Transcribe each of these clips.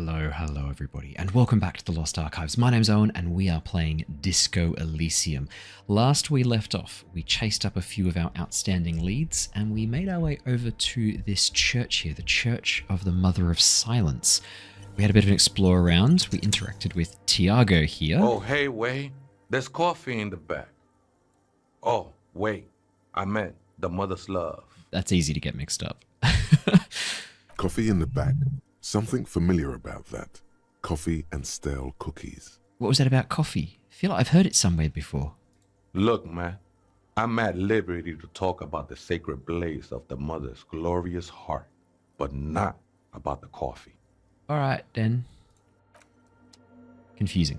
Hello everybody, and welcome back to the Lost Archives. My name's Owen, and we are playing Disco Elysium. Last we left off, we chased up a few of our outstanding leads, and we made our way over to this church here, the Church of the Mother of Silence. We had a bit of an explore around. We interacted with Tiago here. Oh, hey, wait. There's coffee in the back. Oh, wait. I meant the mother's love. That's easy to get mixed up. Coffee in the back. Something familiar about that. Coffee and stale cookies. What was that about coffee? I feel like I've heard it somewhere before. Look, man. I'm at liberty to talk about the sacred blaze of the mother's glorious heart, but not about the coffee. All right, then. Confusing.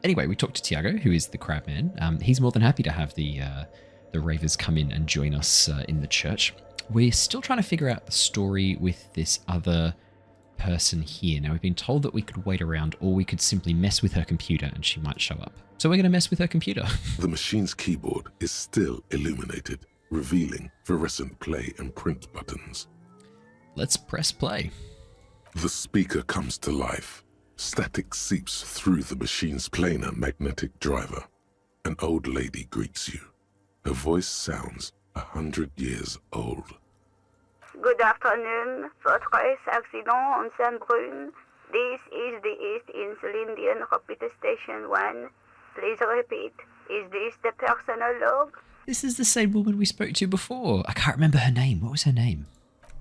Anyway, we talked to Tiago, who is the crab man. He's more than happy to have the ravers come in and join us in the church. We're still trying to figure out the story with this other person here. Now, we've been told that we could wait around, or we could simply mess with her computer and she might show up. So we're going to mess with her computer. The machine's keyboard is still illuminated, revealing fluorescent play and print buttons. Let's press play. The speaker comes to life. Static seeps through the machine's planar magnetic driver. An old lady greets you. Her voice sounds 100 years old. Good afternoon, Fortress Accident on Saint-Brun. This is the East Insulindian Repeater Station 1. Please repeat. Is this the personal log? This is the same woman we spoke to before. I can't remember her name. What was her name?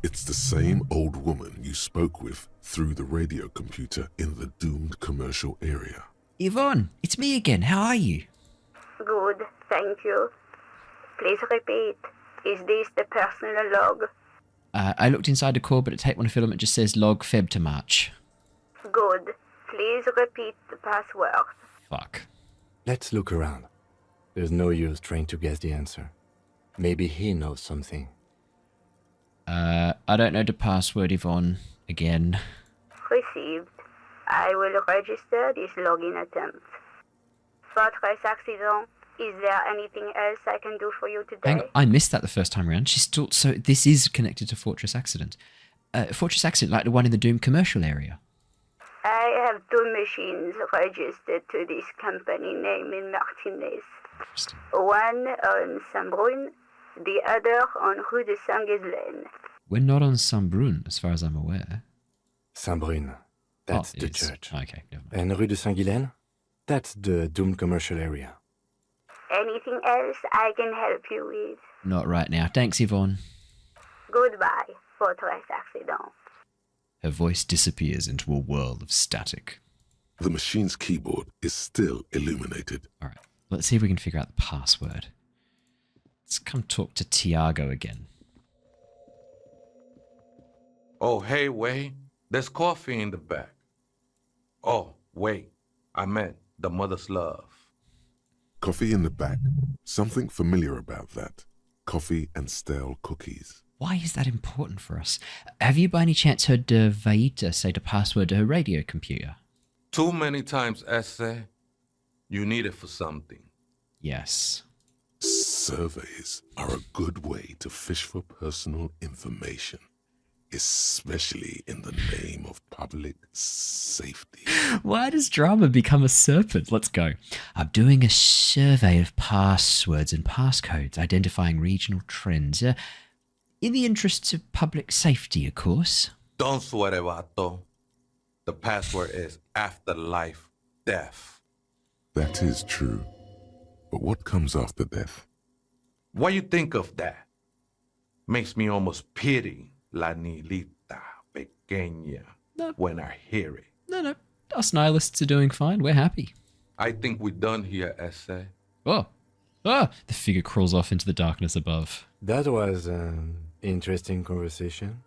It's the same old woman you spoke with through the radio computer in the doomed commercial area. Yvonne, it's me again. How are you? Good, thank you. Please repeat. Is this the personal log? I looked inside the core, but at tape on the film it just says log Feb to March. Good. Please repeat the password. Fuck. Let's look around. There's no use trying to guess the answer. Maybe he knows something. I don't know the password, Yvonne. Again. Received. I will register this login attempt. Fortress Accident. Is there anything else I can do for you today? Hang on, I missed that the first time around. She's still... So this is connected to Fortress Accident. Fortress Accident, like the one in the Doom commercial area. I have two machines registered to this company name in Martinez. One on Saint-Brun, the other on Rue de Saint-Ghislaine. We're not on Saint-Brun, as far as I'm aware. Saint-Brun. That's the it's... church. Okay, never mind. And Rue de Saint-Ghislaine? That's the Doom commercial area. Anything else I can help you with? Not right now. Thanks, Yvonne. Goodbye, Fortress Accident. Her voice disappears into a whirl of static. The machine's keyboard is still illuminated. All right, let's see if we can figure out the password. Let's come talk to Tiago again. Oh, hey, wait. There's coffee in the back. Oh, wait. I meant the mother's love. Coffee in the back. Something familiar about that. Coffee and stale cookies. Why is that important for us? Have you by any chance heard Vaita say the password to her radio computer? Too many times, essay. You need it for something. Yes. Surveys are a good way to fish for personal information, especially in the name of public safety. Why does drama become a serpent? Let's go. I'm doing a survey of passwords and passcodes, identifying regional trends. In the interests of public safety, of course. Don't sweat it, vato. The password is afterlife death. That is true. But what comes after death? What you think of that? Makes me almost pity La Nilita Pequeña when I hear it. No. Us nihilists are doing fine. We're happy. I think we're done here, essay. Oh. The figure crawls off into the darkness above. That was an interesting conversation.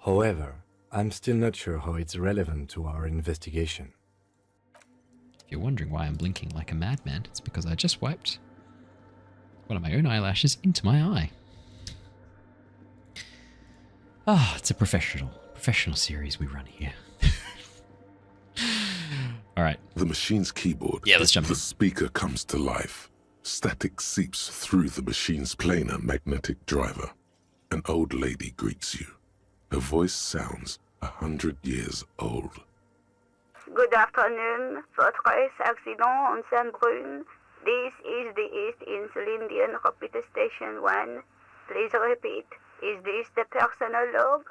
However, I'm still not sure how it's relevant to our investigation. If you're wondering why I'm blinking like a madman, it's because I just wiped one of my own eyelashes into my eye. It's a professional series we run here. All right. The machine's keyboard. Yeah, let's jump in. The speaker comes to life. Static seeps through the machine's planar magnetic driver. An old lady greets you. Her voice sounds 100 years old. Good afternoon, Fortress Accident on Saint-Brune. This is the East Insulindian Repeater Station 1. Please repeat. Is this the personal log?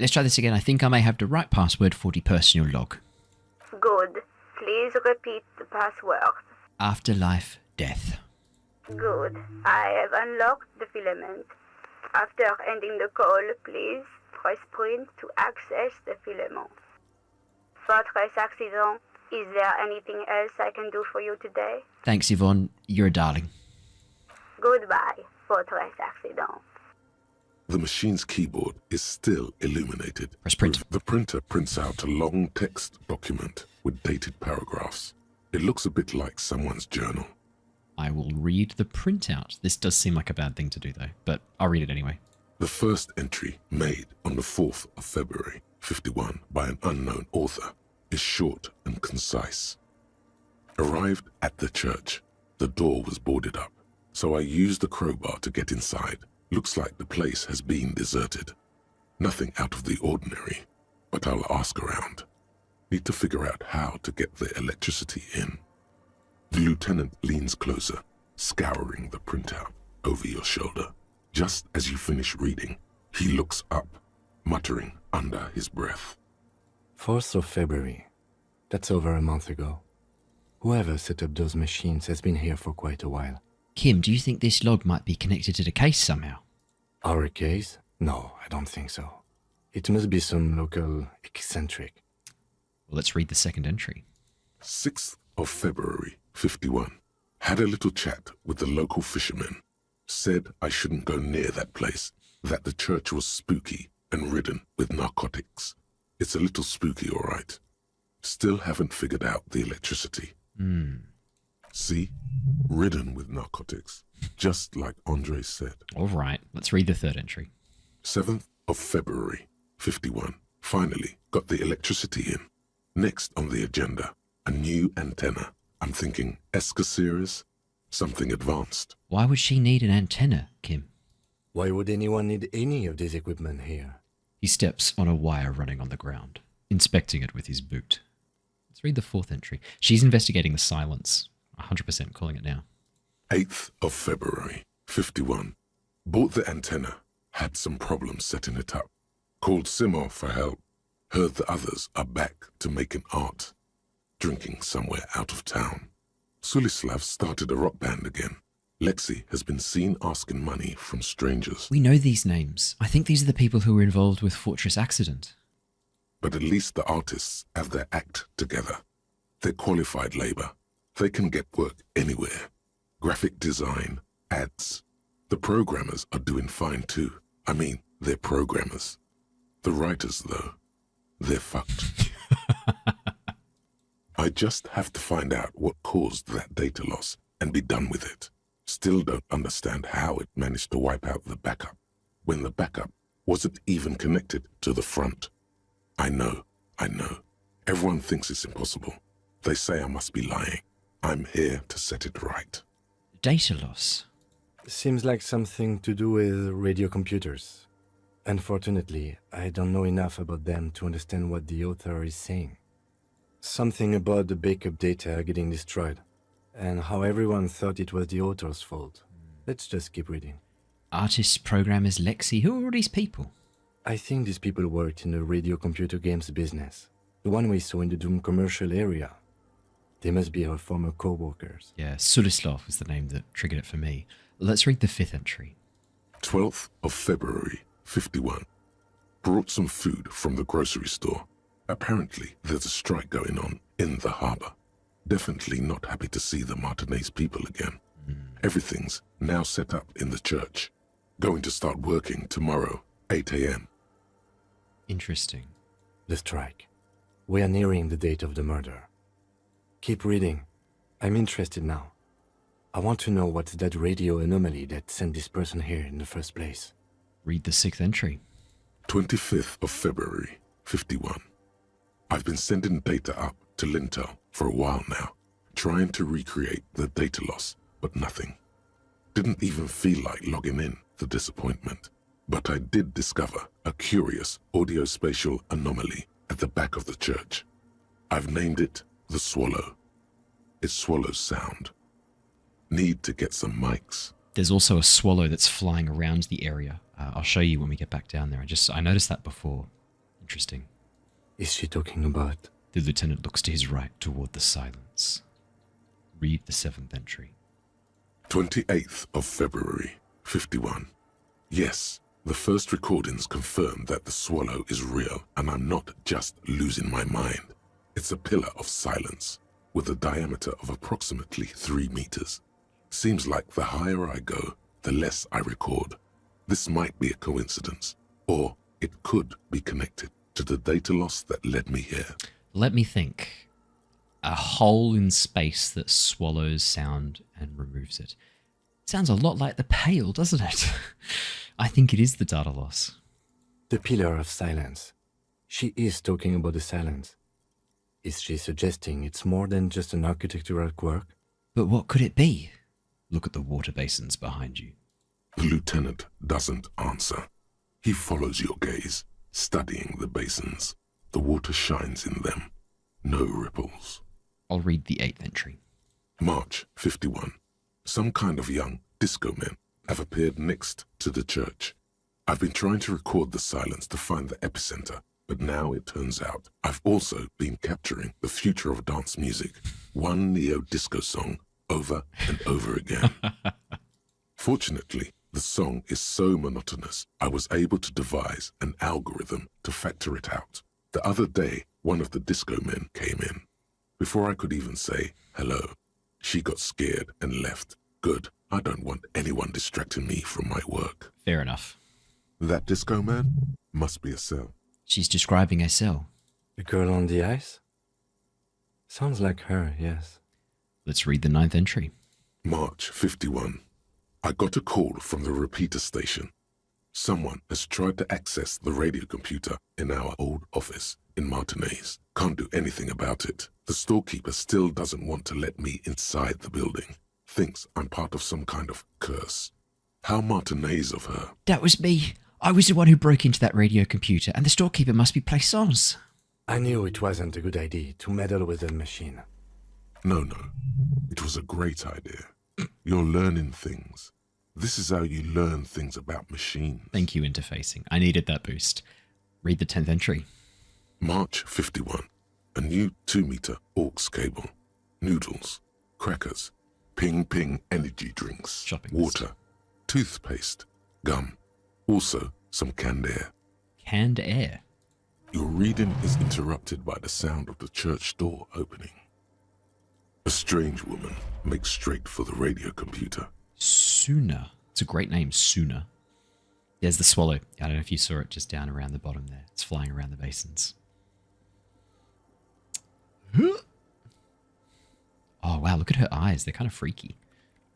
Let's try this again. I think I may have the right password for the personal log. Good. Please repeat the password. Afterlife, death. Good. I have unlocked the filament. After ending the call, please press print to access the filament. Fortress Accident, is there anything else I can do for you today? Thanks, Yvonne. You're a darling. Goodbye, Fortress Accident. The machine's keyboard is still illuminated. Press print. The printer prints out a long text document with dated paragraphs. It looks a bit like someone's journal. I will read the printout. This does seem like a bad thing to do, though, but I'll read it anyway. The first entry, made on the 4th of February, 51, by an unknown author, is short and concise. Arrived at the church. The door was boarded up, so I used the crowbar to get inside. Looks like the place has been deserted. Nothing out of the ordinary, but I'll ask around. Need to figure out how to get the electricity in. The lieutenant leans closer, scouring the printout over your shoulder. Just as you finish reading, he looks up, muttering under his breath. 4th of February. That's over a month ago. Whoever set up those machines has been here for quite a while. Kim, do you think this log might be connected to the case somehow? Our case? No, I don't think so. It must be some local eccentric. Well, let's read the second entry. 6th of February, 51. Had a little chat with the local fishermen. Said I shouldn't go near that place, that the church was spooky and ridden with narcotics. It's a little spooky, all right. Still haven't figured out the electricity. See? Ridden with narcotics, just like Andre said. All right, let's read the third entry. 7th of February, 51. Finally got the electricity in. Next on the agenda, a new antenna. I'm thinking Esca series, something advanced. Why would she need an antenna, Kim? Why would anyone need any of this equipment here? He steps on a wire running on the ground, inspecting it with his boot. Let's read the fourth entry. She's investigating the silence. 100% calling it now. 8th of February, 51. Bought the antenna. Had some problems setting it up. Called Simo for help. Heard the others are back to making art. Drinking somewhere out of town. Sulislav started a rock band again. Lexi has been seen asking money from strangers. We know these names. I think these are the people who were involved with Fortress Accident. But at least the artists have their act together. They're qualified labor. They can get work anywhere. Graphic design, ads. The programmers are doing fine too. I mean, they're programmers. The writers, though, they're fucked. I just have to find out what caused that data loss and be done with it. Still don't understand how it managed to wipe out the backup, when the backup wasn't even connected to the front. I know. Everyone thinks it's impossible. They say I must be lying. I'm here to set it right. Data loss? Seems like something to do with radio computers. Unfortunately, I don't know enough about them to understand what the author is saying. Something about the backup data getting destroyed, and how everyone thought it was the author's fault. Let's just keep reading. Artists, programmers, Lexi, who are all these people? I think these people worked in the radio computer games business. The one we saw in the Doom commercial area. They must be our former co-workers. Yeah, Sulislav was the name that triggered it for me. Let's read the fifth entry. 12th of February, 51. Brought some food from the grocery store. Apparently, there's a strike going on in the harbor. Definitely not happy to see the Martinez people again. Everything's now set up in the church. Going to start working tomorrow, 8 a.m. Interesting. The strike. We are nearing the date of the murder. Keep reading. I'm interested now. I want to know what's that radio anomaly that sent this person here in the first place. Read the sixth entry. 25th of February, 51. I've been sending data up to Lintel for a while now, trying to recreate the data loss, but nothing. Didn't even feel like logging in, the disappointment. But I did discover a curious audio-spatial anomaly at the back of the church. I've named it the Swallow. It swallows sound. Need to get some mics. There's also a swallow that's flying around the area. I'll show you when we get back down there. I noticed that before. Interesting. Is she talking about? The lieutenant looks to his right toward the silence. Read the 7th entry. 28th of February, 51. Yes, the first recordings confirm that the swallow is real and I'm not just losing my mind. It's a pillar of silence with a diameter of approximately 3 meters. Seems like the higher I go, the less I record. This might be a coincidence, or it could be connected to the data loss that led me here. Let me think. A hole in space that swallows sound and removes it. Sounds a lot like the Pale, doesn't it? I think it is the data loss. The pillar of silence. She is talking about the silence. Is she suggesting it's more than just an architectural quirk? But what could it be? Look at the water basins behind you. The lieutenant doesn't answer. He follows your gaze, studying the basins. The water shines in them. No ripples. I'll read the 8th entry. March 51. Some kind of young disco men have appeared next to the church. I've been trying to record the silence to find the epicenter, but now it turns out I've also been capturing the future of dance music, one neo-disco song over and over again. Fortunately, the song is so monotonous, I was able to devise an algorithm to factor it out. The other day, one of the disco men came in. Before I could even say hello, she got scared and left. Good, I don't want anyone distracting me from my work. Fair enough. That disco man must be a cell. She's describing a cell. The girl on the ice? Sounds like her, yes. Let's read the 9th entry. March 51. I got a call from the repeater station. Someone has tried to access the radio computer in our old office in Martinez. Can't do anything about it. The storekeeper still doesn't want to let me inside the building. Thinks I'm part of some kind of curse. How Martinez of her. That was me. I was the one who broke into that radio computer, and the storekeeper must be Plaisance. I knew it wasn't a good idea to meddle with the machine. No. It was a great idea. You're learning things. This is how you learn things about machines. Thank you, interfacing. I needed that boost. Read the 10th entry. March 51. A new 2-meter aux cable. Noodles. Crackers. Ping energy drinks. Shopping water. list. Toothpaste. Gum. Also, some canned air. Canned air. Your reading is interrupted by the sound of the church door opening. A strange woman makes straight for the radio computer. Suna. It's a great name, Suna. There's the swallow. I don't know if you saw it just down around the bottom there. It's flying around the basins. Oh, wow, look at her eyes. They're kind of freaky.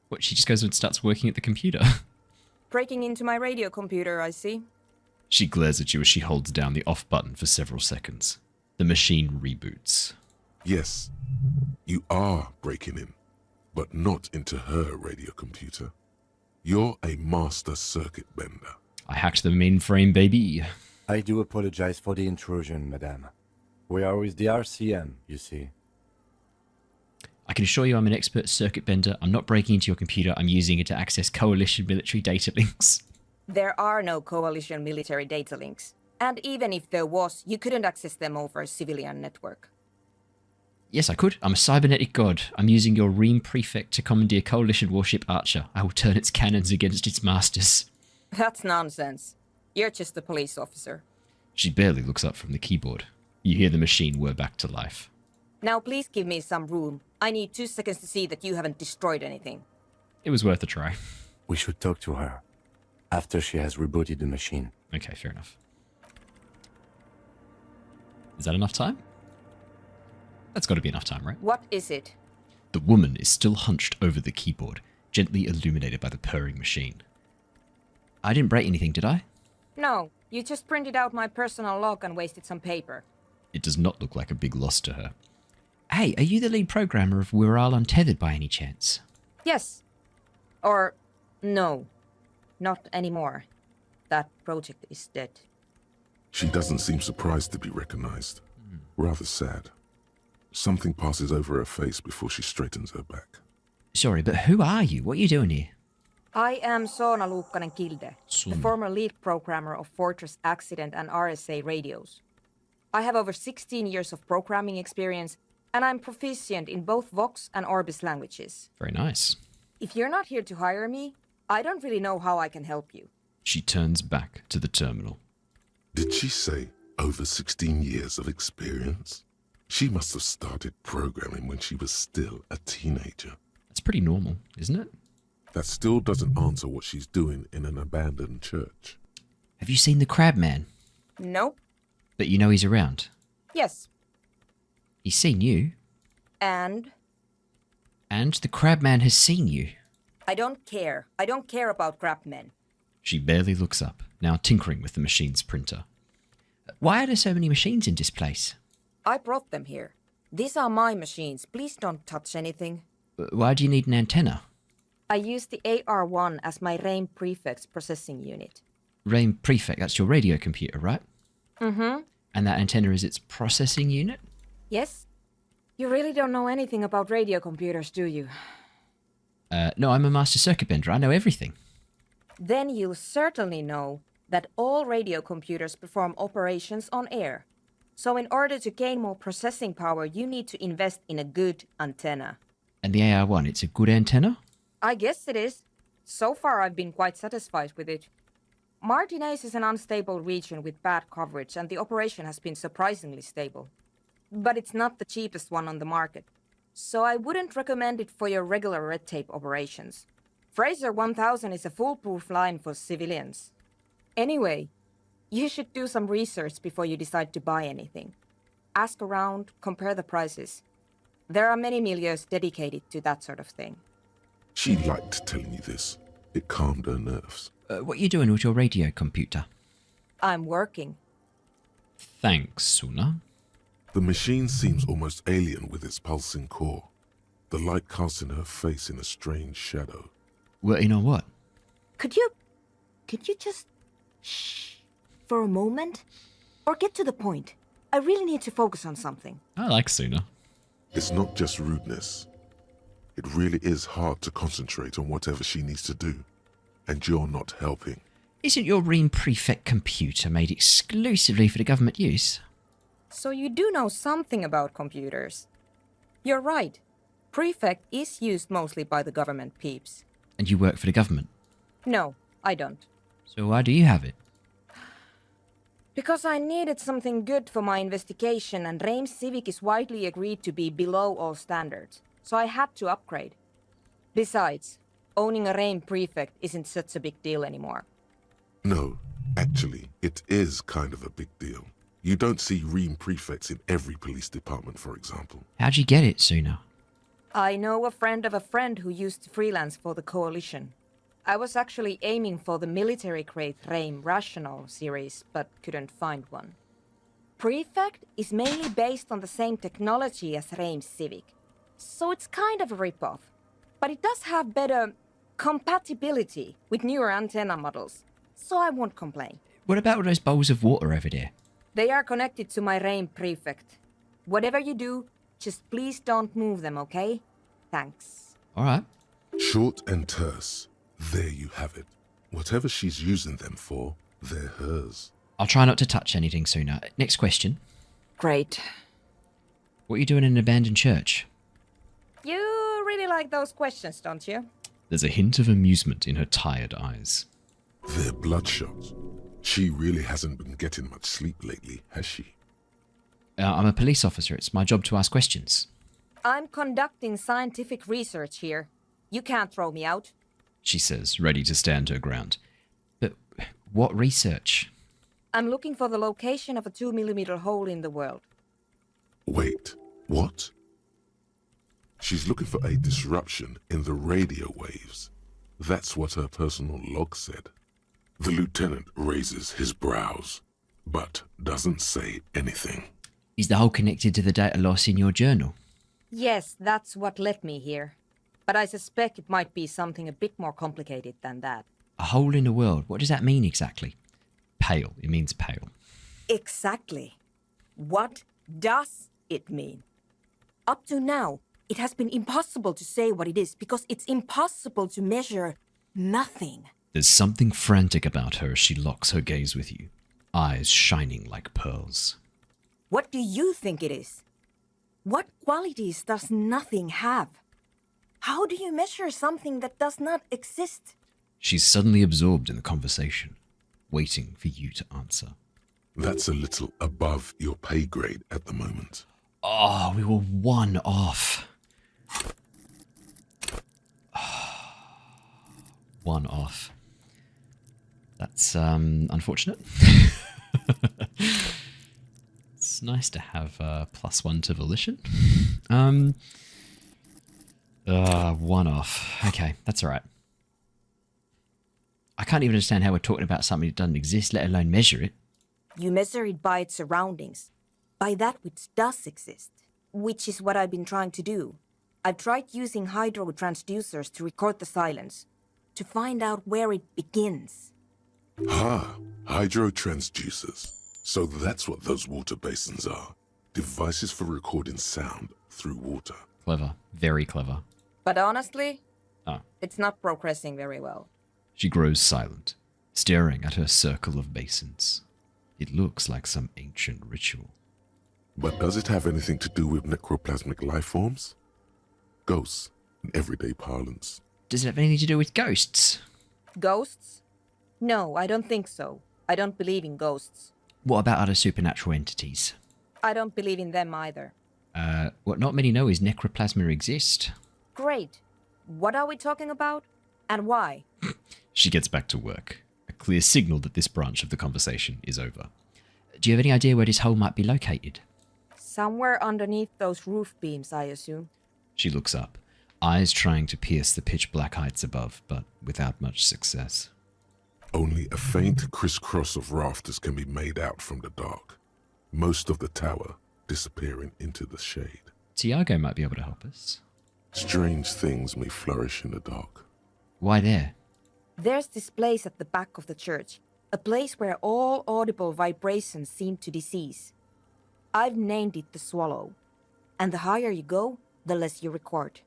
What, she just goes and starts working at the computer? Breaking into my radio computer, I see. She glares at you as she holds down the off button for several seconds. The machine reboots. Yes, you are breaking in, but not into her radio computer. You're a master circuit bender. I hacked the mainframe, baby. I do apologize for the intrusion, madame. We are with the RCM, you see. I can assure you I'm an expert circuit bender. I'm not breaking into your computer. I'm using it to access coalition military data links. There are no coalition military data links. And even if there was, you couldn't access them over a civilian network. Yes, I could. I'm a cybernetic god. I'm using your Ream prefect to commandeer coalition warship Archer. I will turn its cannons against its masters. That's nonsense. You're just a police officer. She barely looks up from the keyboard. You hear the machine whir back to life. Now please give me some room. I need 2 seconds to see that you haven't destroyed anything. It was worth a try. We should talk to her after she has rebooted the machine. Okay, fair enough. Is that enough time? That's got to be enough time, right? What is it? The woman is still hunched over the keyboard, gently illuminated by the purring machine. I didn't break anything, did I? No, you just printed out my personal log and wasted some paper. It does not look like a big loss to her. Hey, are you the lead programmer of We're All Untethered by any chance? Yes. Or, no. Not anymore. That project is dead. She doesn't seem surprised to be recognized. Rather sad. Something passes over her face before she straightens her back. Sorry, but who are you? What are you doing here? I am Soona Luukkanen-Kilde, the Soona. former lead programmer of Fortress Accident and RSA radios. I have over 16 years of programming experience, and I'm proficient in both Vox and Orbis languages. Very nice. If you're not here to hire me, I don't really know how I can help you. She turns back to the terminal. Did she say over 16 years of experience? She must have started programming when she was still a teenager. That's pretty normal, isn't it? That still doesn't answer what she's doing in an abandoned church. Have you seen the Crab Man? Nope. But you know he's around. Yes. He's seen you. And? And the Crab Man has seen you. I don't care. I don't care about crabmen. She barely looks up, now tinkering with the machine's printer. Why are there so many machines in this place? I brought them here. These are my machines. Please don't touch anything. Why do you need an antenna? I use the AR-1 as my RAIM prefix processing unit. RAIM Prefect, that's your radio computer, right? Mm-hmm. And that antenna is its processing unit? Yes? You really don't know anything about radio computers, do you? No, I'm a master circuit bender. I know everything. Then you'll certainly know that all radio computers perform operations on air. So in order to gain more processing power, you need to invest in a good antenna. And the AR-1, it's a good antenna? I guess it is. So far I've been quite satisfied with it. Martinez is an unstable region with bad coverage, and the operation has been surprisingly stable. But it's not the cheapest one on the market, so I wouldn't recommend it for your regular red tape operations. Fraser 1000 is a foolproof line for civilians. Anyway, you should do some research before you decide to buy anything. Ask around, compare the prices. There are many milieus dedicated to that sort of thing. She liked telling you this. It calmed her nerves. What are you doing with your radio computer? I'm working. Thanks, Suna. The machine seems almost alien with its pulsing core. The light casting her face in a strange shadow. Working on what? Could you just shh for a moment? Or get to the point. I really need to focus on something. I like Suna. It's not just rudeness. It really is hard to concentrate on whatever she needs to do. And you're not helping. Isn't your RAIM Prefect computer made exclusively for the government use? So you do know something about computers. You're right. Prefect is used mostly by the government peeps. And you work for the government? No, I don't. So why do you have it? Because I needed something good for my investigation, and RAIM Civic is widely agreed to be below all standards, so I had to upgrade. Besides, owning a RAIM Prefect isn't such a big deal anymore. No, actually, it is kind of a big deal. You don't see RAIM Prefects in every police department, for example. How'd you get it, Suna? I know a friend of a friend who used to freelance for the Coalition. I was actually aiming for the military-grade RAIM Rational series, but couldn't find one. Prefect is mainly based on the same technology as RAIM Civic, so it's kind of a rip-off. But it does have better compatibility with newer antenna models, so I won't complain. What about all those bowls of water over there? They are connected to my RAIM Prefect. Whatever you do, just please don't move them, okay? Thanks. All right. Short and terse. There you have it. Whatever she's using them for, they're hers. I'll try not to touch anything, Suna. Next question. Great. What are you doing in an abandoned church? You really like those questions, don't you? There's a hint of amusement in her tired eyes. They're bloodshot. She really hasn't been getting much sleep lately, has she? I'm a police officer. It's my job to ask questions. I'm conducting scientific research here. You can't throw me out. She says, ready to stand her ground. But what research? I'm looking for the location of a 2mm hole in the world. Wait, what? She's looking for a disruption in the radio waves. That's what her personal log said. The lieutenant raises his brows, but doesn't say anything. Is the hole connected to the data loss in your journal? Yes, that's what led me here. But I suspect it might be something a bit more complicated than that. A hole in the world. What does that mean exactly? Pale. It means pale. Exactly. What does it mean? Up to now, it has been impossible to say what it is because it's impossible to measure nothing. There's something frantic about her as she locks her gaze with you, eyes shining like pearls. What do you think it is? What qualities does nothing have? How do you measure something that does not exist? She's suddenly absorbed in the conversation, waiting for you to answer. That's a little above your pay grade at the moment. Oh, we were one off. One off. That's unfortunate. It's nice to have +1 to volition. One off. Okay, that's all right. I can't even understand how we're talking about something that doesn't exist, let alone measure it. You measure it by its surroundings, by that which does exist, which is what I've been trying to do. I've tried using hydro transducers to record the silence, to find out where it begins. Hydro transducers. So that's what those water basins are. Devices for recording sound through water. Clever. Very clever. But honestly, Oh. it's not progressing very well. She grows silent, staring at her circle of basins. It looks like some ancient ritual. But does it have anything to do with necroplasmic life forms? Ghosts, in everyday parlance. Does it have anything to do with ghosts? Ghosts? No, I don't think so. I don't believe in ghosts. What about other supernatural entities? I don't believe in them either. What not many know is necroplasma exist. Great. What are we talking about? And why? She gets back to work. A clear signal that this branch of the conversation is over. Do you have any idea where this hole might be located? Somewhere underneath those roof beams, I assume. She looks up, eyes trying to pierce the pitch black heights above, but without much success. Only a faint crisscross of rafters can be made out from the dark. Most of the tower disappearing into the shade. Tiago might be able to help us. Strange things may flourish in the dark. Why there? There's this place at the back of the church, a place where all audible vibrations seem to decease. I've named it the Swallow, and the higher you go, the less you record.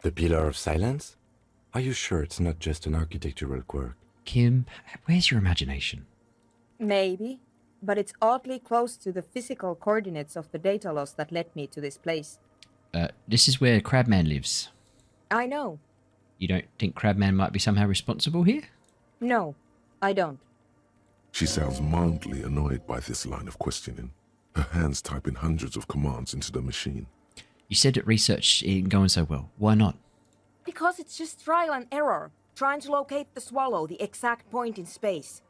The Pillar of Silence? Are you sure it's not just an architectural quirk? Kim, where's your imagination? Maybe, but it's oddly close to the physical coordinates of the data loss that led me to this place. This is where Crabman lives. I know. You don't think Crabman might be somehow responsible here? No, I don't. She sounds mildly annoyed by this line of questioning, her hands typing hundreds of commands into the machine. You said that research isn't going so well. Why not? Because it's just trial and error, trying to locate the Swallow, the exact point in space.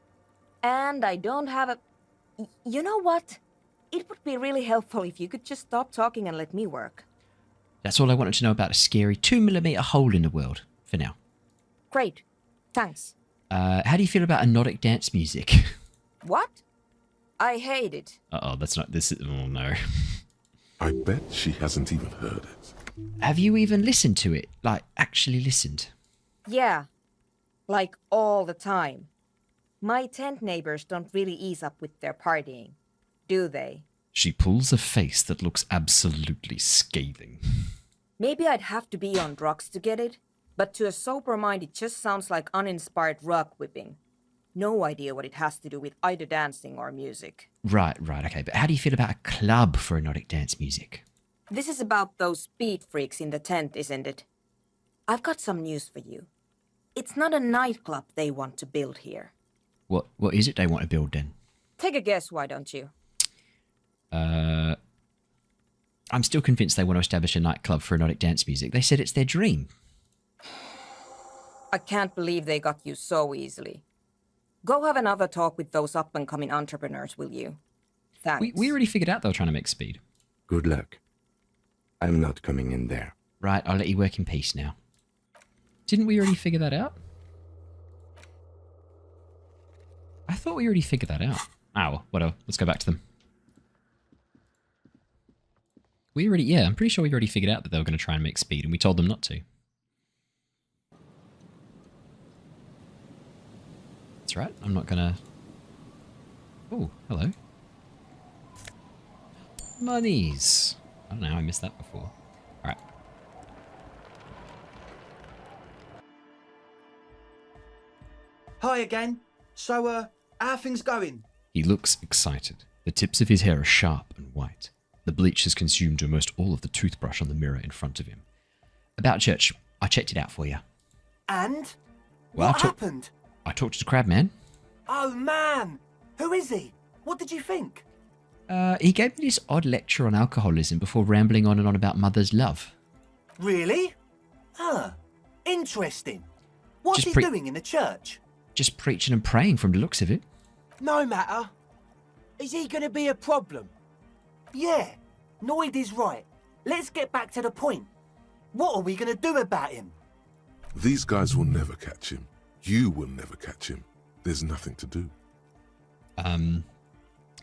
And I don't have a... You know what? It would be really helpful if you could just stop talking and let me work. That's all I wanted to know about a scary 2mm hole in the world, for now. Great. Thanks. How do you feel about hypnotic dance music? What? I hate it. Uh-oh, that's not... This is... Oh, no. I bet she hasn't even heard it. Have you even listened to it? Like, actually listened? Yeah. Like all the time. My tent neighbors don't really ease up with their partying, do they? She pulls a face that looks absolutely scathing. Maybe I'd have to be on drugs to get it, but to a sober mind it just sounds like uninspired rug whipping. No idea what it has to do with either dancing or music. Right, okay. But how do you feel about a club for hypnotic dance music? This is about those speed freaks in the tent, isn't it? I've got some news for you. It's not a nightclub they want to build here. What is it they want to build then? Take a guess, why don't you? I'm still convinced they want to establish a nightclub for hypnotic dance music. They said it's their dream. I can't believe they got you so easily. Go have another talk with those up-and-coming entrepreneurs, will you? Thanks. We already figured out they were trying to make speed. Good luck. I'm not coming in there. Right, I'll let you work in peace now. Didn't we already figure that out? I thought we already figured that out. Ah, well, whatever. Let's go back to them. I'm pretty sure we already figured out that they were going to try and make speed, and we told them not to. That's right, I'm not gonna... Oh, hello. Monies. I don't know how I missed that before. Alright. Hi again. So, how are things going? He looks excited. The tips of his hair are sharp and white. The bleach has consumed almost all of the toothbrush on the mirror in front of him. About church, I checked it out for you. And? Well, what happened? I talked to the crab man. Oh, man. Who is he? What did you think? He gave me this odd lecture on alcoholism before rambling on and on about mother's love. Really? Huh. Interesting. What's Just he doing in the church? Just preaching and praying from the looks of it. No matter. Is he going to be a problem? Yeah. Noid is right. Let's get back to the point. What are we going to do about him? These guys will never catch him. You will never catch him. There's nothing to do.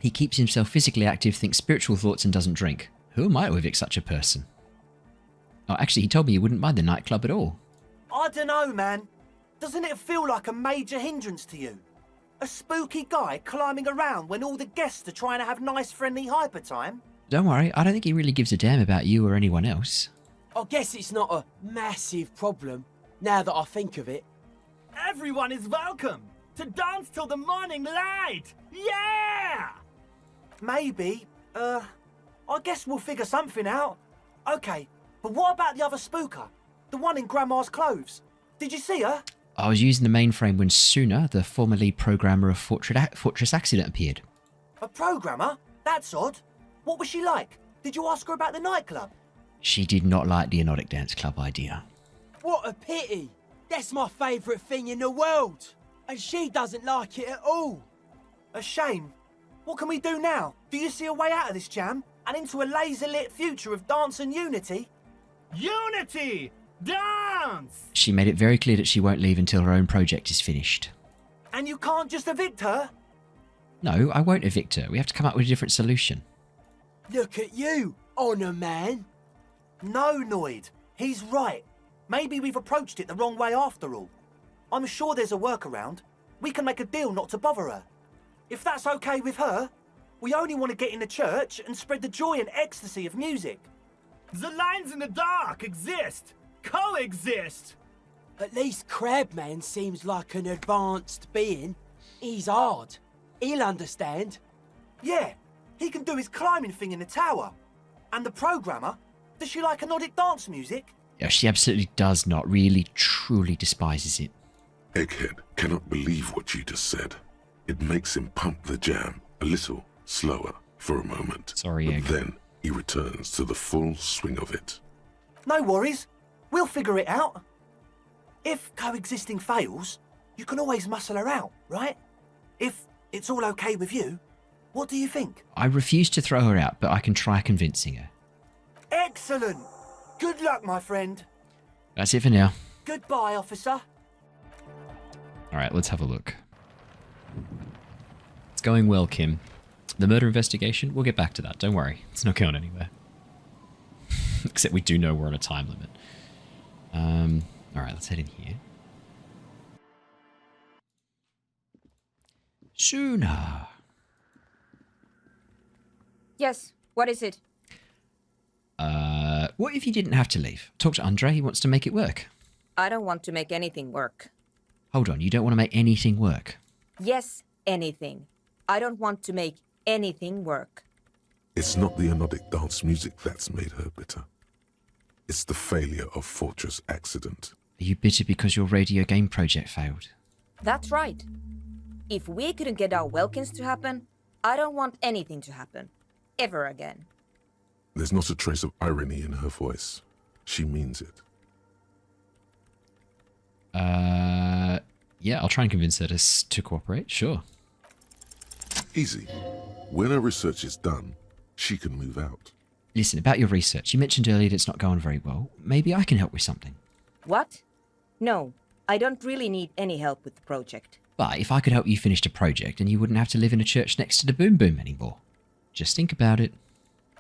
He keeps himself physically active, thinks spiritual thoughts and doesn't drink. Who am I to evict such a person? Oh, actually, he told me he wouldn't mind the nightclub at all. I don't know, man. Doesn't it feel like a major hindrance to you? A spooky guy climbing around when all the guests are trying to have nice, friendly hyper time? Don't worry, I don't think he really gives a damn about you or anyone else. I guess it's not a massive problem, now that I think of it. Everyone is welcome to dance till the morning light! Yeah! Maybe. I guess we'll figure something out. Okay, but what about the other spooker? The one in Grandma's clothes? Did you see her? I was using the mainframe when Suna, the former lead programmer of Fortress Accident, appeared. A programmer? That's odd. What was she like? Did you ask her about the nightclub? She did not like the Anodic Dance Club idea. What a pity. That's my favourite thing in the world. And she doesn't like it at all. A shame. What can we do now? Do you see a way out of this jam? And into a laser-lit future of dance and unity? Unity! Dance! She made it very clear that she won't leave until her own project is finished. And you can't just evict her? No, I won't evict her. We have to come up with a different solution. Look at you, honour man. No, Noid. He's right. Maybe we've approached it the wrong way after all. I'm sure there's a workaround. We can make a deal not to bother her. If that's okay with her, we only want to get in the church and spread the joy and ecstasy of music. The lines in the dark exist! Coexist! At least Crabman seems like an advanced being. He's hard. He'll understand. Yeah, he can do his climbing thing in the tower. And the programmer, does she like Anodic dance music? Yeah, she absolutely does not. Really, truly despises it. Egghead cannot believe what you just said. It makes him pump the jam a little slower for a moment. Sorry, but Egg. then he returns to the full swing of it. No worries. We'll figure it out. If coexisting fails, you can always muscle her out, right? If it's all okay with you, what do you think? I refuse to throw her out, but I can try convincing her. Excellent. Good luck, my friend. That's it for now. Goodbye, officer. Alright, let's have a look. It's going well, Kim. The murder investigation, we'll get back to that. Don't worry. It's not going anywhere. Except we do know we're on a time limit. Alright, let's head in here. Suna. Yes, what is it? What if you didn't have to leave? Talk to Andre, he wants to make it work. I don't want to make anything work. Hold on, you don't want to make anything work? Yes, anything. I don't want to make anything work. It's not the Anodic dance music that's made her bitter. It's the failure of Fortress Accident. Are you bitter because your radio game project failed? That's right. If we couldn't get our Welkins to happen, I don't want anything to happen. Ever again. There's not a trace of irony in her voice. She means it. Yeah, I'll try and convince her to cooperate, sure. Easy. When her research is done, she can move out. Listen, about your research, you mentioned earlier that it's not going very well. Maybe I can help with something. What? No, I don't really need any help with the project. But if I could help you finish the project, then you wouldn't have to live in a church next to the Boom Boom anymore. Just think about it.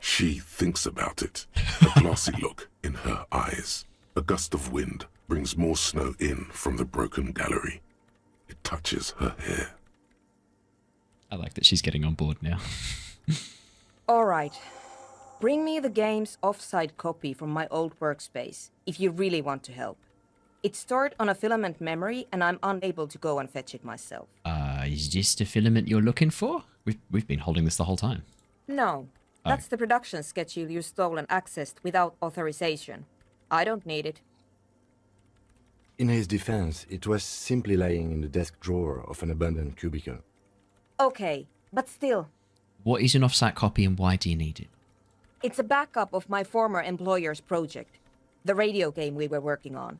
She thinks about it. A glassy look in her eyes. A gust of wind brings more snow in from the broken gallery. It touches her hair. I like that she's getting on board now. All right. Bring me the game's offsite copy from my old workspace, if you really want to help. It's stored on a filament memory, and I'm unable to go and fetch it myself. Is this the filament you're looking for? We've been holding this the whole time. No, that's the production schedule you stole and accessed without authorization. I don't need it. In his defense, it was simply lying in the desk drawer of an abandoned cubicle. Okay, but still, What is an offsite copy and why do you need it? it's a backup of my former employer's project, the radio game we were working on.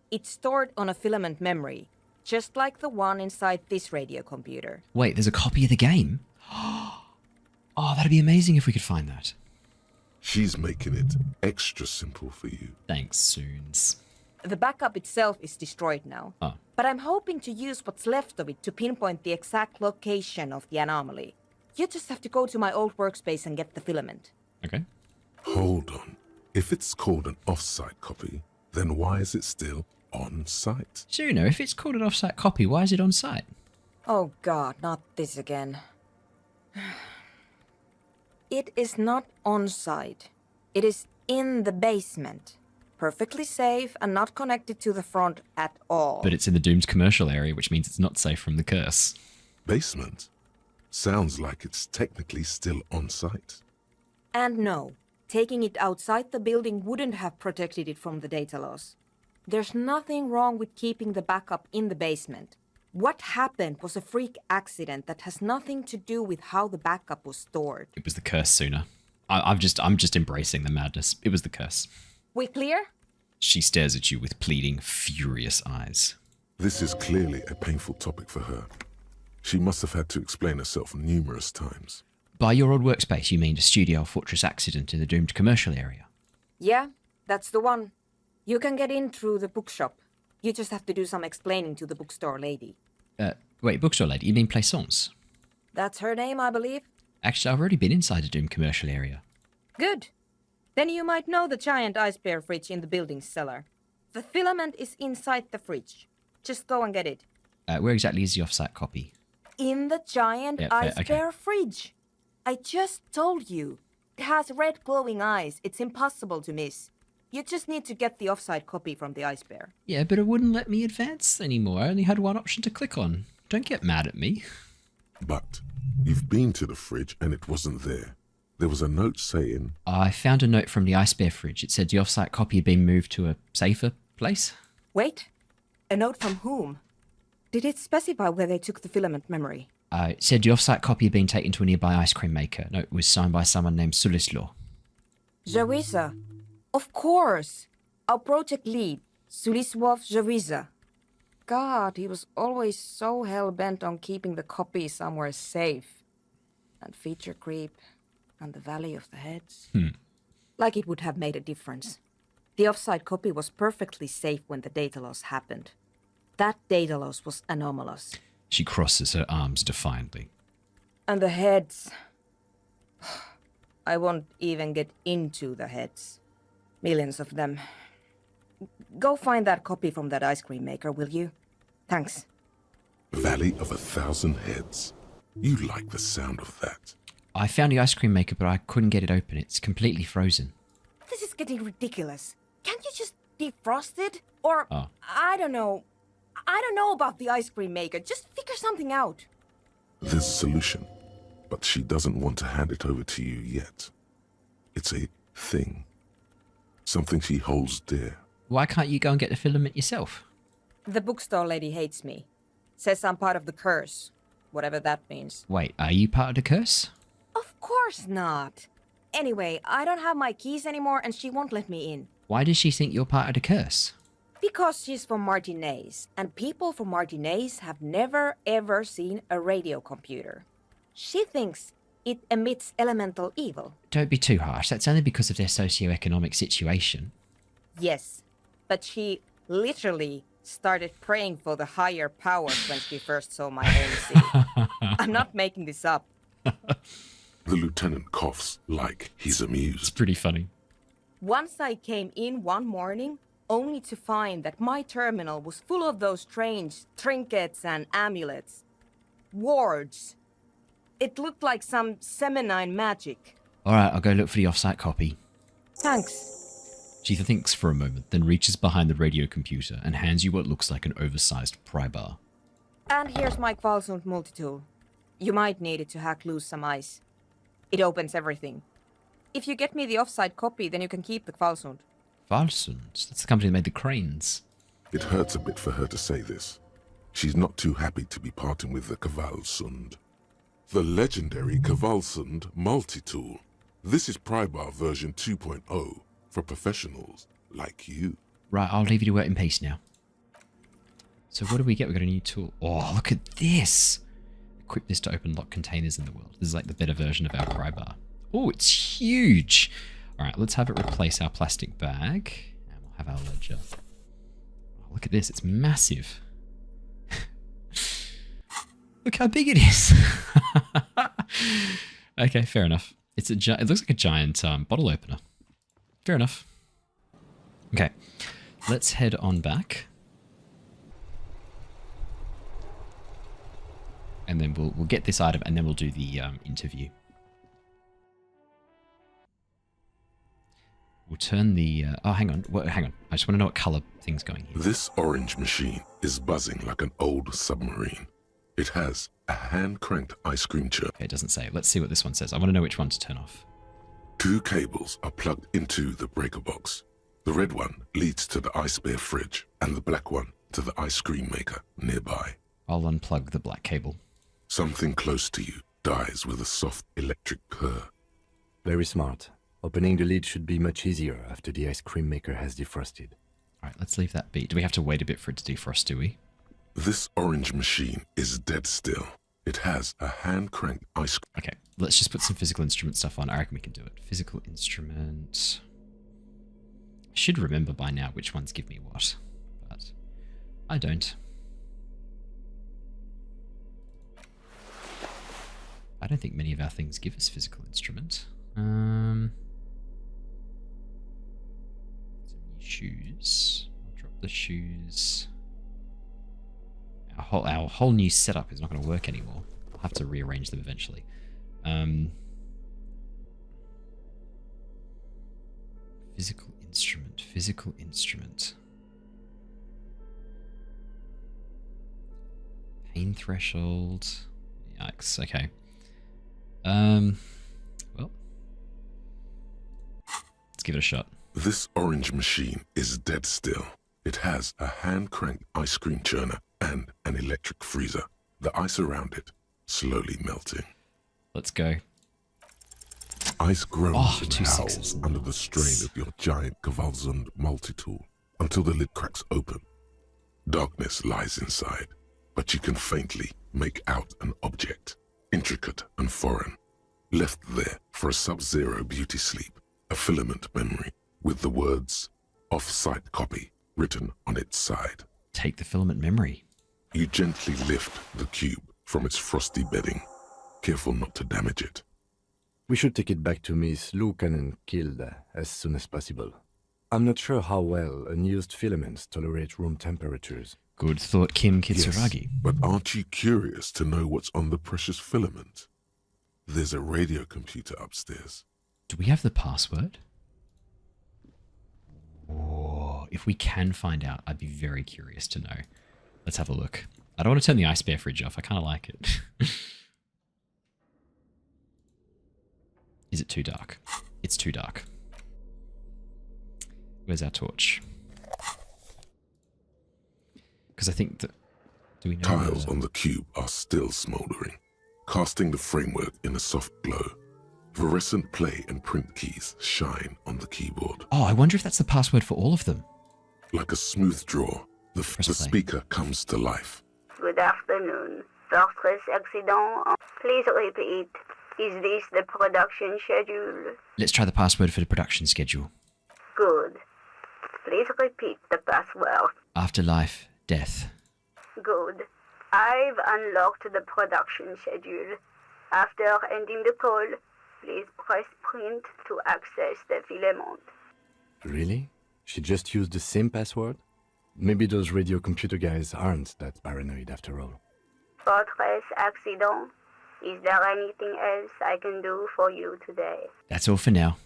It's stored on a filament memory, just like the one inside this radio computer. Wait, there's a copy of the game? Oh, that'd be amazing if we could find that. She's making it extra simple for you. Thanks, Soons. The backup itself is destroyed now, Oh. but I'm hoping to use what's left of it to pinpoint the exact location of the anomaly. You just have to go to my old workspace and get the filament. Okay. Hold on. If it's called an off-site copy, then why is it still on-site? Suno, if it's called an offsite copy, why is it on site? Oh god, not this again. It is not on site. It is in the basement. Perfectly safe and not connected to the front at all. But it's in the Doomed commercial area, which means it's not safe from the curse. Basement? Sounds like it's technically still on-site. And no, taking it outside the building wouldn't have protected it from the data loss. There's nothing wrong with keeping the backup in the basement. What happened was a freak accident that has nothing to do with how the backup was stored. It was the curse, Sooner. I'm just embracing the madness. It was the curse. We clear? She stares at you with pleading, furious eyes. This is clearly a painful topic for her. She must have had to explain herself numerous times. By your old workspace, you mean the Studio Fortress accident in the Doomed commercial area? Yeah, that's the one. You can get in through the bookshop. You just have to do some explaining to the bookstore lady. Wait, bookstore lady, you mean Plaisance? That's her name, I believe. Actually, I've already been inside the Doomed commercial area. Good. Then you might know the giant ice bear fridge in the building's cellar. The filament is inside the fridge. Just go and get it. Where exactly is the offsite copy? In the giant Yeah, ice okay. bear fridge. I just told you. It has red glowing eyes. It's impossible to miss. You just need to get the offsite copy from the ice bear. Yeah, but it wouldn't let me advance anymore. I only had one option to click on. Don't get mad at me. But you've been to the fridge and it wasn't there. There was a note saying, I found a note from the ice bear fridge. It said the offsite copy had been moved to a safer place. Wait. A note from whom? Did it specify where they took the filament memory? It said the offsite copy had been taken to a nearby ice cream maker. No, it was signed by someone named Sulislo. Jawiza. Of course. Our project lead, Suliswov Jawiza. God, he was always so hell-bent on keeping the copy somewhere safe. And feature creep, and the Valley of the Heads. Like it would have made a difference. The offsite copy was perfectly safe when the data loss happened. That data loss was anomalous. She crosses her arms defiantly. And the heads... I won't even get into the heads. Millions of them. Go find that copy from that ice cream maker, will you? Thanks. Valley of 1,000 Heads. You like the sound of that. I found the ice cream maker, but I couldn't get it open. It's completely frozen. This is getting ridiculous. Can't you just defrost it? Or, Oh. I don't know. I don't know about the ice cream maker. Just figure something out. There's a solution, but she doesn't want to hand it over to you yet. It's a thing. Something she holds dear. Why can't you go and get the filament yourself? The bookstore lady hates me. Says I'm part of the curse. Whatever that means. Wait, are you part of the curse? Of course not. Anyway, I don't have my keys anymore and she won't let me in. Why does she think you're part of the curse? Because she's from Martinez, and people from Martinez have never ever seen a radio computer. She thinks it emits elemental evil. Don't be too harsh. That's only because of their socio-economic situation. Yes, but she literally started praying for the higher powers when she first saw my ANC. I'm not making this up. The lieutenant coughs like he's It's amused. pretty funny. Once I came in one morning, only to find that my terminal was full of those strange trinkets and amulets. Wards. It looked like some Semenine magic. Alright, I'll go look for the offsite copy. Thanks. She thinks for a moment, then reaches behind the radio computer and hands you what looks like an oversized pry bar. And here's my Kvalsund multi-tool. You might need it to hack loose some ice. It opens everything. If you get me the offsite copy, then you can keep the Kvalsund. Kvalsund? That's the company that made the cranes. It hurts a bit for her to say this. She's not too happy to be parting with the Kvalsund. The legendary Kvalsund multi-tool. This is Prybar version 2.0 for professionals like you. Right, I'll leave you to it in peace now. So what do we get? We got a new tool. Oh, look at this! Equip this to open locked containers in the world. This is like the better version of our pry bar. Oh, it's huge! Alright, let's have it replace our plastic bag. And we'll have our ledger. Oh, look at this, it's massive. Look how big it is! Okay, fair enough. It looks like a giant bottle opener. Fair enough. Okay, let's head on back. And then we'll get this item, and then we'll do the interview. We'll turn the... oh, hang on. Hang on. I just want to know what color thing's going here. This orange machine is buzzing like an old submarine. It has a hand-cranked ice cream churn. Okay, it doesn't say. Let's see what this one says. I want to know which one to turn off. 2 cables are plugged into the breaker box. The red one leads to the ice bear fridge, and the black one to the ice cream maker nearby. I'll unplug the black cable. Something close to you dies with a soft electric purr. Very smart. Opening the lid should be much easier after the ice cream maker has defrosted. Alright, let's leave that be. Do we have to wait a bit for it to defrost, do we? This orange machine is dead still. It has a hand-cranked ice cream. Okay, let's just put some physical instrument stuff on. I reckon we can do it. Physical instrument... I should remember by now which ones give me what, but I don't. I don't think many of our things give us physical instrument. Some new shoes. I'll drop the shoes. Our whole new setup is not going to work anymore. I'll have to rearrange them eventually. Physical instrument. Physical instrument. Pain threshold. Yikes. Okay. Well, let's give it a shot. This orange machine is dead still. It has a hand-cranked ice cream churner and an electric freezer. The ice around it slowly melting. Let's go. Ice groans and 2 howls sixes. under the strain of your giant Kvalsund multi-tool until the lid cracks open. Darkness lies inside, but you can faintly make out an object, intricate and foreign, left there for a sub-zero beauty sleep, a filament memory with the words "off-site copy" written on its side. Take the filament memory. You gently lift the cube from its frosty bedding, careful not to damage it. We should take it back to Miss Lukanen killed as soon as possible. I'm not sure how well unused filaments tolerate room temperatures. Good thought, Kim Yes, Kitsuragi. but aren't you curious to know what's on the precious filament? There's a radio computer upstairs. Do we have the password? Oh, if we can find out, I'd be very curious to know. Let's have a look. I don't want to turn the ice bear fridge off. I kind of like it. Is it too dark? It's too dark. Where's our torch? Because I think that... Do we know... Tiles on the cube are still smoldering, casting the framework in a soft glow. Fluorescent play and print keys shine on the keyboard. Oh, I wonder if that's the password for all of them. Like a smooth draw, the Press play. speaker comes to life. Good afternoon. Fortress accident. Please repeat. Is this the production schedule? Let's try the password for the production schedule. Good. Please repeat the password. Afterlife, death. Good. I've unlocked the production schedule. After ending the call, please press print to access the filament. Really? She just used the same password? Maybe those radio computer guys aren't that paranoid after all. Fortress accident. Is there anything else I can do for you today? That's all for now.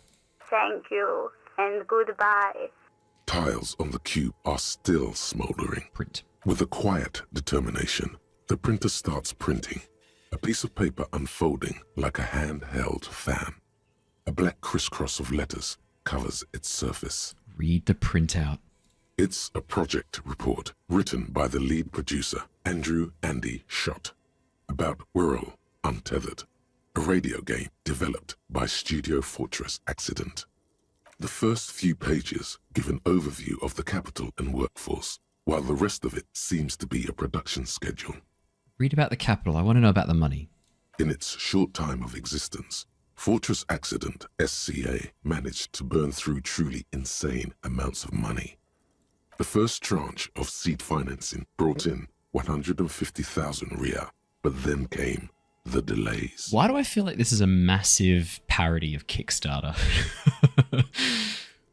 Thank you, and goodbye. Tiles on the cube are still smoldering. Print. With a quiet determination, the printer starts printing, a piece of paper unfolding like a handheld fan. A black crisscross of letters covers its surface. Read the printout. It's a project report written by the lead producer, Andrew Andy Schott, about Whirl Untethered, a radio game developed by Studio Fortress Accident. The first few pages give an overview of the capital and workforce, while the rest of it seems to be a production schedule. Read about the capital. I want to know about the money. In its short time of existence, Fortress Accident SCA managed to burn through truly insane amounts of money. The first tranche of seed financing brought in 150,000 Riyal, but then came the delays. Why do I feel like this is a massive parody of Kickstarter?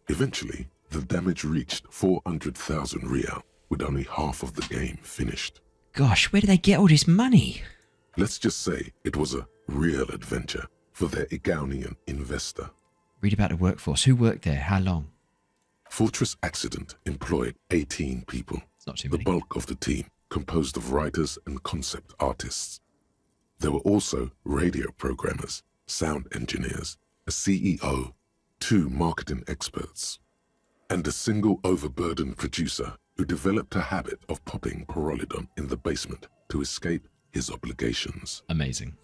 Eventually, the damage reached 400,000 Riyal, with only half of the game finished. Gosh, where did they get all this money? Let's just say it was a real adventure for their Igaunian investor. Read about the workforce. Who worked there? How long? Fortress Accident employed 18 people. It's not too The many. bulk of the team composed of writers and concept artists. There were also radio programmers, sound engineers, a CEO, 2 marketing experts, and a single overburdened producer who developed a habit of popping Pyrrolidon in the basement to escape his obligations. Amazing.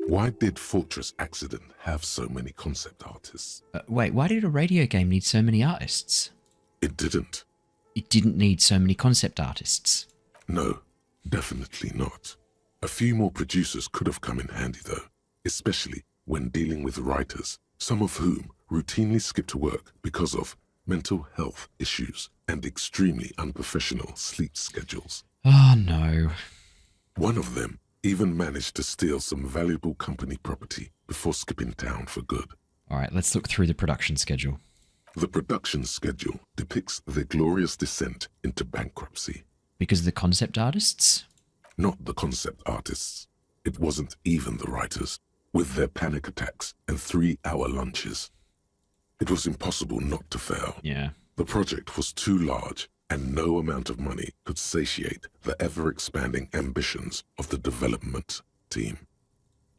Why did Fortress Accident have so many concept artists? Wait, why did a radio game need so many artists? It didn't. It didn't need so many concept artists. No, definitely not. A few more producers could have come in handy though, especially when dealing with writers, some of whom routinely skipped work because of mental health issues and extremely unprofessional sleep schedules. Oh no. One of them even managed to steal some valuable company property before skipping town for good. Alright, let's look through the production schedule. The production schedule depicts their glorious descent into bankruptcy. Because of the concept artists? Not the concept artists. It wasn't even the writers, with their panic attacks and 3-hour lunches. It was impossible not to fail. Yeah. The project was too large, and no amount of money could satiate the ever-expanding ambitions of the development team.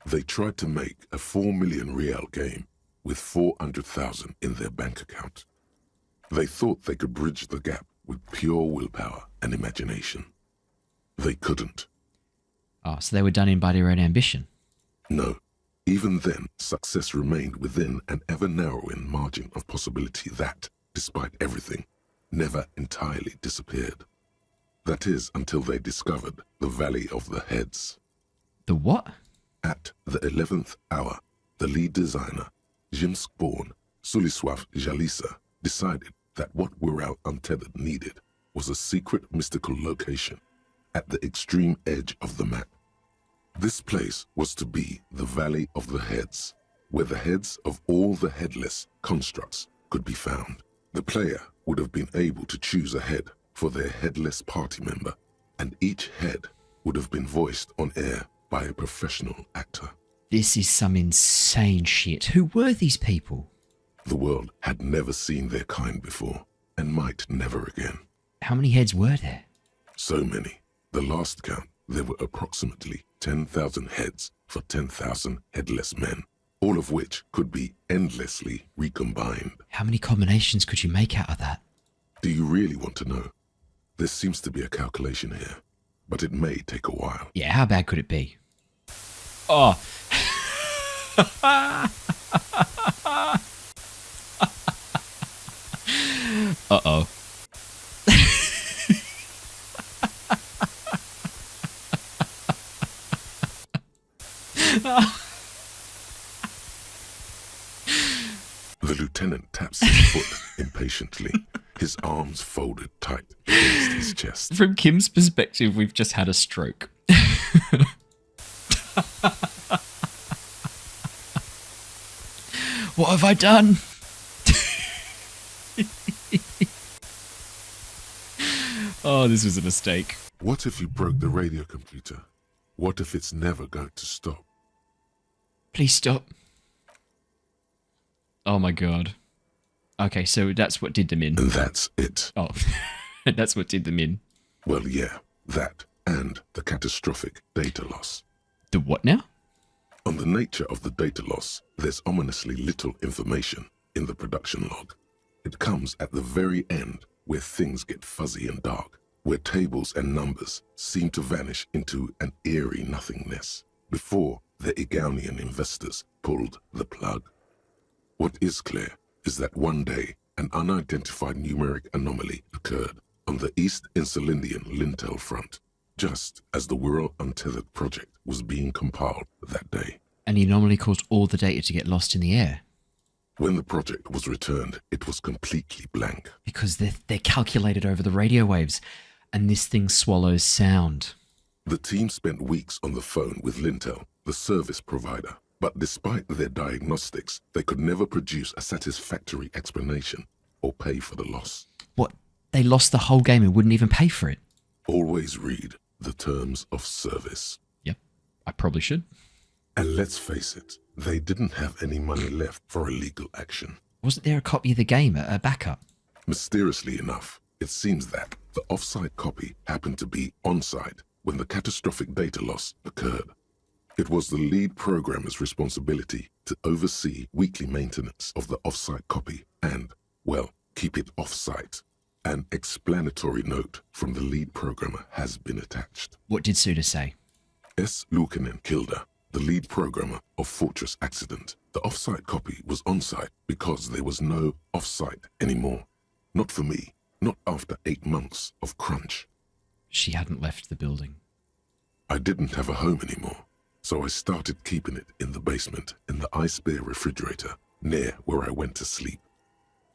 They tried to make a 4 million Riyal game with 400,000 in their bank account. They thought they could bridge the gap with pure willpower and imagination. They couldn't. Oh, so they were done in by their own ambition. No. Even then, success remained within an ever-narrowing margin of possibility that, despite everything, never entirely disappeared. That is until they discovered the Valley of the Heads. The what? At the 11th hour, the lead designer, Jimsk-born Suliswaf Jalisa, decided that what Whirl Untethered needed was a secret mystical location at the extreme edge of the map. This place was to be the Valley of the Heads, where the heads of all the headless constructs could be found. The player would have been able to choose a head for their headless party member, and each head would have been voiced on air by a professional actor. This is some insane shit. Who were these people? The world had never seen their kind before, and might never again. How many heads were there? So many. The last count, there were approximately 10,000 heads for 10,000 headless men, all of which could be endlessly recombined. How many combinations could you make out of that? Do you really want to know? There seems to be a calculation here, but it may take a while. Yeah, how bad could it be? Oh. Uh-oh. The lieutenant taps his foot impatiently, his arms folded tight against his chest. From Kim's perspective, we've just had a stroke. What have I done? Oh, this was a mistake. What if you broke the radio computer? What if it's never going to stop? Please stop. Oh my god. Okay, so that's what did them in. And that's it. Oh, that's what did them in. Well, yeah, that and the catastrophic data loss. The what now? On the nature of the data loss, there's ominously little information in the production log. It comes at the very end where things get fuzzy and dark, where tables and numbers seem to vanish into an eerie nothingness before the Egonian investors pulled the plug. What is clear is that one day an unidentified numeric anomaly occurred on the East Insulindian Lintel front, just as the Wirral Untethered project was being compiled that day. And the anomaly caused all the data to get lost in the air. When the project was returned, it was completely blank. Because they're calculated over the radio waves, and this thing swallows sound. The team spent weeks on the phone with Lintel, the service provider, but despite their diagnostics, they could never produce a satisfactory explanation or pay for the loss. What? They lost the whole game and wouldn't even pay for it? Always read the terms of service. Yep, I probably should. And let's face it, they didn't have any money left for a legal action. Wasn't there a copy of the game, a backup? Mysteriously enough, it seems that the off-site copy happened to be on-site when the catastrophic data loss occurred. It was the lead programmer's responsibility to oversee weekly maintenance of the off-site copy and, well, keep it off-site. An explanatory note from the lead programmer has been attached. What did Suda say? S. Luukinen Kilda, the lead programmer of Fortress Accident. The off-site copy was on-site because there was no off-site anymore. Not for me, not after 8 months of crunch. She hadn't left the building. I didn't have a home anymore, so I started keeping it in the basement in the ice bear refrigerator near where I went to sleep.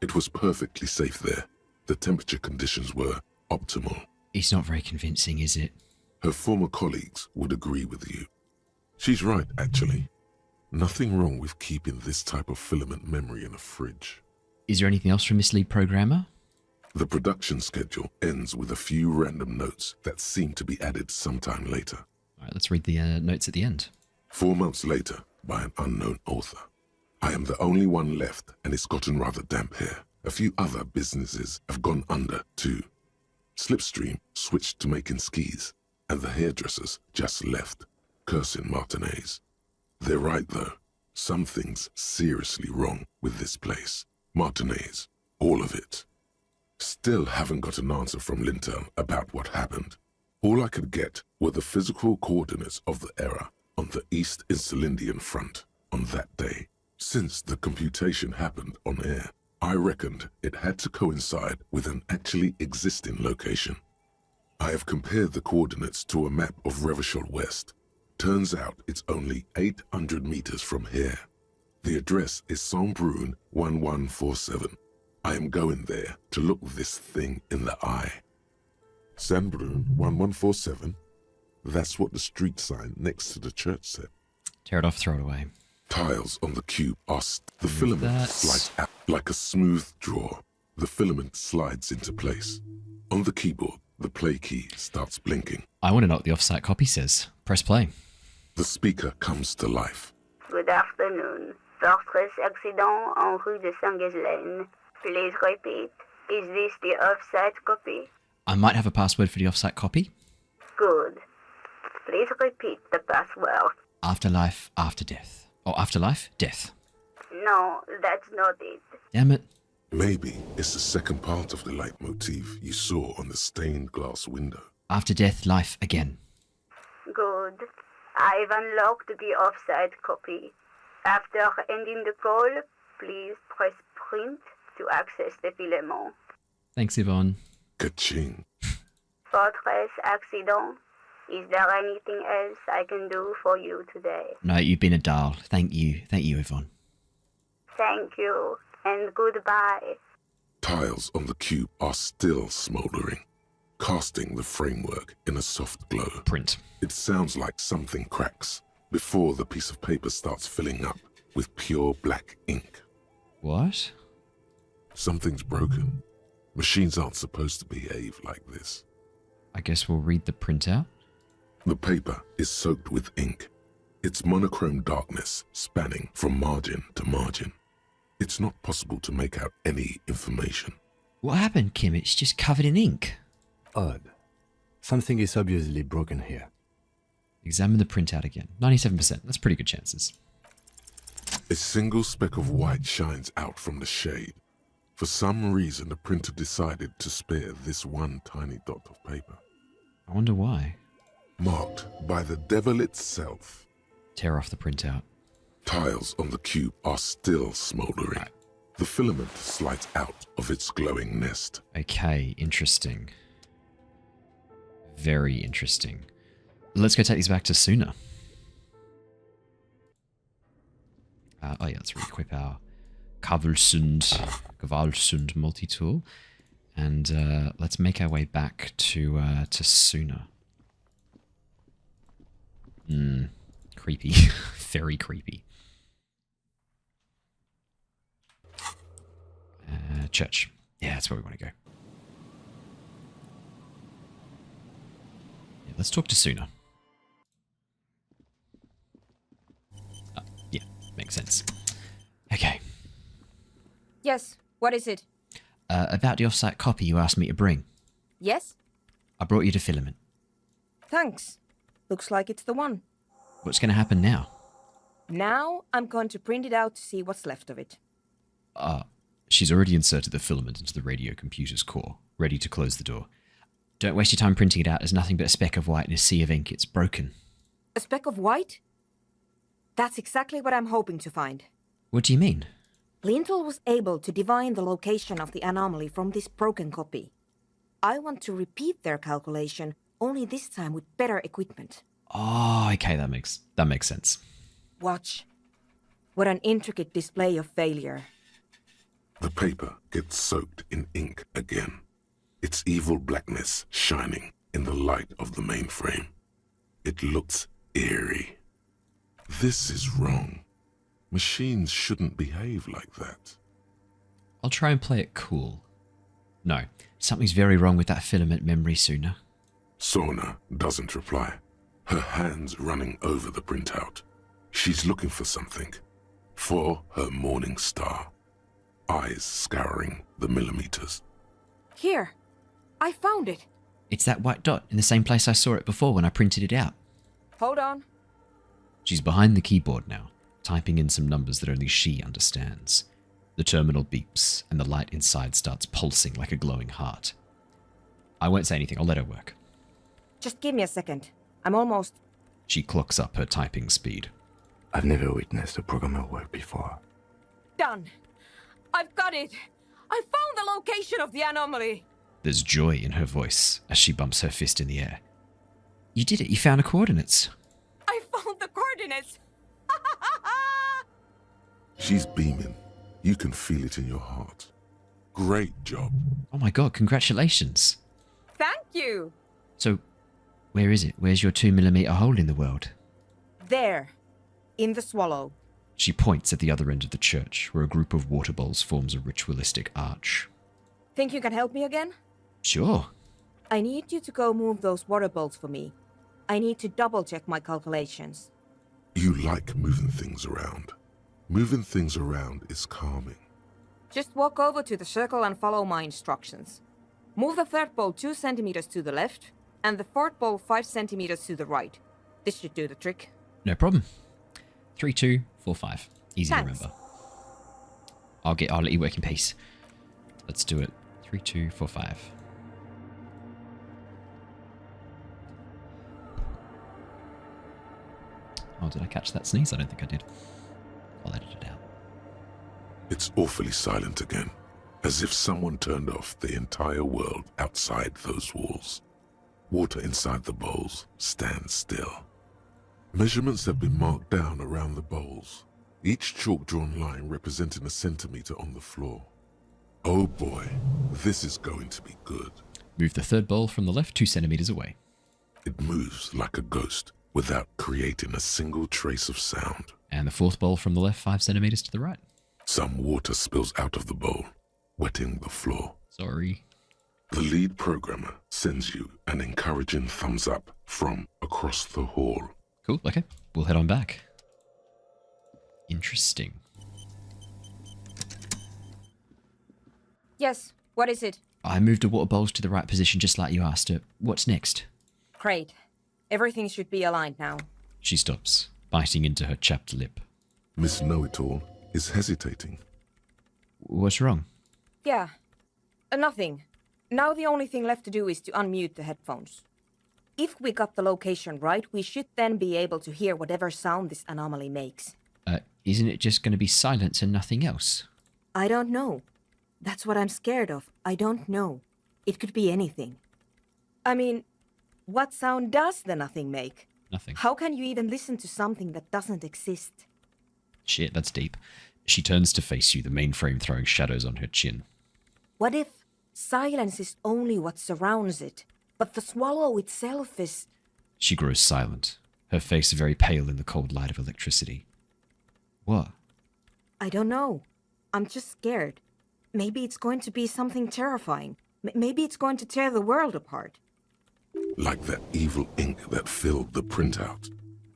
It was perfectly safe there. The temperature conditions were optimal. It's not very convincing, is it? Her former colleagues would agree with you. She's right, actually. Nothing wrong with keeping this type of filament memory in a fridge. Is there anything else from this lead programmer? The production schedule ends with a few random notes that seem to be added sometime later. All right, let's read the notes at the end. 4 months later, by an unknown author. I am the only one left, and it's gotten rather damp here. A few other businesses have gone under, too. Slipstream switched to making skis, and the hairdressers just left, cursing Martinez. They're right, though. Something's seriously wrong with this place. Martinez, all of it. Still haven't got an answer from Lintel about what happened. All I could get were the physical coordinates of the error on the East Insulindian front on that day. Since the computation happened on air, I reckoned it had to coincide with an actually existing location. I have compared the coordinates to a map of Revachol West. Turns out it's only 800 meters from here. The address is Saint-Brun 1147. I am going there to look this thing in the eye. Saint-Brun 1147? That's what the street sign next to the church said. Tear it off, throw it away. Tiles on the cube are the filament slides out like a smooth drawer. The filament slides into place. On the keyboard, the play key starts blinking. I want to know what the offsite copy says. Press play. The speaker comes to life. Good afternoon. Fortress accident en rue de Saint-Ghislaine. Please repeat. Is this the offsite copy? I might have a password for the offsite copy. Good. Please repeat the password. Afterlife, after death. Or afterlife, death. No, that's not it. Damn it. Maybe it's the second part of the leitmotif you saw on the stained glass window. After death, life again. Good. I've unlocked the offsite copy. After ending the call, please press print to access the filament. Thanks, Yvonne. Ka-ching. Fortress accident. Is there anything else I can do for you today? No, you've been a doll. Thank you. Thank you, Yvonne. Thank you, and goodbye. Tiles on the cube are still smouldering, casting the framework in a soft glow. Print. It sounds like something cracks before the piece of paper starts filling up with pure black ink. What? Something's broken. Machines aren't supposed to behave like this. I guess we'll read the printout. The paper is soaked with ink. It's monochrome darkness spanning from margin to margin. It's not possible to make out any information. What happened, Kim? It's just covered in ink. Odd. Something is obviously broken here. Examine the printout again. 97%. That's pretty good chances. A single speck of white shines out from the shade. For some reason, the printer decided to spare this one tiny dot of paper. I wonder why. Marked by the devil itself. Tear off the printout. Tiles on the cube are still smoldering. Right. The filament slides out of its glowing nest. Okay, interesting. Very interesting. Let's go take these back to Suna. Oh yeah, let's re-equip our Kvalsund multi-tool. And let's make our way back to Suna. Creepy. Very creepy. Church. Yeah, that's where we want to go. Yeah, let's talk to Suna. Yeah, makes sense. Okay. Yes, what is it? About the off-site copy you asked me to bring. Yes? I brought you to Filament. Thanks. Looks like it's the one. What's going to happen now? Now I'm going to print it out to see what's left of it. She's already inserted the filament into the radio computer's core, ready to close the door. Don't waste your time printing it out. There's nothing but a speck of white in a sea of ink. It's broken. A speck of white? That's exactly what I'm hoping to find. What do you mean? Lintel was able to divine the location of the anomaly from this broken copy. I want to repeat their calculation, only this time with better equipment. Oh, okay, that makes sense. Watch. What an intricate display of failure. The paper gets soaked in ink again, its evil blackness shining in the light of the mainframe. It looks eerie. This is wrong. Machines shouldn't behave like that. I'll try and play it cool. No, something's very wrong with that filament memory Suna. Sona doesn't reply, her hands running over the printout. She's looking for something. For her morning star. Eyes scouring the millimeters. Here. I found it. It's that white dot in the same place I saw it before when I printed it out. Hold on. She's behind the keyboard now, typing in some numbers that only she understands. The terminal beeps, and the light inside starts pulsing like a glowing heart. I won't say anything, I'll let her work. Just give me a second. I'm almost... She clocks up her typing speed. I've never witnessed a programmer work before. Done. I've got it. I found the location of the anomaly. There's joy in her voice as she bumps her fist in the air. You did it, you found the coordinates. I found the coordinates. She's beaming. You can feel it in your heart. Great job. Oh my god, congratulations. Thank you. So, where is it? Where's your 2mm hole in the world? There. In the swallow. She points at the other end of the church, where a group of water bowls forms a ritualistic arch. Think you can help me again? Sure. I need you to go move those water bowls for me. I need to double-check my calculations. You like moving things around. Moving things around is calming. Just walk over to the circle and follow my instructions. Move the third bowl 2 centimeters to the left, and the fourth bowl 5 centimeters to the right. This should do the trick. No problem. 3, 2, 4, 5. Easy Thanks. to remember. I'll let you work in peace. Let's do it. 3, 2, 4, 5. Oh, did I catch that sneeze? I don't think I did. I'll edit it out. It's awfully silent again, as if someone turned off the entire world outside those walls. Water inside the bowls stands still. Measurements have been marked down around the bowls, each chalk-drawn line representing a centimeter on the floor. Oh boy, this is going to be good. Move the third bowl from the left 2 centimeters away. It moves like a ghost without creating a single trace of sound. And the fourth bowl from the left 5 centimeters to the right. Some water spills out of the bowl, wetting the floor. Sorry. The lead programmer sends you an encouraging thumbs up from across the hall. Cool, okay. We'll head on back. Interesting. Yes, what is it? I moved the water bowls to the right position just like you asked her. What's next? Great. Everything should be aligned now. She stops, biting into her chapped lip. Miss Know-It-All is hesitating. What's wrong? Yeah. Nothing. Now the only thing left to do is to unmute the headphones. If we got the location right, we should then be able to hear whatever sound this anomaly makes. Isn't it just going to be silence and nothing else? I don't know. That's what I'm scared of. I don't know. It could be anything. I mean, what sound does the nothing make? Nothing. How can you even listen to something that doesn't exist? Shit, that's deep. She turns to face you, the mainframe throwing shadows on her chin. What if silence is only what surrounds it, but the swallow itself is... She grows silent, her face very pale in the cold light of electricity. What? I don't know. I'm just scared. Maybe it's going to be something terrifying. Maybe it's going to tear the world apart. Like that evil ink that filled the printout,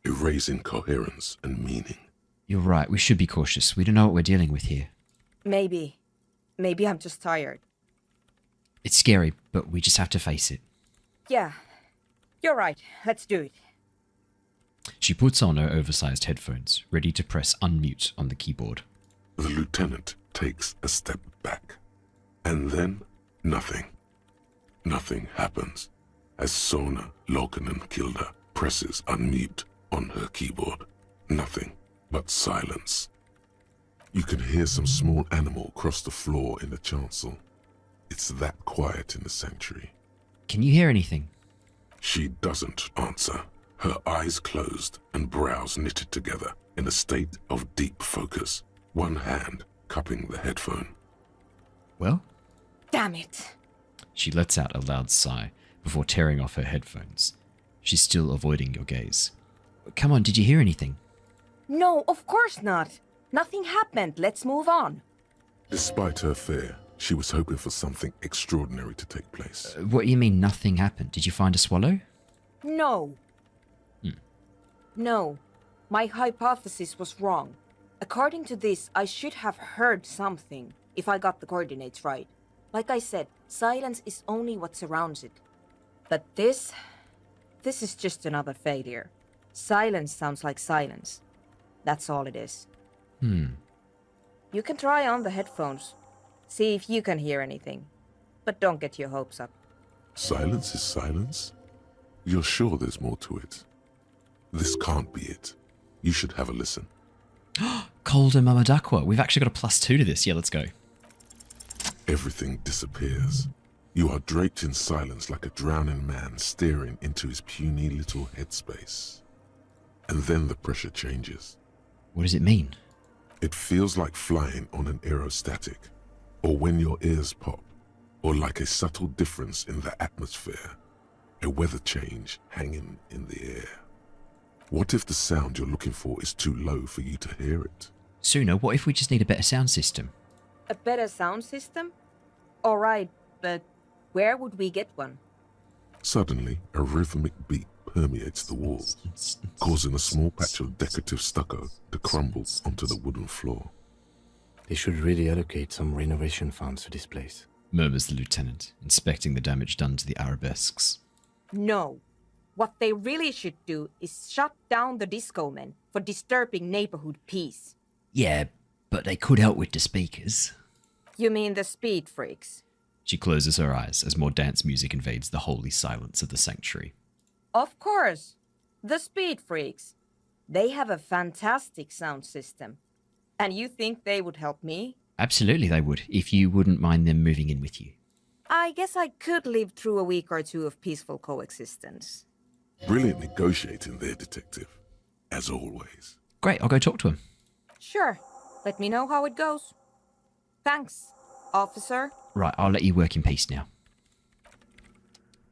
erasing coherence and meaning. You're right, we should be cautious. We don't know what we're dealing with here. Maybe. Maybe I'm just tired. It's scary, but we just have to face it. Yeah. You're right. Let's do it. She puts on her oversized headphones, ready to press unmute on the keyboard. The lieutenant takes a step back. And then, nothing. Nothing happens as Sona Lokanen-Kilda presses unmute on her keyboard. Nothing but silence. You can hear some small animal cross the floor in the chancel. It's that quiet in the sanctuary. Can you hear anything? She doesn't answer, her eyes closed and brows knitted together in a state of deep focus, one hand cupping the headphone. Well? Damn it. She lets out a loud sigh before tearing off her headphones. She's still avoiding your gaze. Come on, did you hear anything? No, of course not. Nothing happened. Let's move on. Despite her fear, she was hoping for something extraordinary to take place. What do you mean nothing happened? Did you find a swallow? No. No. My hypothesis was wrong. According to this, I should have heard something, if I got the coordinates right. Like I said, silence is only what surrounds it. But this is just another failure. Silence sounds like silence. That's all it is. You can try on the headphones. See if you can hear anything. But don't get your hopes up. Silence is silence? You're sure there's more to it? This can't be it. You should have a listen. Cold and Mamadakwa. We've actually got a +2 to this. Yeah, let's go. Everything disappears. You are draped in silence like a drowning man staring into his puny little headspace. And then the pressure changes. What does it mean? It feels like flying on an aerostatic, or when your ears pop, or like a subtle difference in the atmosphere, a weather change hanging in the air. What if the sound you're looking for is too low for you to hear it? Sooner, what if we just need a better sound system? A better sound system? Alright, but where would we get one? Suddenly, a rhythmic beat permeates the walls, causing a small patch of decorative stucco to crumble onto the wooden floor. They should really allocate some renovation funds to this place. Murmurs the lieutenant, inspecting the damage done to the arabesques. No. What they really should do is shut down the disco men for disturbing neighborhood peace. Yeah, but they could help with the speakers. You mean the speed freaks? She closes her eyes as more dance music invades the holy silence of the sanctuary. Of course. The speed freaks. They have a fantastic sound system. And you think they would help me? Absolutely they would, if you wouldn't mind them moving in with you. I guess I could live through a week or two of peaceful coexistence. Brilliant negotiating there, detective. As always. Great, I'll go talk to him. Sure. Let me know how it goes. Thanks, officer. Right, I'll let you work in peace now.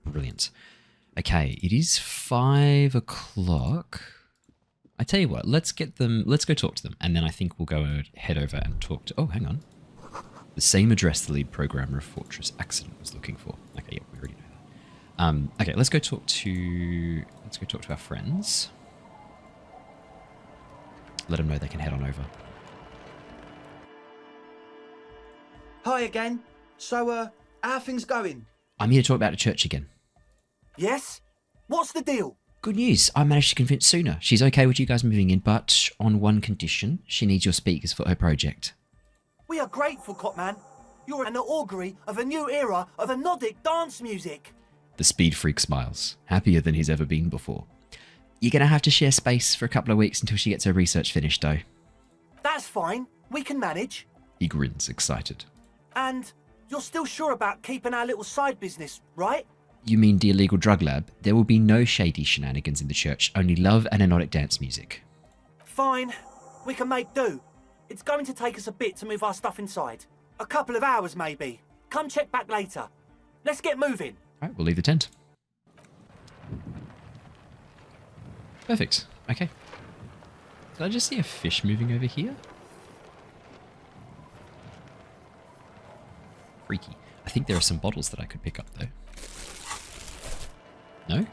Brilliant. Okay, it is 5 o'clock. I tell you what, let's go talk to them, and then I think we'll go head over and talk to... Oh, hang on. The same address the lead programmer of Fortress Accident was looking for. Okay, yeah, we already know that. Okay, let's go talk to our friends. let them know they can head on over. Hi again. So, how are things going? I'm here to talk about the church again. Yes? What's the deal? Good news. I managed to convince Suna. She's okay with you guys moving in, but on one condition. She needs your speakers for her project. We are grateful, Copman. You're an augury of a new era of Nordic dance music. The speed freak smiles, happier than he's ever been before. You're going to have to share space for a couple of weeks until she gets her research finished, though. That's fine. We can manage. He grins, excited. And you're still sure about keeping our little side business, right? You mean the illegal drug lab? There will be no shady shenanigans in the church, only love and erotic dance music. Fine. We can make do. It's going to take us a bit to move our stuff inside. A couple of hours, maybe. Come check back later. Let's get moving. Alright, we'll leave the tent. Perfect. Okay. Did I just see a fish moving over here? Freaky. I think there are some bottles that I could pick up, though. No?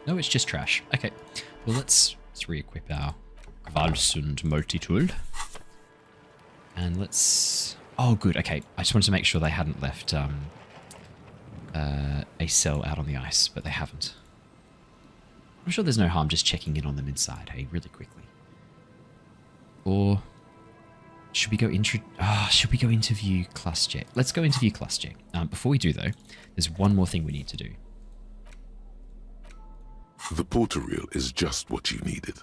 No, it's just trash. Okay. Well, let's re-equip our Valsund multi-tool. And let's... Oh, good. Okay. I just wanted to make sure they hadn't left a cell out on the ice, but they haven't. I'm sure there's no harm just checking in on them inside, hey, really quickly. Or... Should we go interview Klaasje? Let's go interview Klaasje. Before we do, though, there's one more thing we need to do. The porter reel is just what you needed.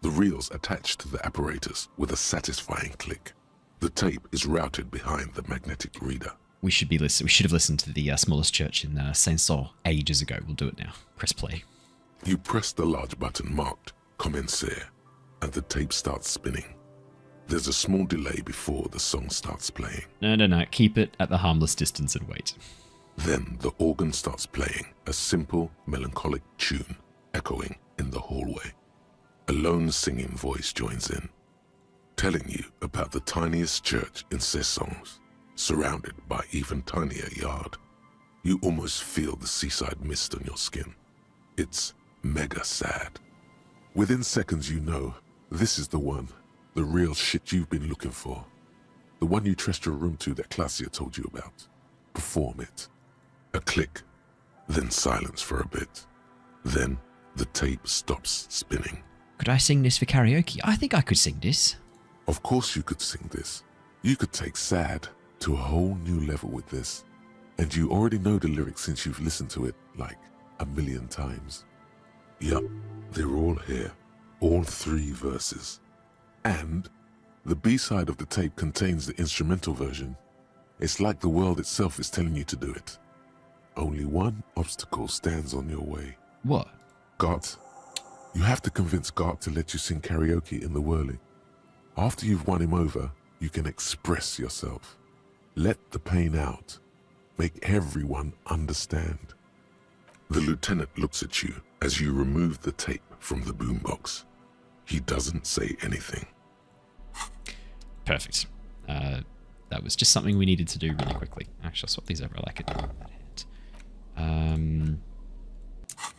The reel's attached to the apparatus with a satisfying click. The tape is routed behind the magnetic reader. We should have listened to the smallest church in Saint-Saul ages ago. We'll do it now. Press play. You press the large button marked Commencer, and the tape starts spinning. There's a small delay before the song starts playing. No. Keep it at the harmless distance and wait. Then the organ starts playing a simple, melancholic tune echoing in the hallway. A lone singing voice joins in, telling you about the tiniest church in Cessons, surrounded by even tinier yard. You almost feel the seaside mist on your skin. It's mega sad. Within seconds you know, this is the one, the real shit you've been looking for. The one you trust your room to that Klaasje told you about. Perform it. A click, then silence for a bit. Then the tape stops spinning. Could I sing this for karaoke? I think I could sing this. Of course you could sing this. You could take sad to a whole new level with this. And you already know the lyrics since you've listened to it like 1,000,000 times. Yup, they're all here. All 3 verses. And the B-side of the tape contains the instrumental version. It's like the world itself is telling you to do it. Only one obstacle stands on your way. What? Gart. You have to convince Gart to let you sing karaoke in the whirling. After you've won him over, you can express yourself. Let the pain out. Make everyone understand. The lieutenant looks at you as you remove the tape from the boombox. He doesn't say anything. Perfect. That was just something we needed to do really quickly. Actually, I'll swap these over. I like it. That head.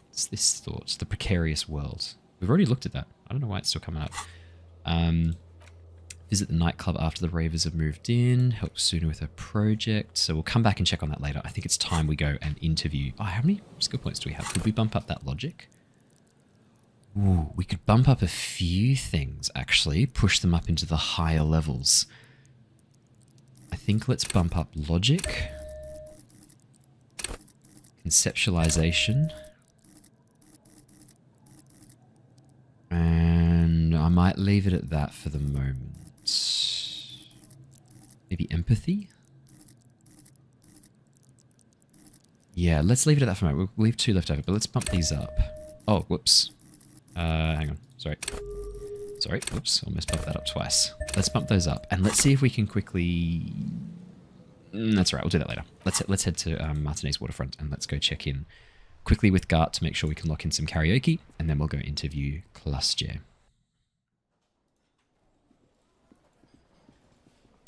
What's this thought? The precarious world. We've already looked at that. I don't know why it's still coming up. Visit the nightclub after the ravers have moved in. Help Suna with her project. So we'll come back and check on that later. I think it's time we go and interview. Oh, how many skill points do we have? Could we bump up that logic? Ooh, we could bump up a few things, actually. Push them up into the higher levels. I think let's bump up logic. Conceptualization. And I might leave it at that for the moment. Maybe empathy? Yeah, let's leave it at that for a moment. We'll leave 2 left over, but let's bump these up. Oh, whoops. Hang on. Sorry. Whoops. Almost bumped that up twice. Let's bump those up, and let's see if we can quickly... that's all right. We'll do that later. Let's head to Martinez Waterfront, and let's go check in quickly with Gart to make sure we can lock in some karaoke, and then we'll go interview Klaasje.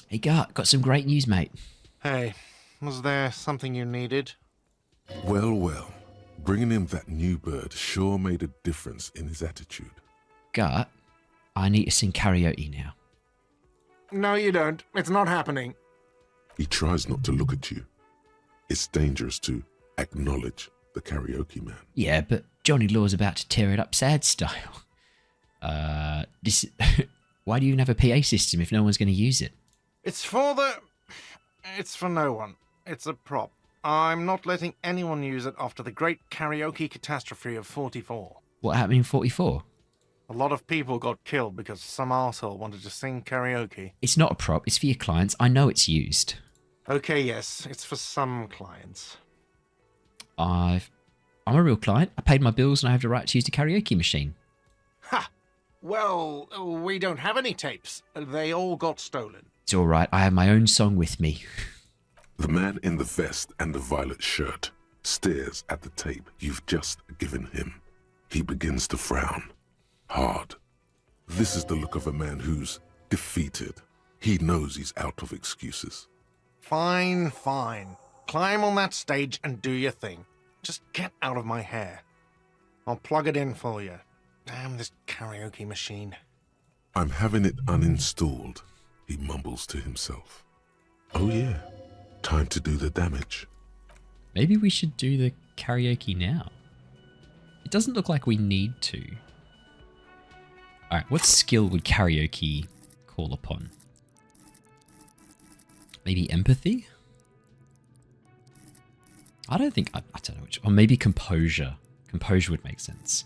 Hey Gart, got some great news, mate. Hey, was there something you needed? Well. Bringing him that new bird sure made a difference in his attitude. Gart, I need to sing karaoke now. No, you don't. It's not happening. He tries not to look at you. It's dangerous to acknowledge the karaoke man. Yeah, but Johnny Law's about to tear it up sad style. This... Why do you even have a PA system if no one's going to use it? It's for no one. It's a prop. I'm not letting anyone use it after the great karaoke catastrophe of 44. What happened in 44? A lot of people got killed because some arsehole wanted to sing karaoke. It's not a prop, it's for your clients. I know it's used. Okay, yes, it's for some clients. I'm a real client. I paid my bills and I have the right to use the karaoke machine. Ha! Well, we don't have any tapes. They all got stolen. It's alright, I have my own song with me. The man in the vest and the violet shirt stares at the tape you've just given him. He begins to frown. Hard. This is the look of a man who's defeated. He knows he's out of excuses. Fine, fine. Climb on that stage and do your thing. Just get out of my hair. I'll plug it in for you. Damn this karaoke machine. I'm having it uninstalled, he mumbles to himself. Oh yeah, time to do the damage. Maybe we should do the karaoke now. It doesn't look like we need to. Alright, what skill would karaoke call upon? Maybe empathy? I don't know which. Or maybe composure. Composure would make sense.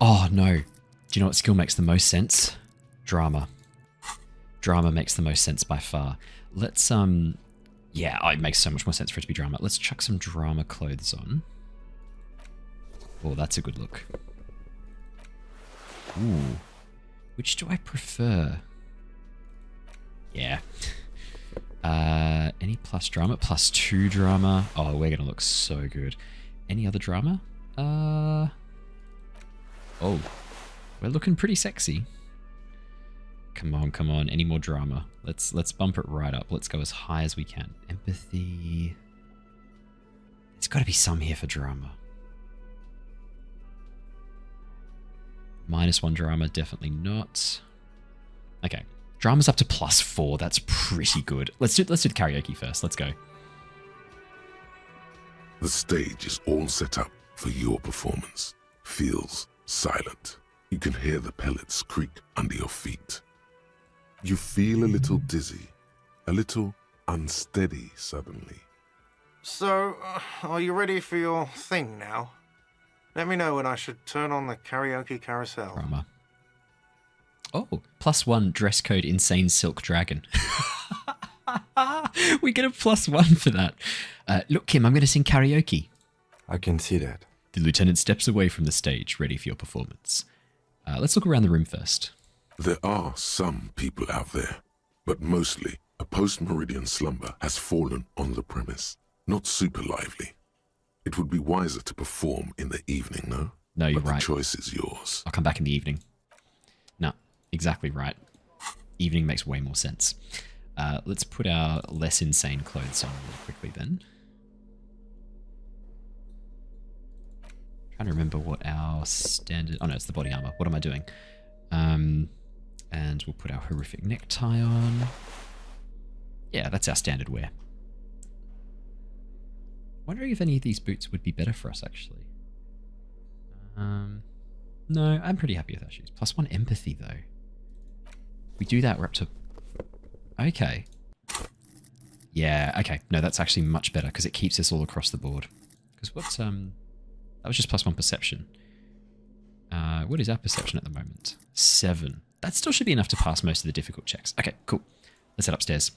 Oh no. Do you know what skill makes the most sense? Drama. Drama makes the most sense by far. Let's, yeah, it makes so much more sense for it to be drama. Let's chuck some drama clothes on. Oh, that's a good look. Ooh. Which do I prefer? Yeah. Any plus drama? Plus 2 drama. Oh, we're gonna look so good. Any other drama? Oh. We're looking pretty sexy. Come on, come on. Any more drama? Let's bump it right up. Let's go as high as we can. Empathy. There's got to be some here for drama. -1 drama, definitely not. Okay. Drama's up to +4. That's pretty good. Let's do the karaoke first. Let's go. The stage is all set up for your performance. Feels silent. You can hear the pellets creak under your feet. You feel a little dizzy, a little unsteady suddenly. So, are you ready for your thing now? Let me know when I should turn on the karaoke carousel. Drama. Oh, +1 dress code insane silk dragon. We get a +1 for that. Look, Kim, I'm going to sing karaoke. I can see that. The lieutenant steps away from the stage, ready for your performance. Let's look around the room first. There are some people out there, but mostly a post-meridian slumber has fallen on the premise. Not super lively. It would be wiser to perform in the evening, no? No, you're but right. The choice is yours. I'll come back in the evening. No, exactly right. Evening makes way more sense. Let's put our less insane clothes on really quickly then. Trying to remember what our standard... Oh no, it's the body armor. What am I doing? And we'll put our horrific necktie on. Yeah, that's our standard wear. Wondering if any of these boots would be better for us, actually. No, I'm pretty happy with our shoes. +1 empathy, though. We do that, we're up to... Okay. Yeah, okay. No, that's actually much better, because it keeps us all across the board. Because what's, that was just +1 perception. What is our perception at the moment? 7. That still should be enough to pass most of the difficult checks. Okay, cool. Let's head upstairs.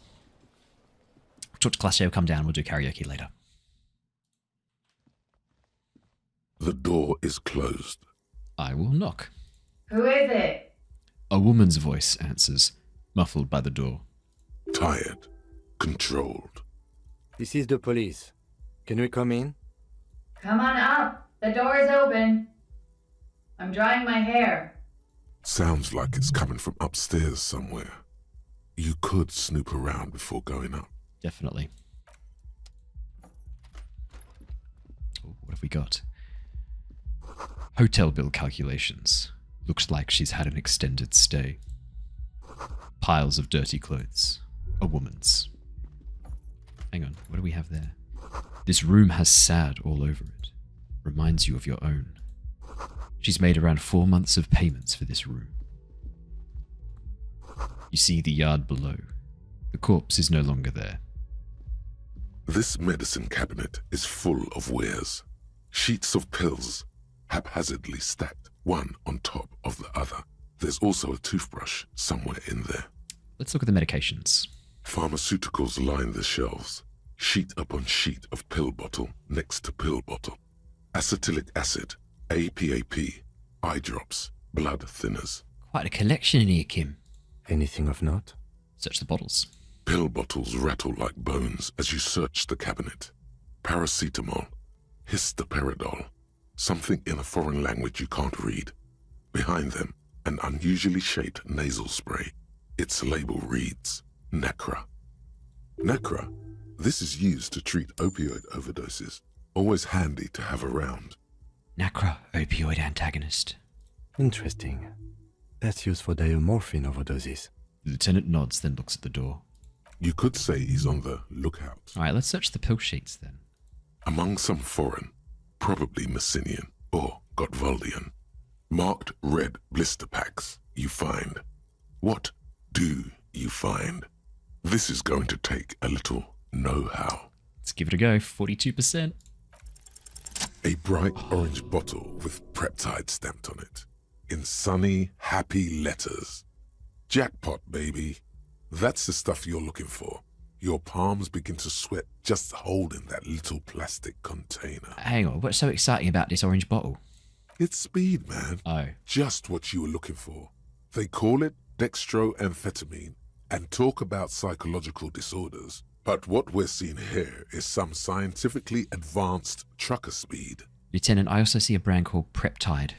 Talk to Klaasje, we'll come down, we'll do karaoke later. The door is closed. I will knock. Who is it? A woman's voice answers, muffled by the door. Tired. Controlled. This is the police. Can we come in? Come on up. The door is open. I'm drying my hair. Sounds like it's coming from upstairs somewhere. You could snoop around before going up. Definitely. Ooh, what have we got? Hotel bill calculations. Looks like she's had an extended stay. Piles of dirty clothes. A woman's. Hang on, what do we have there? This room has sad all over it. Reminds you of your own. She's made around 4 months of payments for this room. You see the yard below. The corpse is no longer there. This medicine cabinet is full of wares. Sheets of pills, haphazardly stacked, one on top of the other. There's also a toothbrush somewhere in there. Let's look at the medications. Pharmaceuticals line the shelves, sheet upon sheet of pill bottle next to pill bottle. Acetylic acid, APAP, eye drops, blood thinners. Quite a collection in here, Kim. Anything of note? Search the bottles. Pill bottles rattle like bones as you search the cabinet. Paracetamol, histoperidol, something in a foreign language you can't read. Behind them, an unusually shaped nasal spray. Its label reads, Nacra. Nacra, this is used to treat opioid overdoses. Always handy to have around. Nacra, opioid antagonist. Interesting. That's used for diamorphine overdoses. The lieutenant nods, then looks at the door. You could say he's on the lookout. Alright, let's search the pill sheets then. Among some foreign, probably Messinian or Gotwaldian, marked red blister packs you find. What do you find? This is going to take a little know-how. Let's give it a go. 42%. A bright orange bottle with Preptide stamped on it, in sunny, happy letters. Jackpot, baby. That's the stuff you're looking for. Your palms begin to sweat just holding that little plastic container. Hang on, what's so exciting about this orange bottle? It's speed, man. Oh. Just what you were looking for. They call it dextroamphetamine and talk about psychological disorders. But what we're seeing here is some scientifically advanced trucker speed. Lieutenant, I also see a brand called Preptide.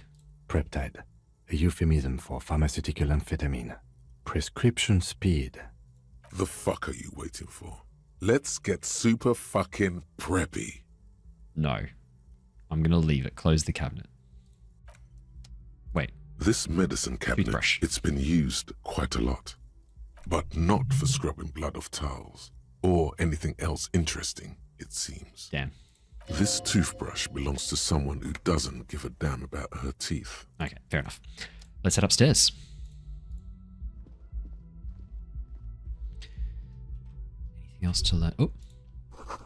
Preptide, a euphemism for pharmaceutical amphetamine. Prescription speed. The fuck are you waiting for? Let's get super fucking preppy. No. I'm gonna leave it. Close the cabinet. Wait. This medicine cabinet, Toothbrush. It's been used quite a lot. But not for scrubbing blood off towels. Or anything else interesting, it seems. Damn. This toothbrush belongs to someone who doesn't give a damn about her teeth. Okay, fair enough. Let's head upstairs. Anything else to learn? Oh,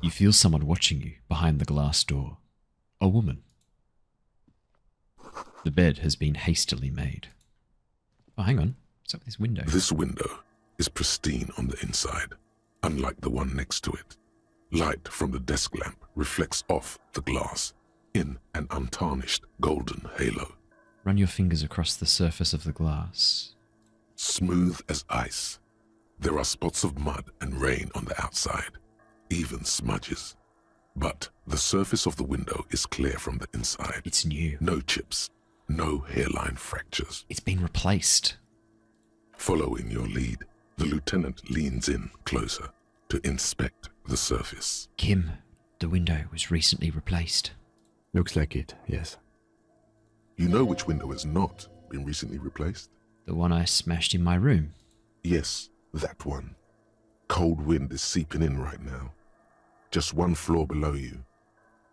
you feel someone watching you behind the glass door. A woman. The bed has been hastily made. Oh, hang on. What's up with this window? This window is pristine on the inside, unlike the one next to it. Light from the desk lamp reflects off the glass in an untarnished golden halo. Run your fingers across the surface of the glass. Smooth as ice. There are spots of mud and rain on the outside, even smudges. But the surface of the window is clear from the inside. It's new. No chips, no hairline fractures. It's been replaced. Following your lead, the lieutenant leans in closer to inspect the surface. Kim, the window was recently replaced. Looks like it, yes. You know which window has not been recently replaced? The one I smashed in my room. Yes, that one. Cold wind is seeping in right now. Just one floor below you.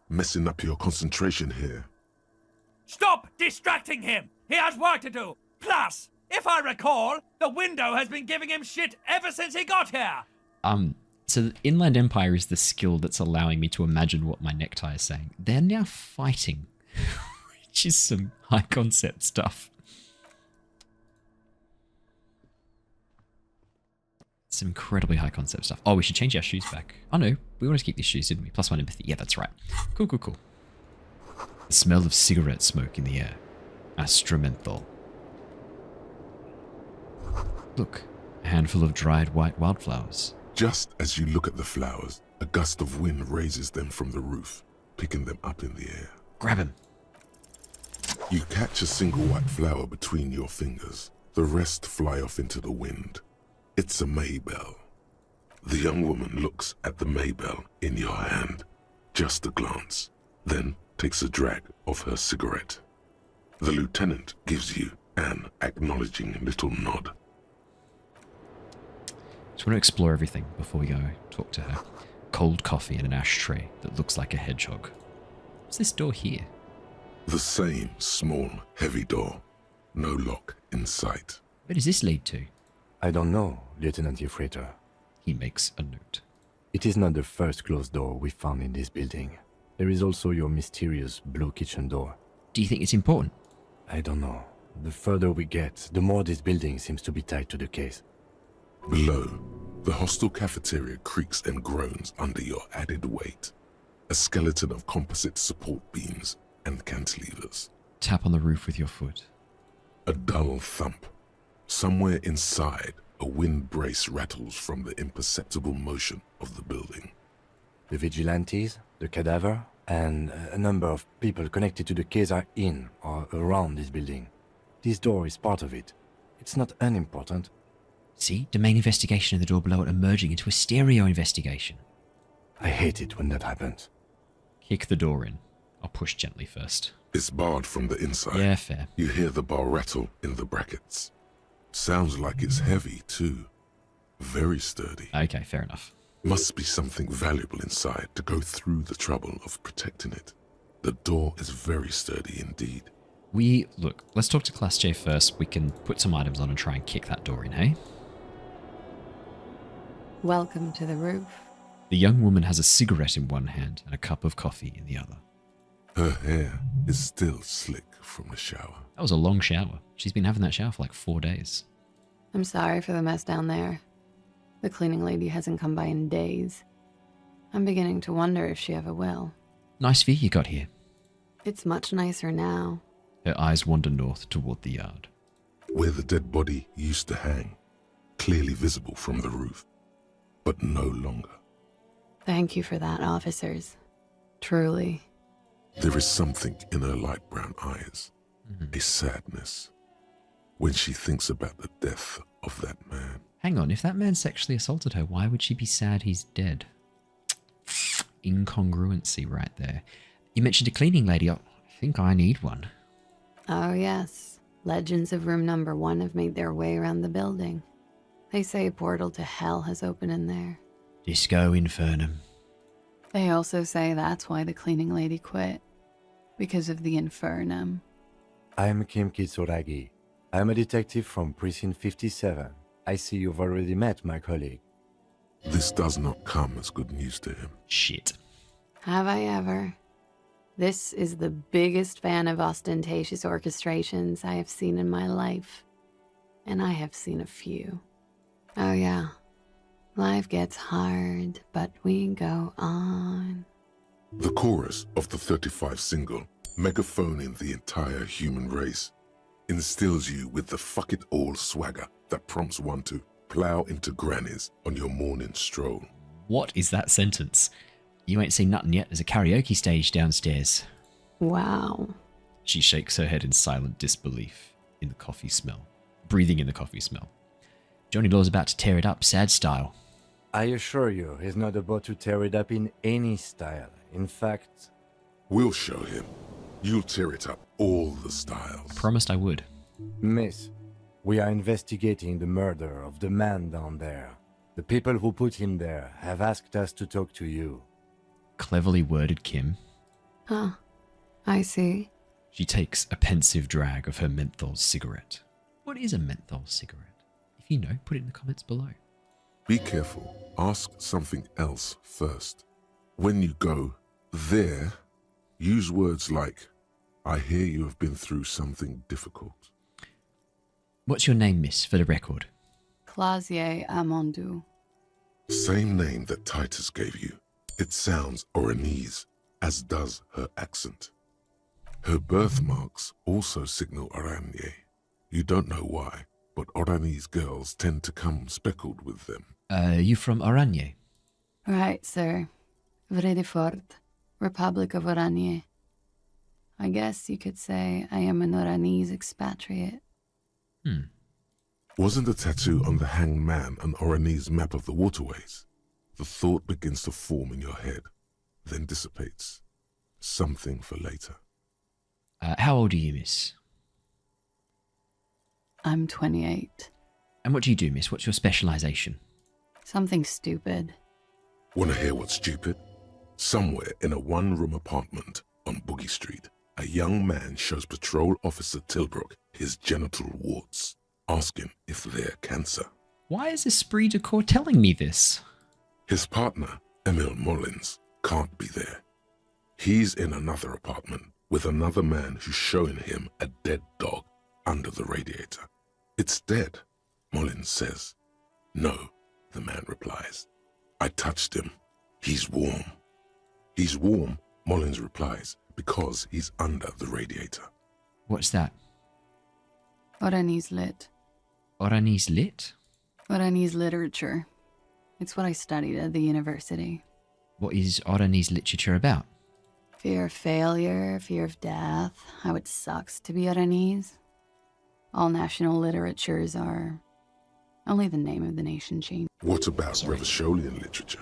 Messing up your concentration here. Stop distracting him! He has work to do! Plus, if I recall, the window has been giving him shit ever since he got here! So the Inland Empire is the skill that's allowing me to imagine what my necktie is saying. They're now fighting, which is some high concept stuff. Some incredibly high concept stuff. Oh, we should change our shoes back. Oh no, we wanted to keep these shoes, didn't we? +1 empathy. Yeah, that's right. Cool, cool, cool. The smell of cigarette smoke in the air. Astromenthol. Look, a handful of dried white wildflowers. Just as you look at the flowers, a gust of wind raises them from the roof, picking them up in the air. Grab him. You catch a single white flower between your fingers. The rest fly off into the wind. It's a maybell. The young woman looks at the maybell in your hand. Just a glance, then takes a drag of her cigarette. The lieutenant gives you an acknowledging little nod. Just want to explore everything before we go talk to her. Cold coffee in an ashtray that looks like a hedgehog. What's this door here? The same small, heavy door. No lock in sight. Where does this lead to? I don't know, Lieutenant Yefreiter. He makes a note. It is not the first closed door we found in this building. There is also your mysterious blue kitchen door. Do you think it's important? I don't know. The further we get, the more this building seems to be tied to the case. Below, the hostel cafeteria creaks and groans under your added weight. A skeleton of composite support beams and cantilevers. Tap on the roof with your foot. A dull thump. Somewhere inside, a wind brace rattles from the imperceptible motion of the building. The vigilantes, the cadaver, and a number of people connected to the case are in or around this building. This door is part of it. It's not unimportant. See? Domain investigation in the door below it emerging into a stereo investigation. I hate it when that happens. Kick the door in. I'll push gently first. It's barred from the inside. Yeah, fair. You hear the bar rattle in the brackets. Sounds like it's heavy, too. Very sturdy. Okay, fair enough. Must be something valuable inside to go through the trouble of protecting it. The door is very sturdy indeed. Look, let's talk to Klaasje first. We can put some items on and try and kick that door in, hey? Welcome to the roof. The young woman has a cigarette in one hand and a cup of coffee in the other. Her hair is still slick from the shower. That was a long shower. She's been having that shower for like 4 days. I'm sorry for the mess down there. The cleaning lady hasn't come by in days. I'm beginning to wonder if she ever will. Nice view you got here. It's much nicer now. Her eyes wander north toward the yard. Where the dead body used to hang, clearly visible from the roof, but no longer. Thank you for that, officers. Truly. There is something in her light brown eyes, a sadness, when she thinks about the death of that man. Hang on, if that man sexually assaulted her, why would she be sad he's dead? Incongruency right there. You mentioned a cleaning lady. I think I need one. Oh yes, legends of room number 1 have made their way around the building. They say a portal to hell has opened in there. Disco Infernum. They also say that's why the cleaning lady quit. Because of the infernum. I'm Kim Kitsuragi. I'm a detective from Precinct 57. I see you've already met my colleague. This does not come as good news to him. Shit. Have I ever? This is the biggest fan of ostentatious orchestrations I have seen in my life. And I have seen a few. Oh yeah. Life gets hard, but we go on. The chorus of the 35 single, megaphoning the entire human race, instills you with the fuck it all swagger that prompts one to plow into grannies on your morning stroll. What is that sentence? You ain't seen nothing yet. There's a karaoke stage downstairs. Wow. She shakes her head in silent disbelief in the coffee smell. Breathing in the coffee smell. Johnny Law's about to tear it up, sad style. I assure you, he's not about to tear it up in any style. In fact... We'll show him. You'll tear it up all the styles. Promised I would. Miss, we are investigating the murder of the man down there. The people who put him there have asked us to talk to you. Cleverly worded, Kim. Huh. I see. She takes a pensive drag of her menthol cigarette. What is a menthol cigarette? If you know, put it in the comments below. Be careful. Ask something else first. When you go there, use words like, I hear you have been through something difficult. What's your name, miss, for the record? Klaasje Amandu. Same name that Titus gave you. It sounds Oranese, as does her accent. Her birthmarks also signal Oranje. You don't know why, but Oranese girls tend to come speckled with them. You from Oranje? Right, sir. Vredefort, Republic of Oranje. I guess you could say I am an Oranese expatriate. Wasn't the tattoo on the hanged man an Oranese map of the waterways? The thought begins to form in your head, then dissipates. Something for later. How old are you, miss? I'm 28. And what do you do, miss? What's your specialization? Something stupid. Wanna hear what's stupid? Somewhere in a one-room apartment on Boogie Street, a young man shows Patrol Officer Tilbrook his genital warts, asking if they're cancer. Why is Esprit de Corps telling me this? His partner, Emil Mullins, can't be there. He's in another apartment with another man who's showing him a dead dog under the radiator. It's dead, Mullins says. No, the man replies. I touched him. He's warm. He's warm, Mullins replies, because he's under the radiator. What's that? Oranese lit. Oranese lit? Oranese literature. It's what I studied at the university. What is Oranese literature about? Fear of failure, fear of death, how it sucks to be Oranese. All national literatures are only the name of the nation changed. What about Revacholian literature?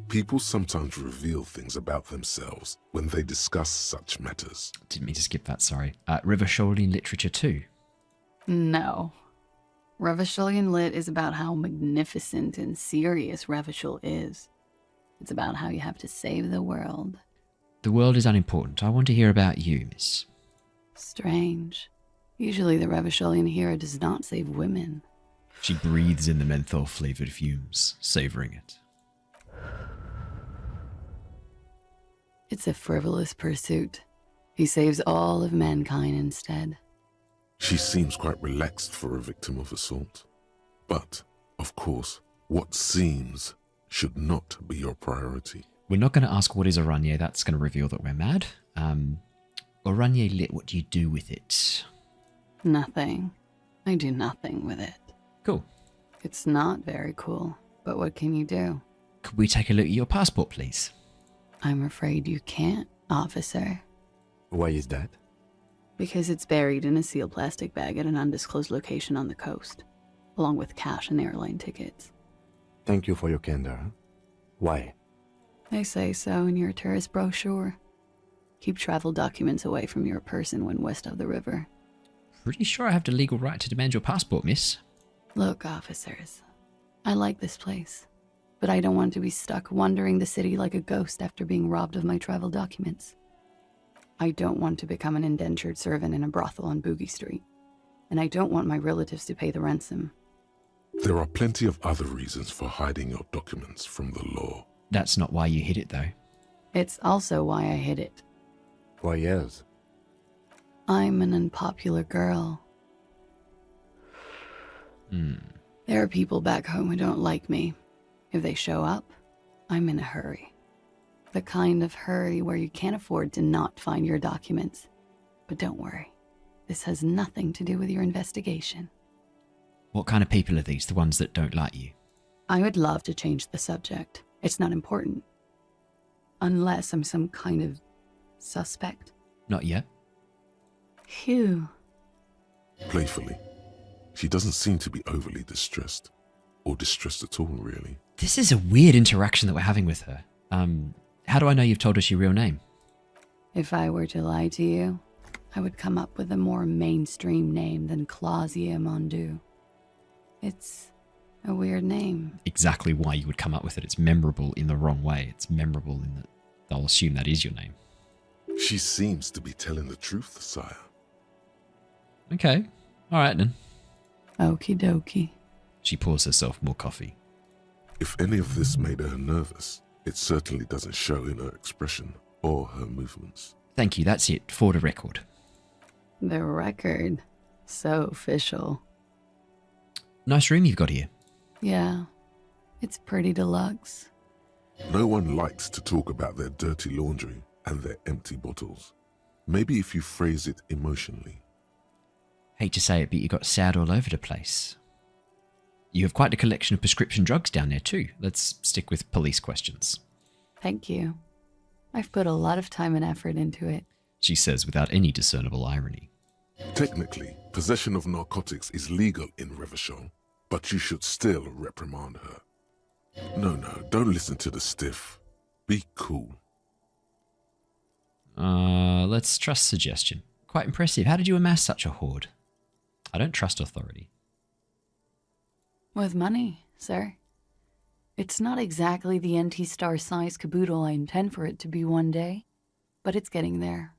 People sometimes reveal things about themselves when they discuss such matters. Didn't mean to skip that, sorry. Revacholian literature too? No. Revacholian lit is about how magnificent and serious Revachol is. It's about how you have to save the world. The world is unimportant. I want to hear about you, miss. Strange. Usually the Revacholian hero does not save women. She breathes in the menthol-flavored fumes, savoring it. It's a frivolous pursuit. He saves all of mankind instead. She seems quite relaxed for a victim of assault. But, of course, what seems should not be your priority. We're not going to ask what is Oranje. That's going to reveal that we're mad. Oranje lit, what do you do with it? Nothing. I do nothing with it. Cool. It's not very cool, but what can you do? Could we take a look at your passport, please? I'm afraid you can't, officer. Why is that? Because it's buried in a sealed plastic bag at an undisclosed location on the coast, along with cash and airline tickets. Thank you for your candor. Why? They say so in your tourist brochure. Keep travel documents away from your person when west of the river. Pretty sure I have the legal right to demand your passport, miss. Look, officers, I like this place, but I don't want to be stuck wandering the city like a ghost after being robbed of my travel documents. I don't want to become an indentured servant in a brothel on Boogie Street, and I don't want my relatives to pay the ransom. There are plenty of other reasons for hiding your documents from the law. That's not why you hid it, though. It's also why I hid it. Why, yes. I'm an unpopular girl. There are people back home who don't like me. If they show up, I'm in a hurry. The kind of hurry where you can't afford to not find your documents. But don't worry, this has nothing to do with your investigation. What kind of people are these, the ones that don't like you? I would love to change the subject. It's not important. Unless I'm some kind of suspect. Not yet. Phew. Playfully. She doesn't seem to be overly distressed. Or distressed at all, really. This is a weird interaction that we're having with her. How do I know you've told us your real name? If I were to lie to you, I would come up with a more mainstream name than Klaasje Mondu. It's a weird name. Exactly why you would come up with it. It's memorable in the wrong way. It's memorable in that they'll assume that is your name. She seems to be telling the truth, sire. Okay. All right, then. Okie dokie. She pours herself more coffee. If any of this made her nervous, it certainly doesn't show in her expression or her movements. Thank you. That's it. For the record. The record. So official. Nice room you've got here. Yeah. It's pretty deluxe. No one likes to talk about their dirty laundry and their empty bottles. Maybe if you phrase it emotionally. Hate to say it, but you got sad all over the place. You have quite a collection of prescription drugs down there too. Let's stick with police questions. Thank you. I've put a lot of time and effort into it. She says without any discernible irony. Technically, possession of narcotics is legal in Revachol, but you should still reprimand her. No, don't listen to the stiff. Be cool. Let's trust suggestion. Quite impressive. How did you amass such a hoard? I don't trust authority. With money, sir. It's not exactly the NT-star size caboodle I intend for it to be one day, but it's getting there.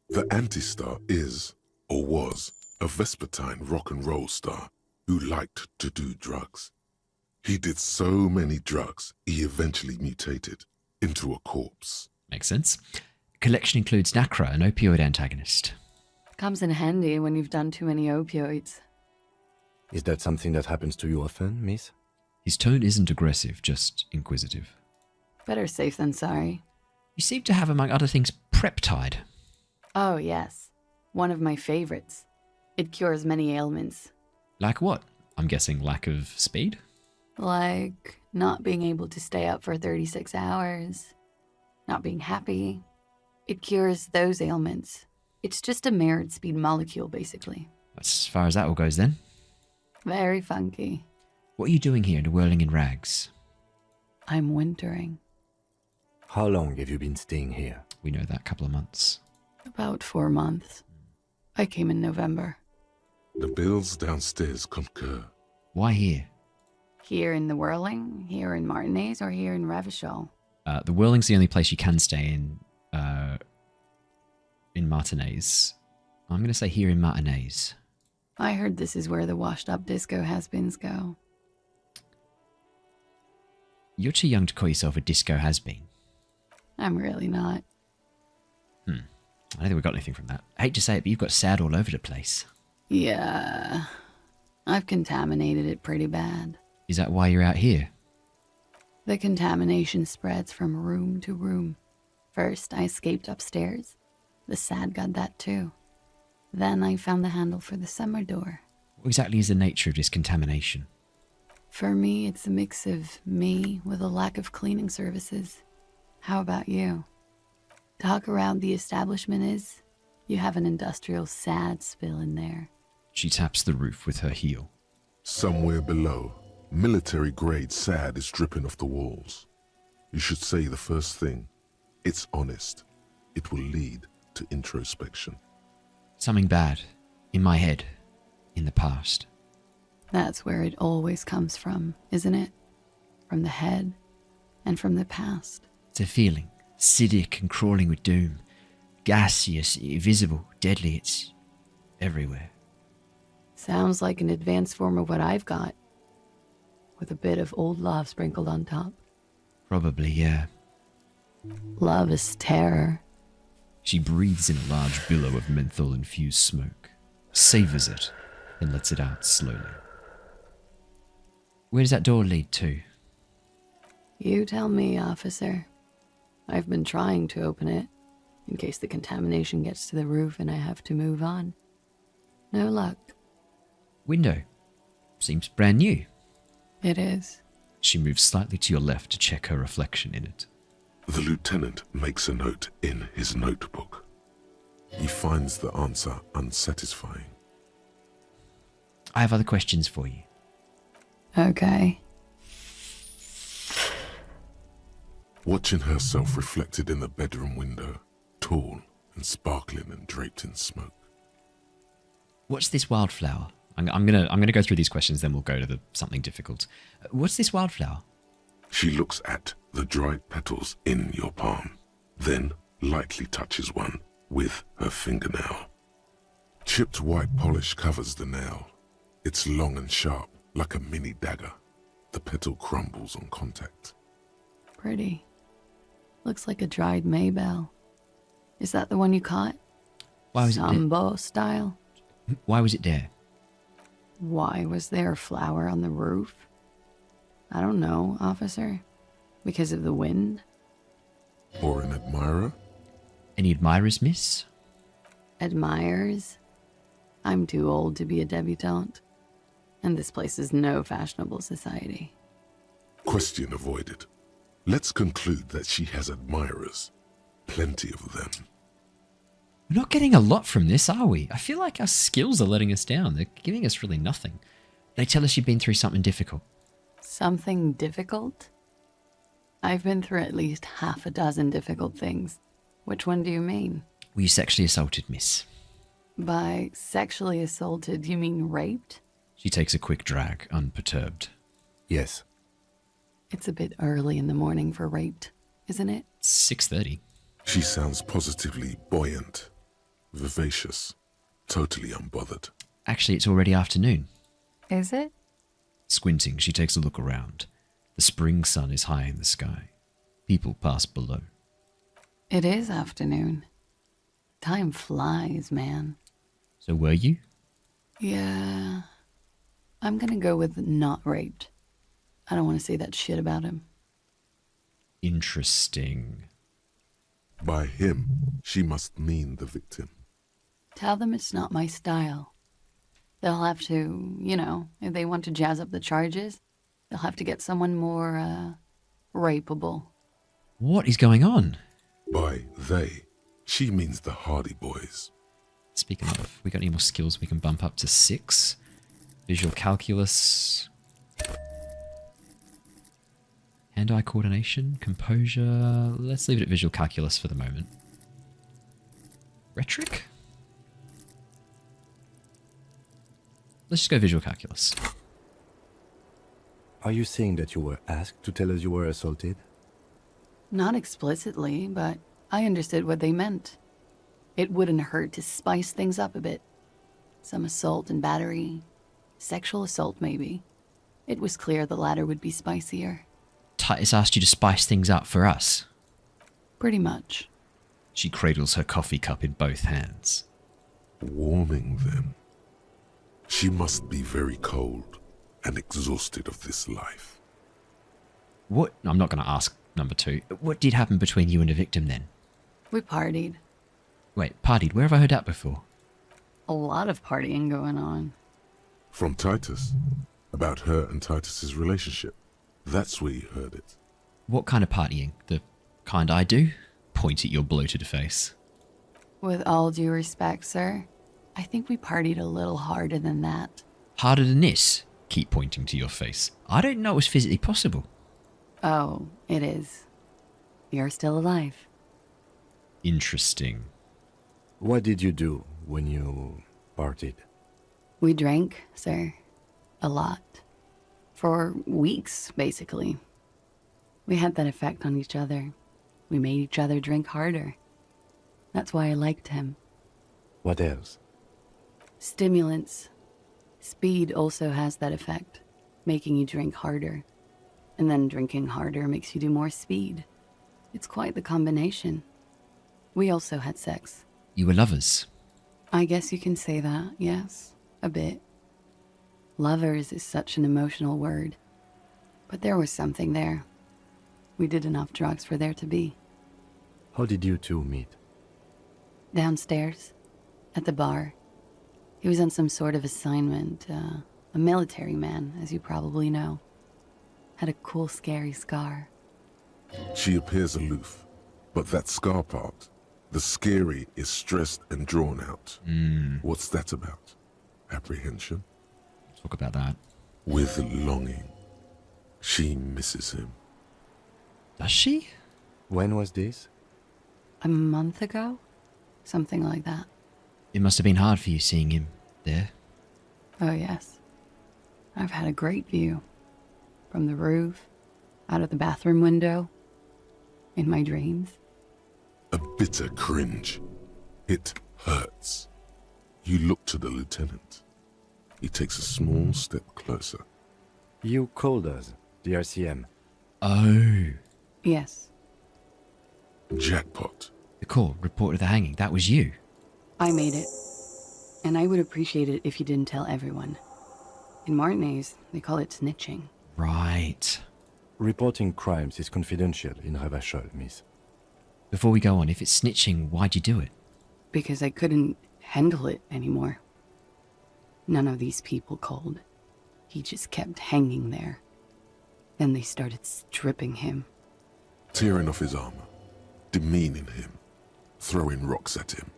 The Anti-Star is, or was, a vespertine rock and roll star who liked to do drugs. He did so many drugs, he eventually mutated into a corpse. Makes sense. Collection includes Nacra, an opioid antagonist. Comes in handy when you've done too many opioids. Is that something that happens to you often, miss? His tone isn't aggressive, just inquisitive. Better safe than sorry. You seem to have, among other things, Preptide. Oh, yes. One of my favorites. It cures many ailments. Like what? I'm guessing lack of speed? Like not being able to stay up for 36 hours. Not being happy. It cures those ailments. It's just a mirrored speed molecule, basically. As far as that all goes, then. Very funky. What are you doing here and whirling in rags? I'm wintering. How long have you been staying here? We know that, couple of months. About 4 months. I came in November. The bills downstairs concur. Why here? Here in the Whirling, here in Martinez, or here in Revachol? The Whirling's the only place you can stay in Martinez. I'm going to say here in Martinez. I heard this is where the washed-up disco has-beens go. You're too young to call yourself a disco has-been. I'm really not. I don't think we got anything from that. I hate to say it, but you've got sad all over the place. Yeah. I've contaminated it pretty bad. Is that why you're out here? The contamination spreads from room to room. First, I escaped upstairs. The sad got that too. Then I found the handle for the summer door. What exactly is the nature of this contamination? For me, it's a mix of me with a lack of cleaning services. How about you? Talk around the establishment is, you have an industrial sad spill in there. She taps the roof with her heel. Somewhere below, military-grade SAD is dripping off the walls. You should say the first thing. It's honest. It will lead to introspection. Something bad. In my head. In the past. That's where it always comes from, isn't it? From the head and from the past. It's a feeling. Acidic and crawling with doom. Gaseous, invisible, deadly. It's everywhere. Sounds like an advanced form of what I've got. With a bit of old love sprinkled on top. Probably, yeah. Love is terror. She breathes in a large billow of menthol-infused smoke, savors it, then lets it out slowly. Where does that door lead to? You tell me, officer. I've been trying to open it, in case the contamination gets to the roof and I have to move on. No luck. Window. Seems brand new. It is. She moves slightly to your left to check her reflection in it. The lieutenant makes a note in his notebook. He finds the answer unsatisfying. I have other questions for you. Okay. Watching herself reflected in the bedroom window, tall and sparkling and draped in smoke. What's this wildflower? I'm gonna go through these questions, then we'll go to the something difficult. What's this wildflower? She looks at the dried petals in your palm, then lightly touches one with her fingernail. Chipped white polish covers the nail. It's long and sharp, like a mini dagger. The petal crumbles on contact. Pretty. Looks like a dried maybell. Is that the one you caught? Why was Sambo style? Why was it there? Why was there a flower on the roof? I don't know, officer. Because of the wind? Or an admirer? Any admirers, miss? Admirers? I'm too old to be a debutante. And this place is no fashionable society. Question avoided. Let's conclude that she has admirers. Plenty of them. We're not getting a lot from this, are we? I feel like our skills are letting us down. They're giving us really nothing. They tell us you've been through something difficult. Something difficult? I've been through at least half a dozen difficult things. Which one do you mean? Were you sexually assaulted, miss? By sexually assaulted, you mean raped? She takes a quick drag, unperturbed. Yes. It's a bit early in the morning for raped, isn't it? 6:30. She sounds positively buoyant, vivacious, totally unbothered. Actually, it's already afternoon. Is it? Squinting, she takes a look around. The spring sun is high in the sky. People pass below. It is afternoon. Time flies, man. So were you? Yeah. I'm gonna go with not raped. I don't want to say that shit about him. Interesting. By him, she must mean the victim. Tell them it's not my style. They'll have to, if they want to jazz up the charges, they'll have to get someone more, rapeable. What is going on? By they, she means the Hardy Boys. Speaking of, we got any more skills we can bump up to 6? Visual calculus. Hand-eye coordination, composure. Let's leave it at visual calculus for the moment. Rhetoric? Let's just go visual calculus. Are you saying that you were asked to tell us you were assaulted? Not explicitly, but I understood what they meant. It wouldn't hurt to spice things up a bit. Some assault and battery. Sexual assault, maybe. It was clear the latter would be spicier. Titus asked you to spice things up for us. Pretty much. She cradles her coffee cup in both hands. Warming them. She must be very cold and exhausted of this life. What? I'm not going to ask number 2. What did happen between you and the victim then? We partied. Wait, partied? Where have I heard that before? A lot of partying going on. From Titus. About her and Titus's relationship. That's where you heard it. What kind of partying? The kind I do? Point at your bloated face. With all due respect, sir, I think we partied a little harder than that. Harder than this? Keep pointing to your face. I don't know it was physically possible. Oh, it is. You're still alive. Interesting. What did you do when you partied? We drank, sir. A lot. For weeks, basically. We had that effect on each other. We made each other drink harder. That's why I liked him. What else? Stimulants. Speed also has that effect, making you drink harder. And then drinking harder makes you do more speed. It's quite the combination. We also had sex. You were lovers. I guess you can say that, yes. A bit. Lovers is such an emotional word. But there was something there. We did enough drugs for there to be. How did you two meet? Downstairs. At the bar. He was on some sort of assignment. A military man, as you probably know. Had a cool, scary scar. She appears aloof. But that scar part, the scary, is stressed and drawn out. What's that about? Apprehension? Talk about that. With longing. She misses him. Does she? When was this? A month ago? Something like that. It must have been hard for you seeing him there. Oh, yes. I've had a great view. From the roof, out of the bathroom window, in my dreams. A bitter cringe. It hurts. You look to the lieutenant. He takes a small step closer. You called us, the RCM. Oh. Yes. Jackpot. The call, report of the hanging, that was you. I made it. And I would appreciate it if you didn't tell everyone. In Martinez, they call it snitching. Right. Reporting crimes is confidential in Ravachol, miss. Before we go on, if it's snitching, why'd you do it? Because I couldn't handle it anymore. None of these people called. He just kept hanging there. Then they started stripping him. Tearing off his armor. Demeaning him. Throwing rocks at him.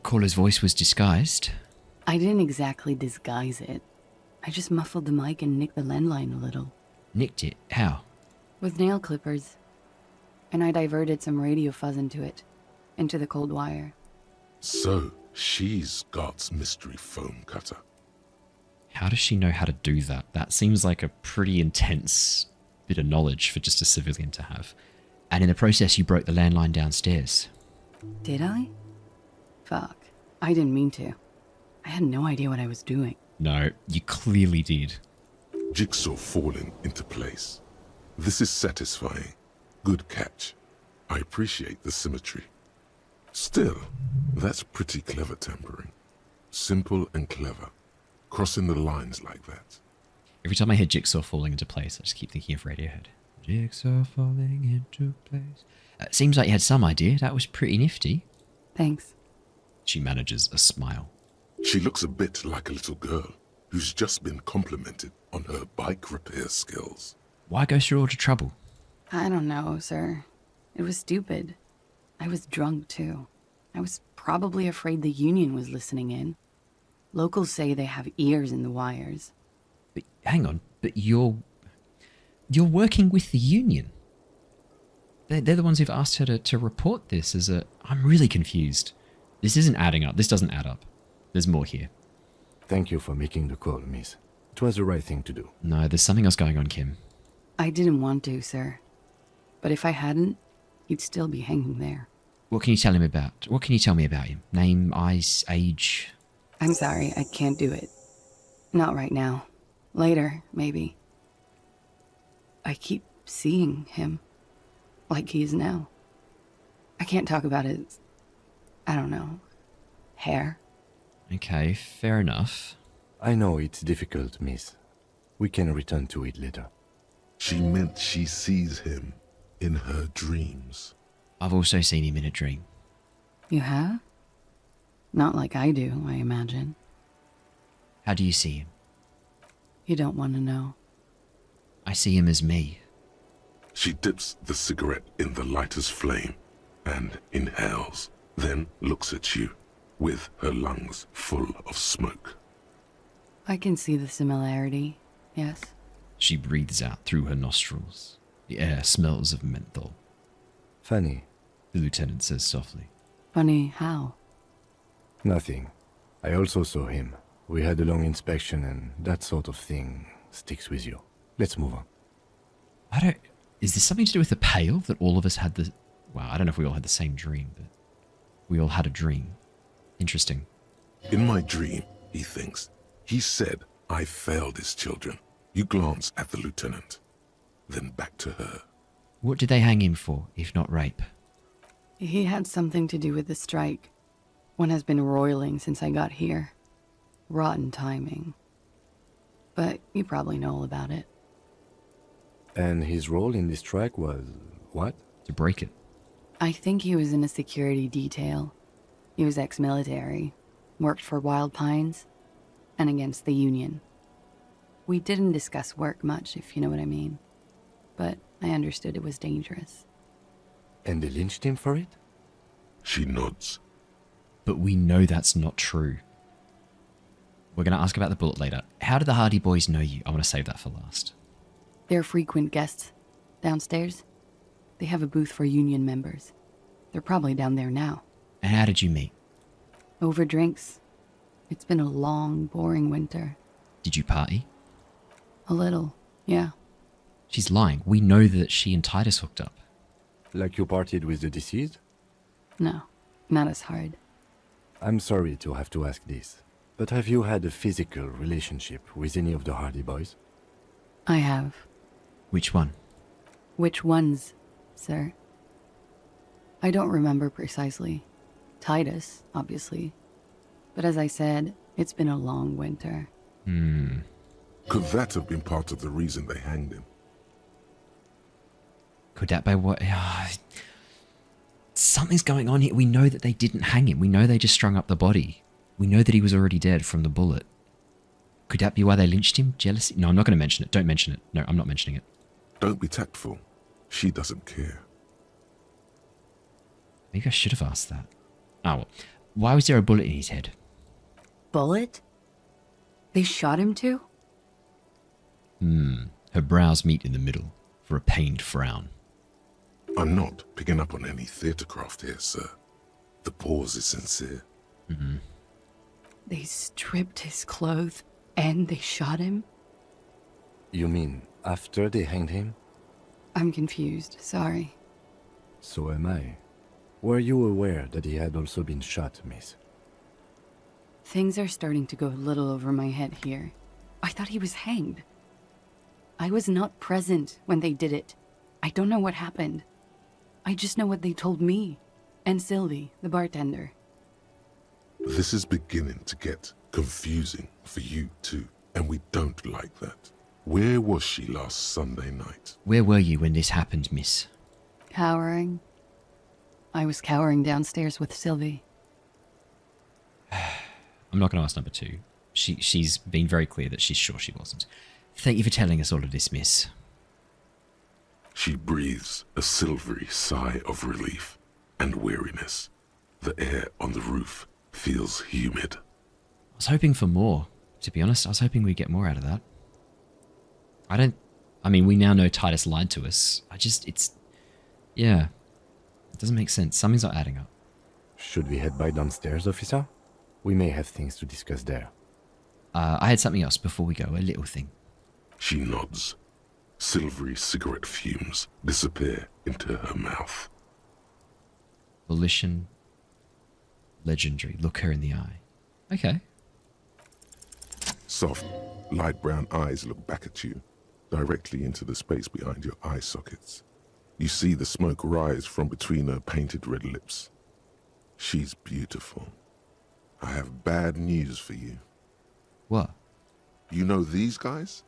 Caller's voice was disguised. I didn't exactly disguise it. I just muffled the mic and nicked the landline a little. Nicked it? How? With nail clippers. And I diverted some radio fuzz into it. Into the cold wire. So, She's God's mystery foam cutter. How does she know how to do that? That seems like a pretty intense bit of knowledge for just a civilian to have. And in the process, you broke the landline downstairs. Did I? Fuck. I didn't mean to. I had no idea what I was doing. No, you clearly did. Jigsaw falling into place. This is satisfying. Good catch. I appreciate the symmetry. Still, that's pretty clever tampering. Simple and clever. Crossing the lines like that. Every time I hear Jigsaw falling into place, I just keep thinking of Radiohead. Jigsaw falling into place. Seems like you had some idea. That was pretty nifty. Thanks. She manages a smile. She looks a bit like a little girl who's just been complimented on her bike repair skills. Why go through all the trouble? I don't know, sir. It was stupid. I was drunk, too. I was probably afraid the union was listening in. Locals say they have ears in the wires. But hang on, but you're working with the union. They're the ones who've asked her to report this as a... I'm really confused. This isn't adding up. This doesn't add up. There's more here. Thank you for making the call, miss. It was the right thing to do. No, there's something else going on, Kim. I didn't want to, sir. But if I hadn't, he'd still be hanging there. What can you tell him about? What can you tell me about him? Name, eyes, age? I'm sorry, I can't do it. Not right now. Later, maybe. I keep seeing him. Like he is now. I can't talk about his... I don't know. Hair. Okay, fair enough. I know it's difficult, miss. We can return to it later. She meant she sees him in her dreams. I've also seen him in a dream. You have? Not like I do, I imagine. How do you see him? You don't want to know. I see him as me. She dips the cigarette in the lighter's flame and inhales, then looks at you with her lungs full of smoke. I can see the similarity, yes. She breathes out through her nostrils. The air smells of menthol. Funny. The lieutenant says softly. Funny how? Nothing. I also saw him. We had a long inspection and that sort of thing sticks with you. Let's move on. Is this something to do with the pail that all of us had the... Well, I don't know if we all had the same dream, but we all had a dream. Interesting. In my dream, he thinks, he said, I failed his children. You glance at the lieutenant, then back to her. What did they hang him for, if not rape? He had something to do with the strike. One has been roiling since I got here. Rotten timing. But you probably know all about it. And his role in this strike was... what? To break it. I think he was in a security detail. He was ex-military, worked for Wild Pines, and against the Union. We didn't discuss work much, if you know what I mean. But I understood it was dangerous. And they lynched him for it? She nods. But we know that's not true. We're going to ask about the bullet later. How did the Hardy Boys know you? I want to save that for last. They're frequent guests. Downstairs, they have a booth for Union members. They're probably down there now. And how did you meet? Over drinks. It's been a long, boring winter. Did you party? A little, yeah. She's lying. We know that she and Titus hooked up. Like you partied with the deceased? No, not as hard. I'm sorry to have to ask this, but have you had a physical relationship with any of the Hardy Boys? I have. Which one? Which ones, sir? I don't remember precisely. Titus, obviously. But as I said, it's been a long winter. Could that have been part of the reason they hanged him? Could that be what... something's going on here. We know that they didn't hang him. We know they just strung up the body. We know that he was already dead from the bullet. Could that be why they lynched him? Jealousy? No, I'm not going to mention it. Don't mention it. No, I'm not mentioning it. Don't be tactful. She doesn't care. Maybe I should have asked that. Oh, well. Why was there a bullet in his head? Bullet? They shot him too? Her brows meet in the middle for a pained frown. I'm not picking up on any theatrecraft here, sir. The pause is sincere. Mm-hmm. They stripped his clothes and they shot him? You mean after they hanged him? I'm confused, sorry. So am I. Were you aware that he had also been shot, miss? Things are starting to go a little over my head here. I thought he was hanged. I was not present when they did it. I don't know what happened. I just know what they told me. And Sylvie, the bartender. This is beginning to get confusing for you too, and we don't like that. Where was she last Sunday night? Where were you when this happened, miss? Cowering. I was cowering downstairs with Sylvie. I'm not going to ask number 2. She's been very clear that she's sure she wasn't. Thank you for telling us all of this, miss. She breathes a silvery sigh of relief and weariness. The air on the roof feels humid. I was hoping for more, to be honest. I was hoping we'd get more out of that. I mean, we now know Titus lied to us. Yeah. It doesn't make sense. Something's not adding up. Should we head by downstairs, officer? We may have things to discuss there. I had something else before we go, a little thing. She nods. Silvery cigarette fumes disappear into her mouth. Volition. Legendary. Look her in the eye. Okay. Soft, light brown eyes look back at you, directly into the space behind your eye sockets. You see the smoke rise from between her painted red lips. She's beautiful. I have bad news for you. What? You know these guys?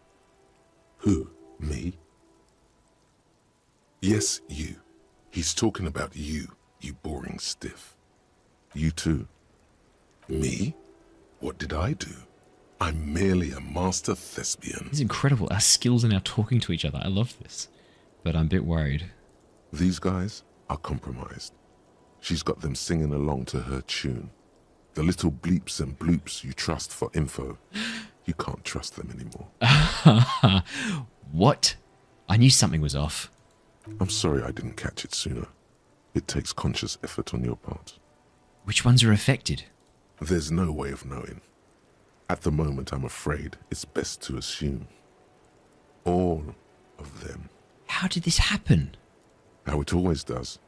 Who? Me? Yes, you. He's talking about you, you boring stiff. You too. Me? What did I do? I'm merely a master thespian. It's incredible. Our skills are now talking to each other. I love this. But I'm a bit worried. These guys are compromised. She's got them singing along to her tune. The little bleeps and bloops you trust for info. You can't trust them anymore. What? I knew something was off. I'm sorry I didn't catch it sooner. It takes conscious effort on your part. Which ones are affected? There's no way of knowing. At the moment, I'm afraid it's best to assume. All of them. How did this happen? How it always does.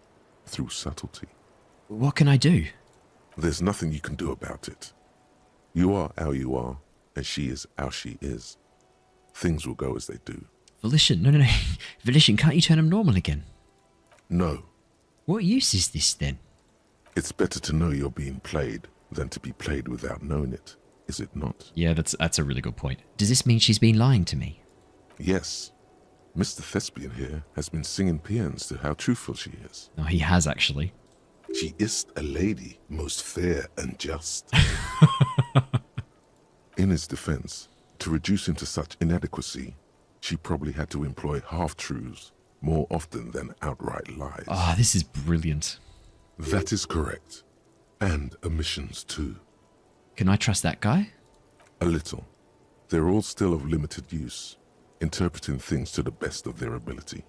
Through subtlety. What can I do? There's nothing you can do about it. You are how you are, and she is how she is. Things will go as they do. Volition, no. Volition, can't you turn them normal again? No. What use is this then? It's better to know you're being played than to be played without knowing it, is it not? Yeah, that's a really good point. Does this mean she's been lying to me? Yes. Mr. Thespian here has been singing paeans to how truthful she is. No, he has actually. She is a lady, most fair and just. In his defense, to reduce him to such inadequacy, she probably had to employ half-truths more often than outright lies. Ah, this is brilliant. That is correct. And omissions too. Can I trust that guy? A little. They're all still of limited use, interpreting things to the best of their ability.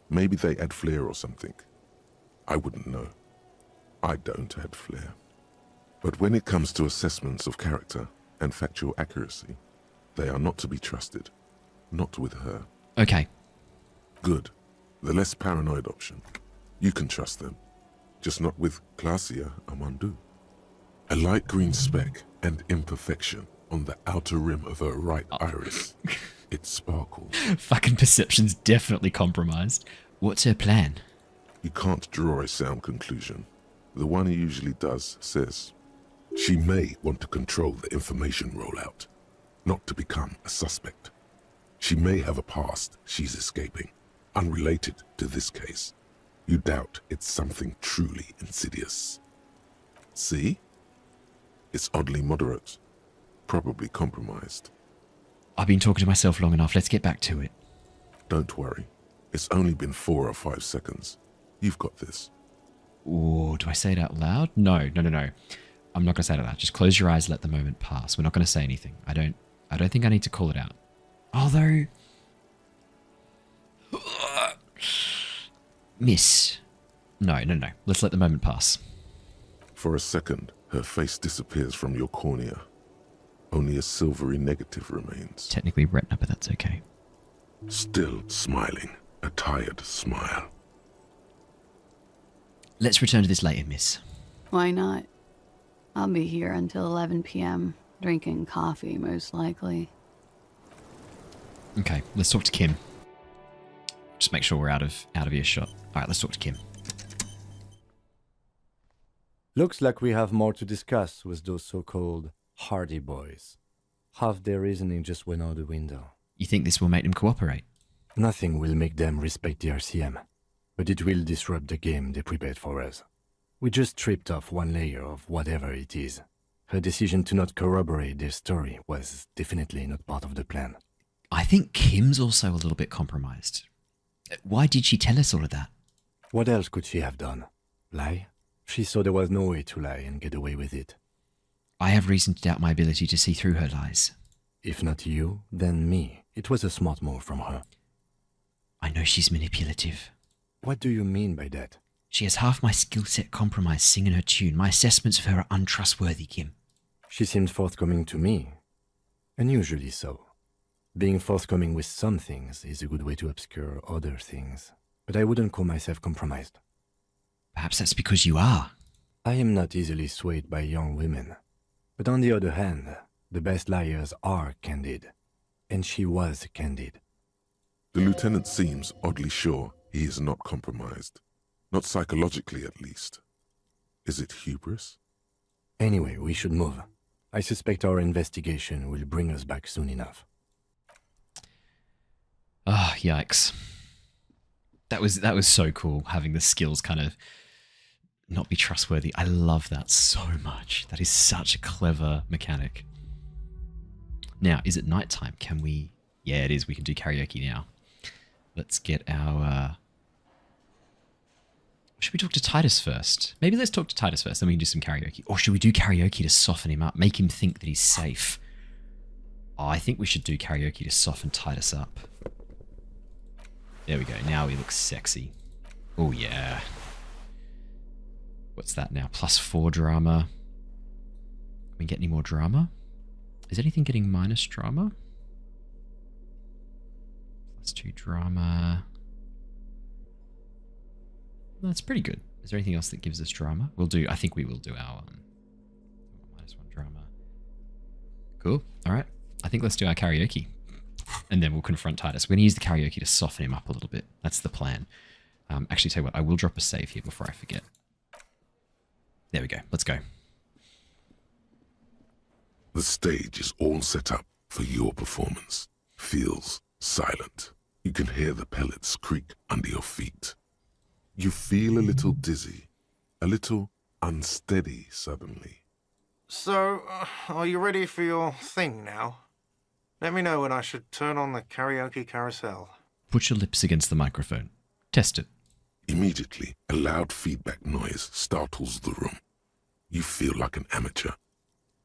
Maybe they add flair or something. I wouldn't know. I don't add flair. But when it comes to assessments of character and factual accuracy, they are not to be trusted. Not with her. Okay. Good. The less paranoid option. You can trust them. Just not with Klaasje Amandu. A light green speck and imperfection on the outer rim of her right iris. It sparkles. Fucking perception's definitely compromised. What's her plan? You can't draw a sound conclusion. The one he usually does says, she may want to control the information rollout, not to become a suspect. She may have a past she's escaping, unrelated to this case. You doubt it's something truly insidious. See? It's oddly moderate, probably compromised. I've been talking to myself long enough. Let's get back to it. Don't worry. It's only been 4 or 5 seconds. You've got this. Ooh, do I say it out loud? No. I'm not going to say it out loud. Just close your eyes, let the moment pass. We're not going to say anything. I don't think I need to call it out. Although... Miss. No. Let's let the moment pass. For a second, Her face disappears from your cornea. Only a silvery negative remains. Technically retina, but that's okay. Still smiling, a tired smile. Let's return to this later, miss. Why not? I'll be here until 11 p.m., drinking coffee, most likely. Okay, let's talk to Kim. Just make sure we're out of earshot. All right, let's talk to Kim. Looks like we have more to discuss with those so-called Hardy boys. Half their reasoning just went out the window. You think this will make them cooperate? Nothing will make them respect the RCM, but it will disrupt the game they prepared for us. We just stripped off one layer of whatever it is. Her decision to not corroborate their story was definitely not part of the plan. I think Kim's also a little bit compromised. Why did she tell us all of that? What else could she have done? Lie? She saw there was no way to lie and get away with it. I have reason to doubt my ability to see through her lies. If not you, then me. It was a smart move from her. I know she's manipulative. What do you mean by that? She has half my skill set compromised singing her tune. My assessments of her are untrustworthy, Kim. She seemed forthcoming to me. Unusually so. Being forthcoming with some things is a good way to obscure other things. But I wouldn't call myself compromised. Perhaps that's because you are. I am not easily swayed by young women. But on the other hand, the best liars are candid. And she was candid. The lieutenant seems oddly sure he is not compromised. Not psychologically, at least. Is it hubris? Anyway, we should move. I suspect our investigation will bring us back soon enough. Ah, yikes. That was so cool, having the skills kind of not be trustworthy. I love that so much. That is such a clever mechanic. Now, is it nighttime? Can we... Yeah, it is. We can do karaoke now. Let's get our... Should we talk to Titus first? Maybe let's talk to Titus first, then we can do some karaoke. Or should we do karaoke to soften him up, make him think that he's safe? Oh, I think we should do karaoke to soften Titus up. There we go. Now he looks sexy. Oh, yeah. What's that now? +4 drama. Can we get any more drama? Is anything getting minus drama? +2 drama. That's pretty good. Is there anything else that gives us drama? I think we will do our -1 drama. Cool. All right. I think let's do our karaoke. And then we'll confront Titus. We're going to use the karaoke to soften him up a little bit. That's the plan. Actually, tell you what, I will drop a save here before I forget. There we go. Let's go. The stage is all set up for your performance. Feels silent. You can hear the pellets creak under your feet. You feel a little dizzy, a little unsteady suddenly. So, are you ready for your thing now? Let me know when I should turn on the karaoke carousel. Put your lips against the microphone. Test it. Immediately, a loud feedback noise startles the room. You feel like an amateur.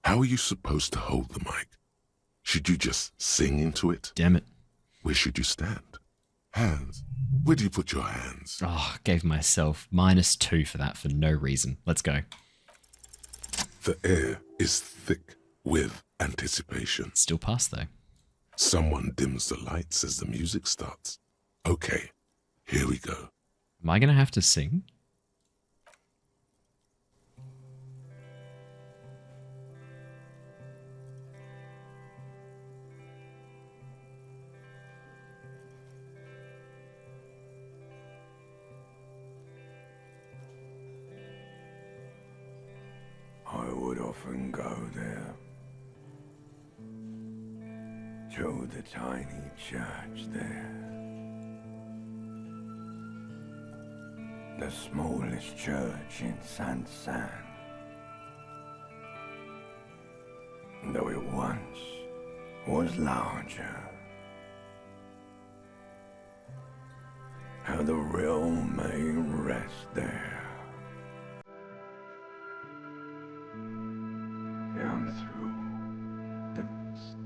How are you supposed to hold the mic? Should you just sing into it? Damn it. Where should you stand? Hands. Where do you put your hands? Oh, gave myself -2 for that for no reason. Let's go. The air is thick with anticipation. Still pass though. Someone dims the lights as the music starts. Okay, here we go. Am I going to have to sing? I would often go there, to the tiny church there, the smallest church in San, though it once was larger. How the realm may rest there. Down through the mist.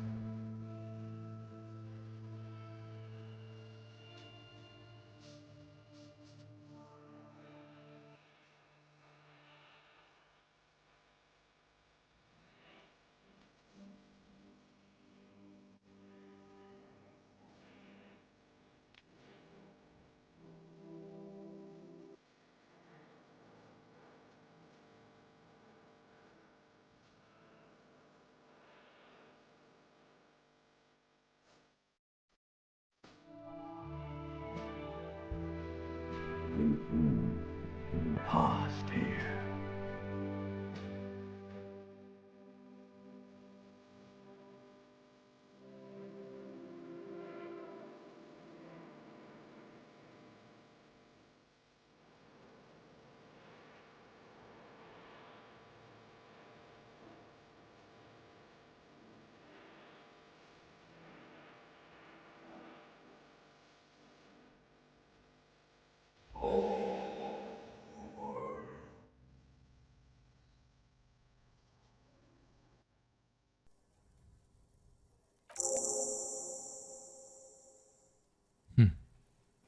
Past here.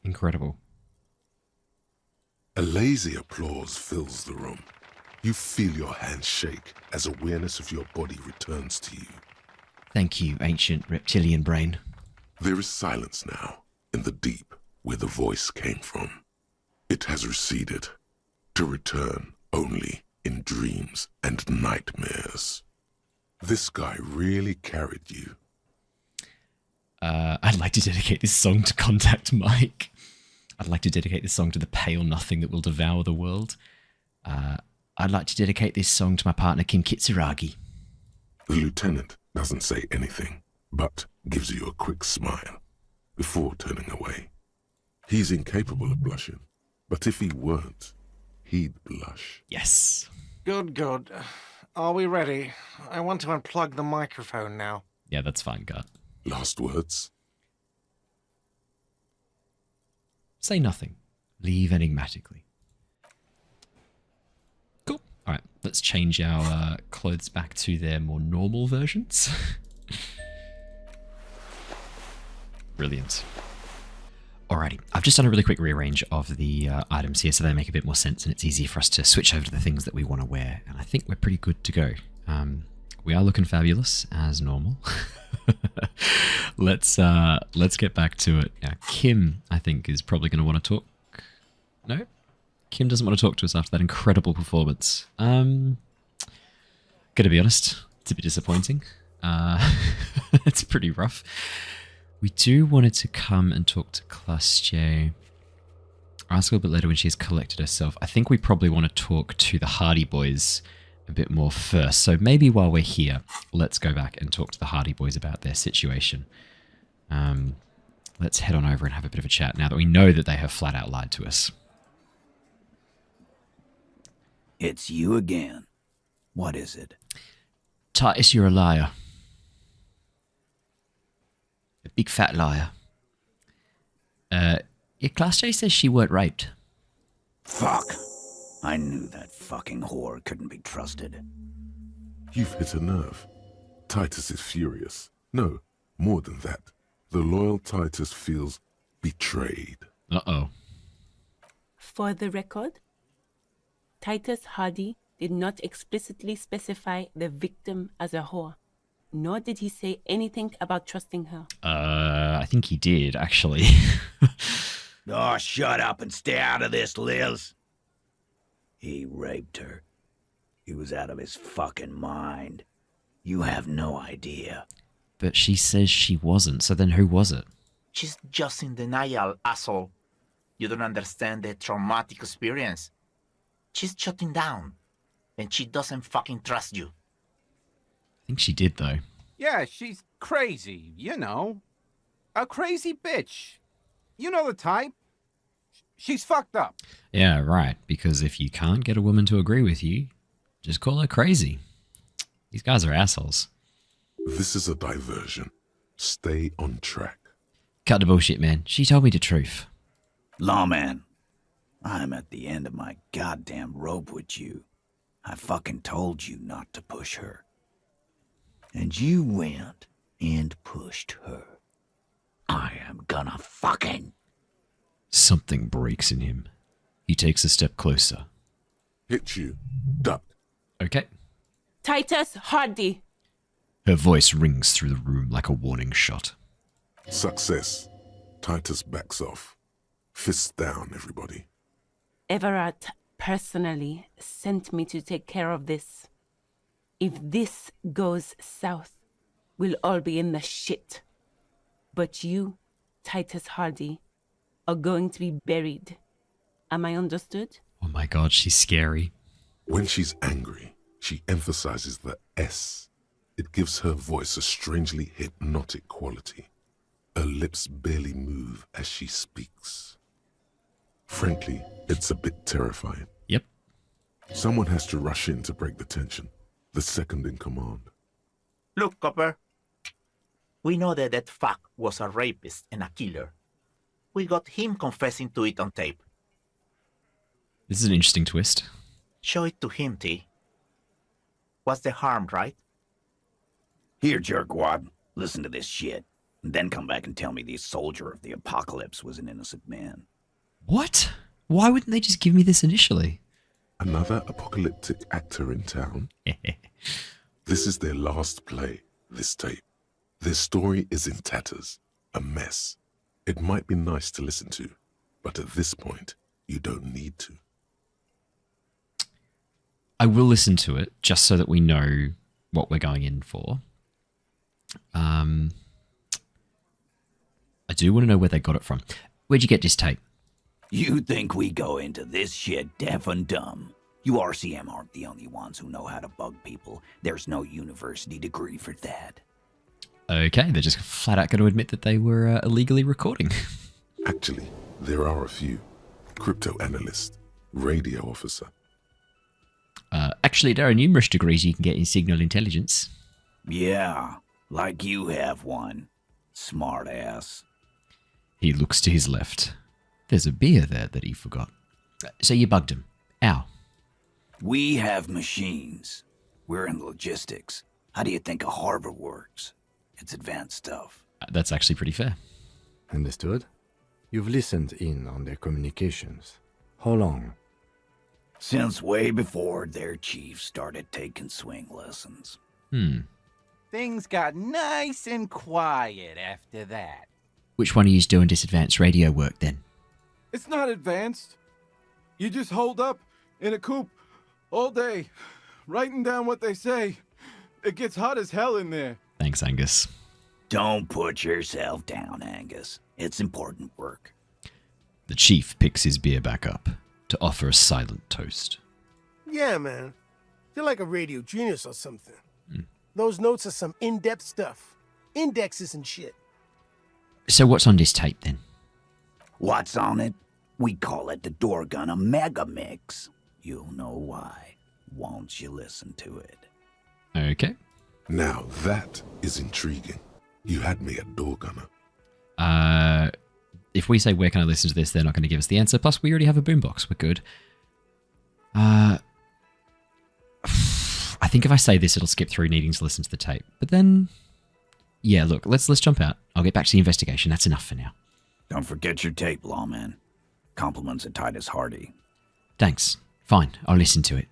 Incredible. A lazy applause fills the room. You feel your hands shake as awareness of your body returns to you. Thank you, ancient reptilian brain. There is silence now, in the deep, where the voice came from. It has receded, to return only in dreams and nightmares. This guy really carried you. I'd like to dedicate this song to Contact Mike. I'd like to dedicate this song to the pale nothing that will devour the world. I'd like to dedicate this song to my partner Kim Kitsuragi. The lieutenant doesn't say anything, but gives you a quick smile before turning away. He's incapable of blushing, but if he weren't, he'd blush. Yes. Good, good. Are we ready? I want to unplug the microphone now. Yeah, that's fine, Gut. Last words? Say nothing. Leave enigmatically. Cool. All right, let's change our clothes back to their more normal versions. Brilliant. Alrighty, I've just done a really quick rearrange of the items here so they make a bit more sense and it's easier for us to switch over to the things that we want to wear. And I think we're pretty good to go. We are looking fabulous as normal. Let's get back to it. Now, Kim, I think, is probably going to want to talk. No? Kim doesn't want to talk to us after that incredible performance. Gonna be honest, it's a bit disappointing. It's pretty rough. We do want her to come and talk to Klaasje. I'll ask her a bit later when she's collected herself. I think we probably want to talk to the Hardy Boys a bit more first. So maybe while we're here, let's go back and talk to the Hardy Boys about their situation. Let's head on over and have a bit of a chat now that we know that they have flat out lied to us. It's you again. What is it? Titus, you're a liar. A big fat liar. Your Klaasje says she weren't raped. Fuck. I knew that fucking whore couldn't be trusted. You've hit a nerve. Titus is furious. No, more than that. The loyal Titus feels betrayed. Uh-oh. For the record, Titus Hardy did not explicitly specify the victim as a whore, nor did he say anything about trusting her. I think he did, actually. Oh, shut up and stay out of this, Liz. He raped her. He was out of his fucking mind. You have no idea. But she says she wasn't, so then who was it? She's just in denial, asshole. You don't understand the traumatic experience. She's shutting down, and she doesn't fucking trust you. I think she did, though. Yeah, she's crazy, you know. A crazy bitch. You know the type. She's fucked up. Yeah, right. Because if you can't get a woman to agree with you, just call her crazy. These guys are assholes. This is a diversion. Stay on track. Cut the bullshit, man. She told me the truth. Lawman, I'm at the end of my goddamn rope with you. I fucking told you not to push her. And you went and pushed her. I am gonna fucking... Something breaks in him. He takes a step closer. Hit you. Duck. Okay. Titus Hardy. Her voice rings through the room like a warning shot. Success. Titus backs off. Fists down, everybody. Everett personally sent me to take care of this. If this goes south, we'll all be in the shit. But you, Titus Hardy, are going to be buried Am I understood? Oh my god, she's scary. When she's angry, she emphasizes the S. It gives her voice a strangely hypnotic quality. Her lips barely move as she speaks. Frankly, it's a bit terrifying. Yep. Someone has to rush in to break the tension. The second in command. Look, Copper. We know that fuck was a rapist and a killer. We got him confessing to it on tape. This is an interesting twist. Show it to him, T. What's the harm, right? Here, jerkwad. Listen to this shit. And then come back and tell me the soldier of the apocalypse was an innocent man. What? Why wouldn't they just give me this initially? Another apocalyptic actor in town? This is their last play, this tape. Their story is in tatters, a mess. It might be nice to listen to, but at this point, you don't need to. I will listen to it, just so that we know what we're going in for. I do want to know where they got it from. Where'd you get this tape? You think we go into this shit deaf and dumb? You RCM aren't the only ones who know how to bug people. There's no university degree for that. Okay, they're just flat out going to admit that they were illegally recording. Actually, there are a few. Crypto analyst, radio officer. Actually, there are numerous degrees you can get in signal intelligence. Yeah, like you have one. Smart ass. He looks to his left. There's a beer there that he forgot. So you bugged him. Ow. We have machines. We're in logistics. How do you think a harbor works? It's advanced stuff. That's actually pretty fair. Understood. You've listened in on their communications. How long? Since way before their chief started taking swing lessons. Things got nice and quiet after that. Which one of you's doing this advanced radio work then? It's not advanced. You just hold up in a coop all day, writing down what they say. It gets hot as hell in there. Thanks, Angus. Don't put yourself down, Angus. It's important work. The chief picks his beer back up to offer a silent toast. Yeah, man. You're like a radio genius or something. Those notes are some in-depth stuff. Indexes and shit. So what's on this tape then? What's on it? We call it the Door Gunner Mega Mix. You'll know why once you listen to it. Okay. Now that is intriguing. You had me at Door Gunner. If we say where can I listen to this, they're not going to give us the answer. Plus, we already have a boombox. We're good. I think if I say this, it'll skip through needing to listen to the tape. But then, yeah, look, let's jump out. I'll get back to the investigation. That's enough for now. Don't forget your tape, lawman. Compliments of Titus Hardy. Thanks. Fine, I'll listen to it.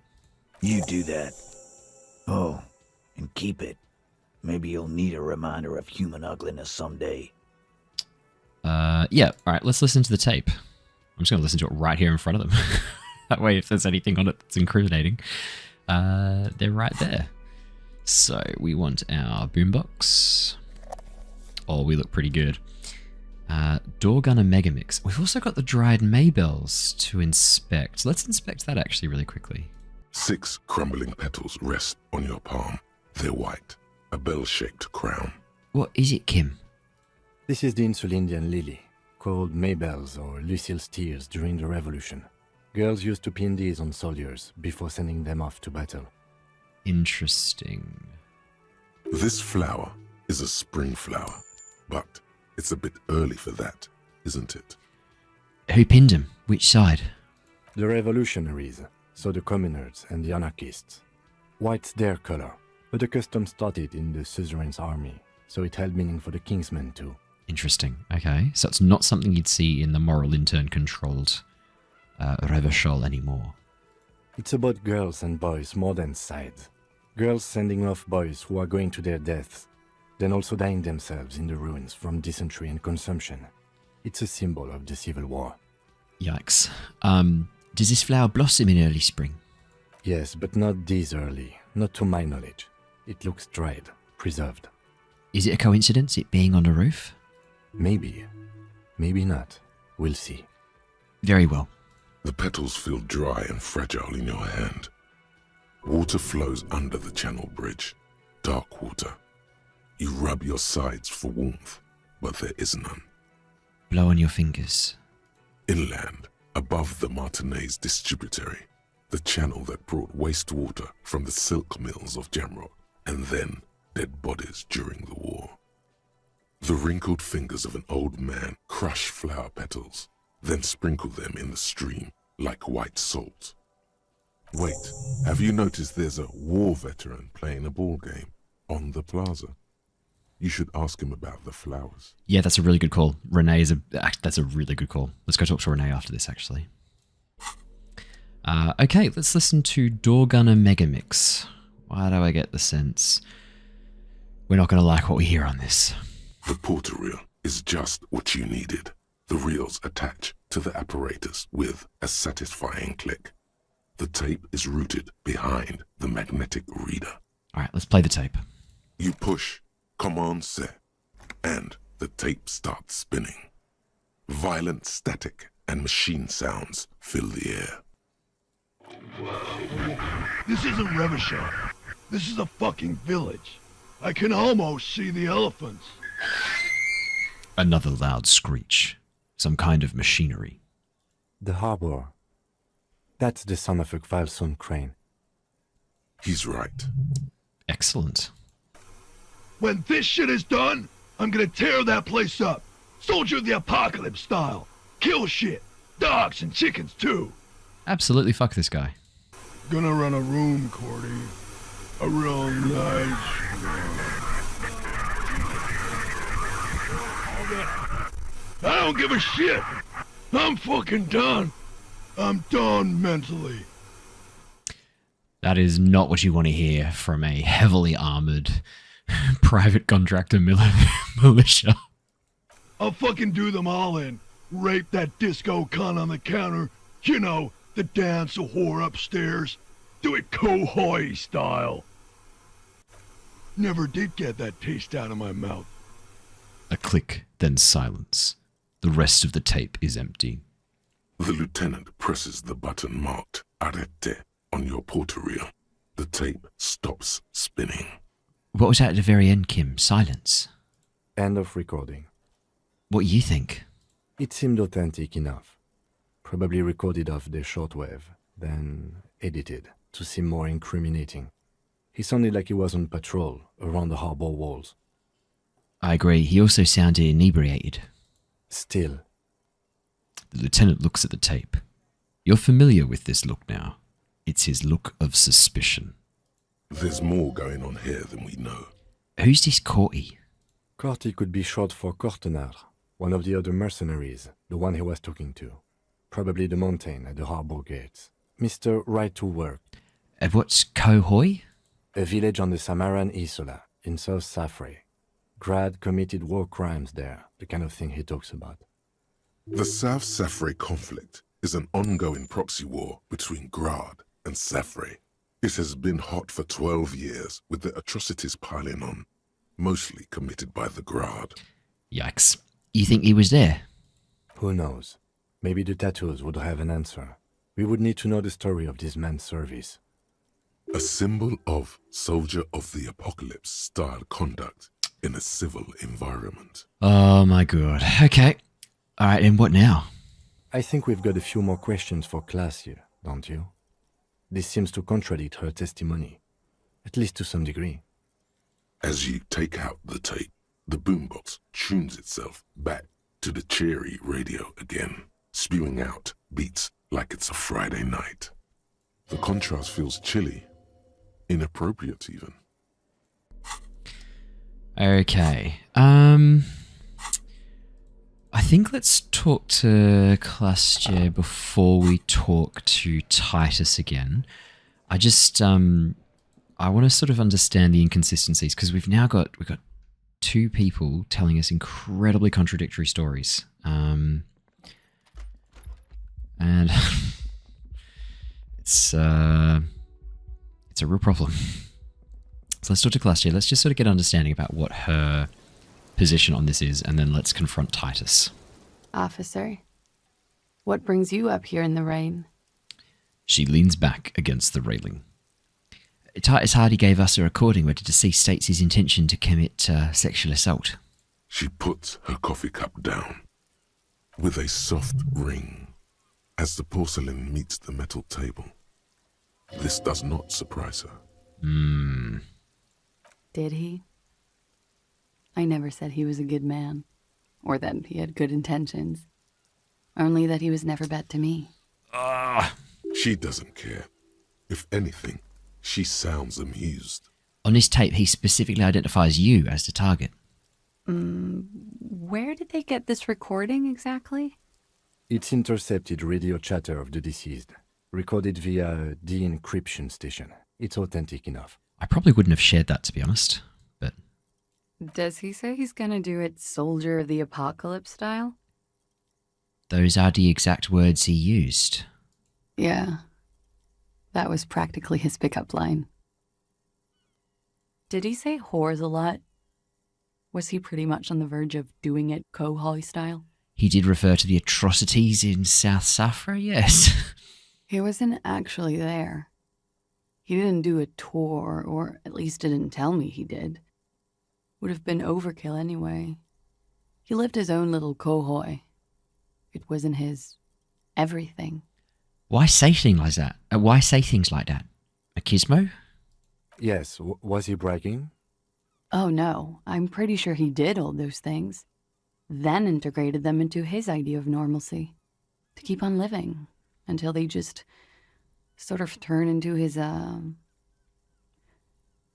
You do that. Oh, and keep it. Maybe you'll need a reminder of human ugliness someday. Yeah, alright, let's listen to the tape. I'm just going to listen to it right here in front of them. That way, if there's anything on it that's incriminating, they're right there. So, we want our boombox. Oh, we look pretty good. Door Gunner Megamix. We've also got the dried Maybells to inspect. Let's inspect that actually really quickly. 6 crumbling petals rest on your palm. They're white, a bell-shaped crown. What is it, Kim? This is the Insulindian lily, called Maybells or Lucille's tears during the Revolution. Girls used to pin these on soldiers before sending them off to battle. Interesting. This flower is a spring flower, but it's a bit early for that, isn't it? Who pinned him? Which side? The revolutionaries, so the communards and the anarchists. White's their color, but the custom started in the suzerain's army, so it held meaning for the kingsmen too. Interesting. Okay, so it's not something you'd see in the moral intern-controlled Revachol anymore. It's about girls and boys more than sides. Girls sending off boys who are going to their deaths, then also dying themselves in the ruins from dysentery and consumption. It's a symbol of the Civil War. Yikes. Does this flower blossom in early spring? Yes, but not this early. Not to my knowledge. It looks dried, preserved. Is it a coincidence, it being on the roof? Maybe. Maybe not. We'll see. Very well. The petals feel dry and fragile in your hand. Water flows under the channel bridge, dark water. You rub your sides for warmth, but there is none. Blow on your fingers. Inland, above the Martinez distributary, the channel that brought wastewater from the silk mills of Jamrock, and then dead bodies during the war. The wrinkled fingers of an old man crush flower petals, then sprinkle them in the stream like white salt. Wait, have you noticed there's a war veteran playing a ball game on the plaza? You should ask him about the flowers. Yeah, that's a really good call. That's a really good call. Let's go talk to Renee after this, actually. Okay, let's listen to Doorgunner Megamix. Why do I get the sense we're not going to like what we hear on this? The porter reel is just what you needed. The reels attach to the apparatus with a satisfying click. The tape is rooted behind the magnetic reader. All right, let's play the tape. You push Command C, and the tape starts spinning. Violent static and machine sounds fill the air. This isn't Revachol. This is a fucking village. I can almost see the elephants. Another loud screech. Some kind of machinery. The harbor. That's the son of a Kvalson crane. He's right. Excellent. When this shit is done, I'm gonna tear that place up. Soldier of the Apocalypse style. Kill shit. Dogs and chickens too. Absolutely fuck this guy. Gonna run a room, Cordy. A real nice room. I don't give a shit. I'm fucking done. I'm done mentally. That is not what you want to hear from a heavily armored private contractor militia. I'll fucking do them all in. Rape that disco cunt on the counter. You know, the dance a whore upstairs. Do it Kohoi style. Never did get that taste out of my mouth. A click, then silence. The rest of the tape is empty. The lieutenant presses the button marked Arrête on your porter reel. The tape stops spinning. What was that at the very end, Kim? Silence. End of recording. What you think? It seemed authentic enough. Probably recorded off the shortwave, then edited to seem more incriminating. He sounded like he was on patrol around the harbor walls. I agree. He also sounded inebriated. Still. The lieutenant looks at the tape. You're familiar with this look now. It's his look of suspicion. There's more going on here than we know. Who's this Corty? Corty could be short for Cortenard, one of the other mercenaries, the one he was talking to. Probably the mountain at the harbor gates. Mr. Right to Work. What's Kohoi? A village on the Samaran Isola, in South Safre. Grad committed war crimes there, the kind of thing he talks about. The South Safre conflict is an ongoing proxy war between Grad and Safre. It has been hot for 12 years, with the atrocities piling on, mostly committed by the Grad. Yikes. You think he was there? Who knows? Maybe the tattoos would have an answer. We would need to know the story of this man's service. A symbol of soldier of the apocalypse style conduct in a civil environment. Oh my god. Okay. Alright, and what now? I think we've got a few more questions for Klaasje, don't you? This seems to contradict her testimony, at least to some degree. As you take out the tape, the boombox tunes itself back to the cheery radio again, spewing out beats like it's a Friday night. The contrast feels chilly, inappropriate even. Okay. I think let's talk to Klaasje before we talk to Titus again. I just I want to sort of understand the inconsistencies, because we've got two people telling us incredibly contradictory stories. And it's a real problem. So let's talk to Klaasje. Let's just sort of get an understanding about what her position on this is, and then let's confront Titus. Officer, What brings you up here in the rain? She leans back against the railing. Titus Hardy gave us a recording where the deceased states his intention to commit sexual assault. She puts her coffee cup down with a soft ring as the porcelain meets the metal table. This does not surprise her. Did he? I never said he was a good man, or that he had good intentions. Only that he was never bad to me. She doesn't care. If anything, she sounds amused. On his tape, he specifically identifies you as the target. Where did they get this recording exactly? It's intercepted radio chatter of the deceased, recorded via a de-encryption station. It's authentic enough. I probably wouldn't have shared that, to be honest, but... Does he say he's gonna do it Soldier of the Apocalypse style? Those are the exact words he used. Yeah. That was practically his pickup line. Did he say whores a lot? Was he pretty much on the verge of doing it Kohoi style? He did refer to the atrocities in South Safra, yes. He wasn't actually there. He didn't do a tour, or at least didn't tell me he did. Would have been overkill anyway. He lived his own little Kohoi. It wasn't his everything. Why say things like that? Why say things like that? A gizmo? Yes, was he bragging? Oh no, I'm pretty sure he did all those things. Then integrated them into his idea of normalcy. To keep on living. Until they just sort of turn into his,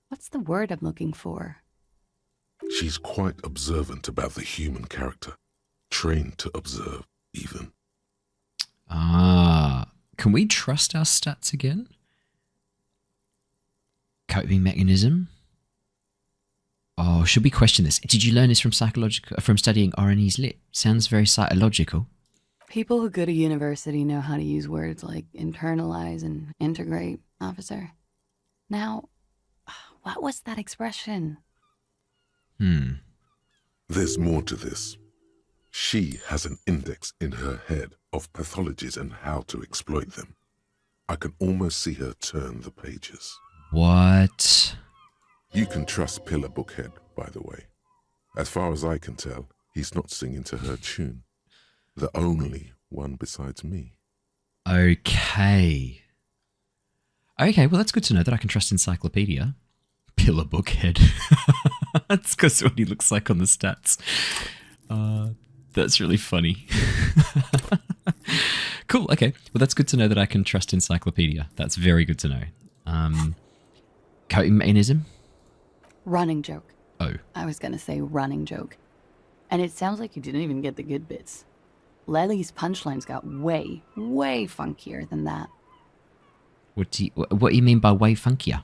what's the word I'm looking for? She's quite observant about the human character. Trained to observe, even. Can we trust our stats again? Coping mechanism? Oh, should we question this? Did you learn this from studying Oranese Lit? Sounds very psychological. People who go to university know how to use words like internalize and integrate, officer. Now, what was that expression? There's more to this. She has an index in her head of pathologies and how to exploit them. I can almost see her turn the pages. What? You can trust Pillar Bookhead, by the way. As far as I can tell, he's not singing to her tune. The only one besides me. Okay. Okay, well, that's good to know that I can trust Encyclopedia. Pillar Bookhead. That's because what he looks like on the stats. That's really funny. Cool, okay. Well, that's good to know that I can trust Encyclopedia. That's very good to know. Coping mechanism? Running joke. Oh. I was gonna say running joke. And it sounds like you didn't even get the good bits. Lely's punchlines got way, way funkier than that. What do you mean by way funkier?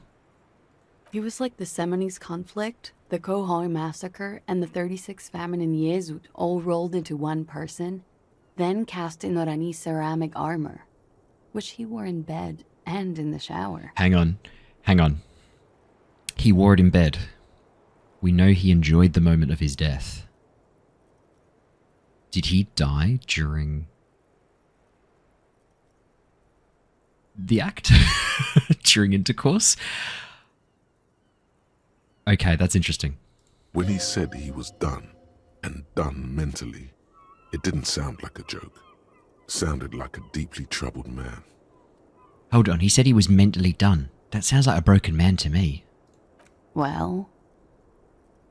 He was like the Seminoles conflict, the Kohoi massacre, and the 36 famine in Yezut all rolled into one person, then cast in Orani ceramic armor, which he wore in bed and in the shower. Hang on. He wore it in bed. We know he enjoyed the moment of his death. Did he die during the act? During intercourse? Okay, that's interesting. When he said he was done, and done mentally, it didn't sound like a joke. Sounded like a deeply troubled man. Hold on, he said he was mentally done. That sounds like a broken man to me. Well,